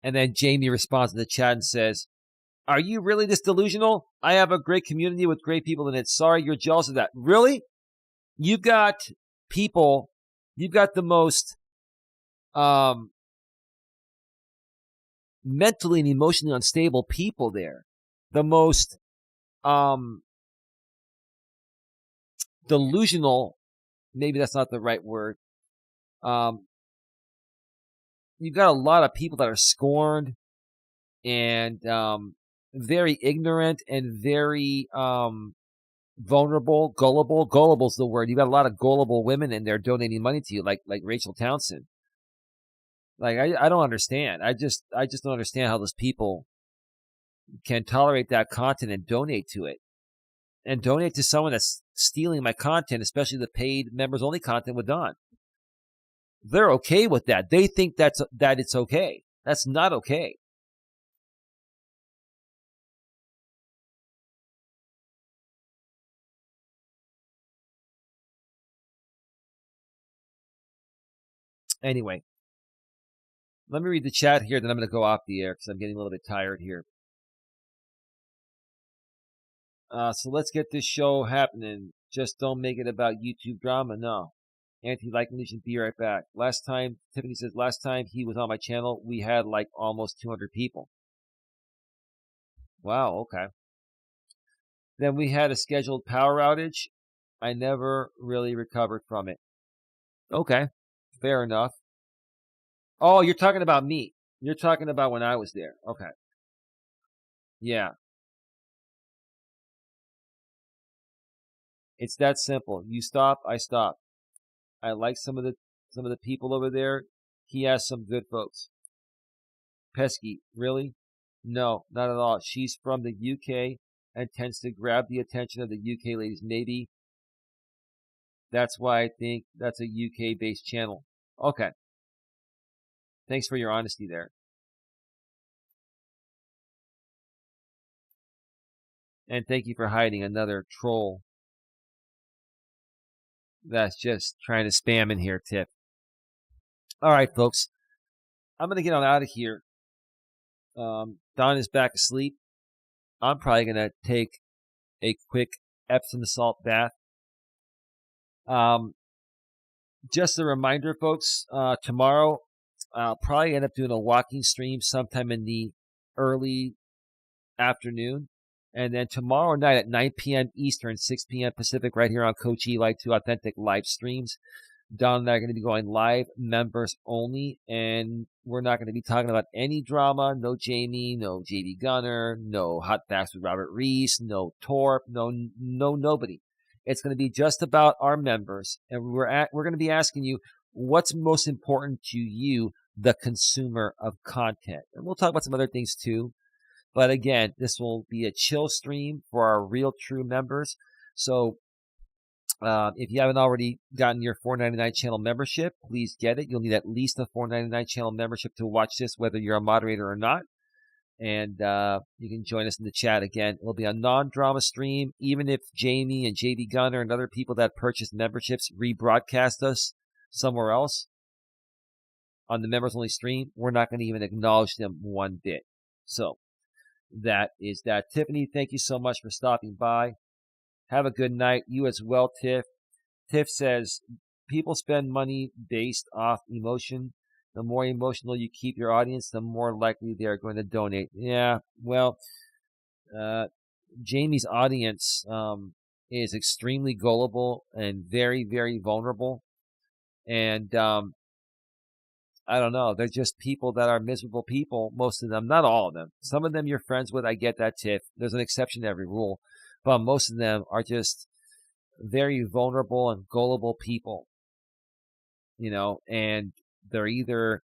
And then Jamie responds to the chat and says, "Are you really this delusional? I have a great community with great people in it. Sorry you're jealous of that." Really? You've got people, you've got the most mentally and emotionally unstable people there. The most delusional, maybe that's not the right word. You've got a lot of people that are scorned and very ignorant and very vulnerable, gullible. Gullible's the word. You've got a lot of gullible women in there donating money to you, like Rachel Townsend. Like, I don't understand. I just don't understand how those people can tolerate that content and donate to it. And donate to someone that's stealing my content, especially the paid members only content with Don. They're okay with that. They think that it's okay. That's not okay. Anyway, let me read the chat here, then I'm going to go off the air because I'm getting a little bit tired here. So let's get this show happening. Just don't make it about YouTube drama. No. Anti-like Legion, be right back. Tiffany says, last time he was on my channel, we had like almost 200 people. Wow, okay. Then we had a scheduled power outage. I never really recovered from it. Okay, fair enough. Oh, you're talking about me. You're talking about when I was there. Okay. Yeah. It's that simple. You stop, I stop. I like some of the people over there. He has some good folks. Pesky, really? No, not at all. She's from the UK and tends to grab the attention of the UK ladies. Maybe that's why I think that's a UK-based channel. Okay. Thanks for your honesty there. And thank you for hiding another troll that's just trying to spam in here, Tip. All right, folks. I'm going to get on out of here. Don is back asleep. I'm probably going to take a quick Epsom salt bath. Just a reminder, folks, tomorrow, I'll probably end up doing a walking stream sometime in the early afternoon. And then tomorrow night at 9 p.m. Eastern, 6 p.m. Pacific, right here on Coach Eli, 2 authentic live streams. Don and I are going to be going live, members only, and we're not going to be talking about any drama. No Jamie, no JD Gunner, no hot facts with Robert Reese, no Torp, no nobody. It's going to be just about our members, and we're going to be asking you what's most important to you, the consumer of content, and we'll talk about some other things too. But again, this will be a chill stream for our real true members. So if you haven't already gotten your $4.99 channel membership, please get it. You'll need at least a $4.99 channel membership to watch this, whether you're a moderator or not. And you can join us in the chat again. It'll be a non-drama stream. Even if Jamie and JD Gunner and other people that purchased memberships rebroadcast us somewhere else on the members-only stream, we're not going to even acknowledge them one bit. So that is that. Tiffany, thank you so much for stopping by. Have a good night. You as well, Tiff. Tiff says, people spend money based off emotion. The more emotional you keep your audience, the more likely they are going to donate. Yeah, well, Jamie's audience is extremely gullible and very, very vulnerable. And I don't know. They're just people that are miserable people, most of them. Not all of them. Some of them you're friends with. I get that, Tiff. There's an exception to every rule. But most of them are just very vulnerable and gullible people, and they're either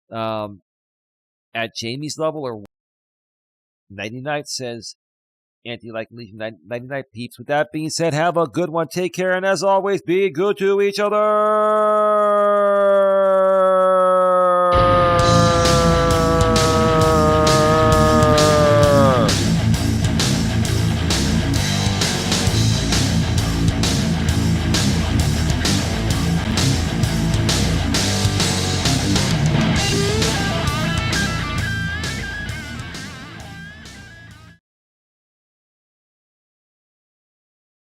at Jamie's level or 99 says anti-like legion 99 peeps. With that being said, have a good one. Take care. And as always, be good to each other.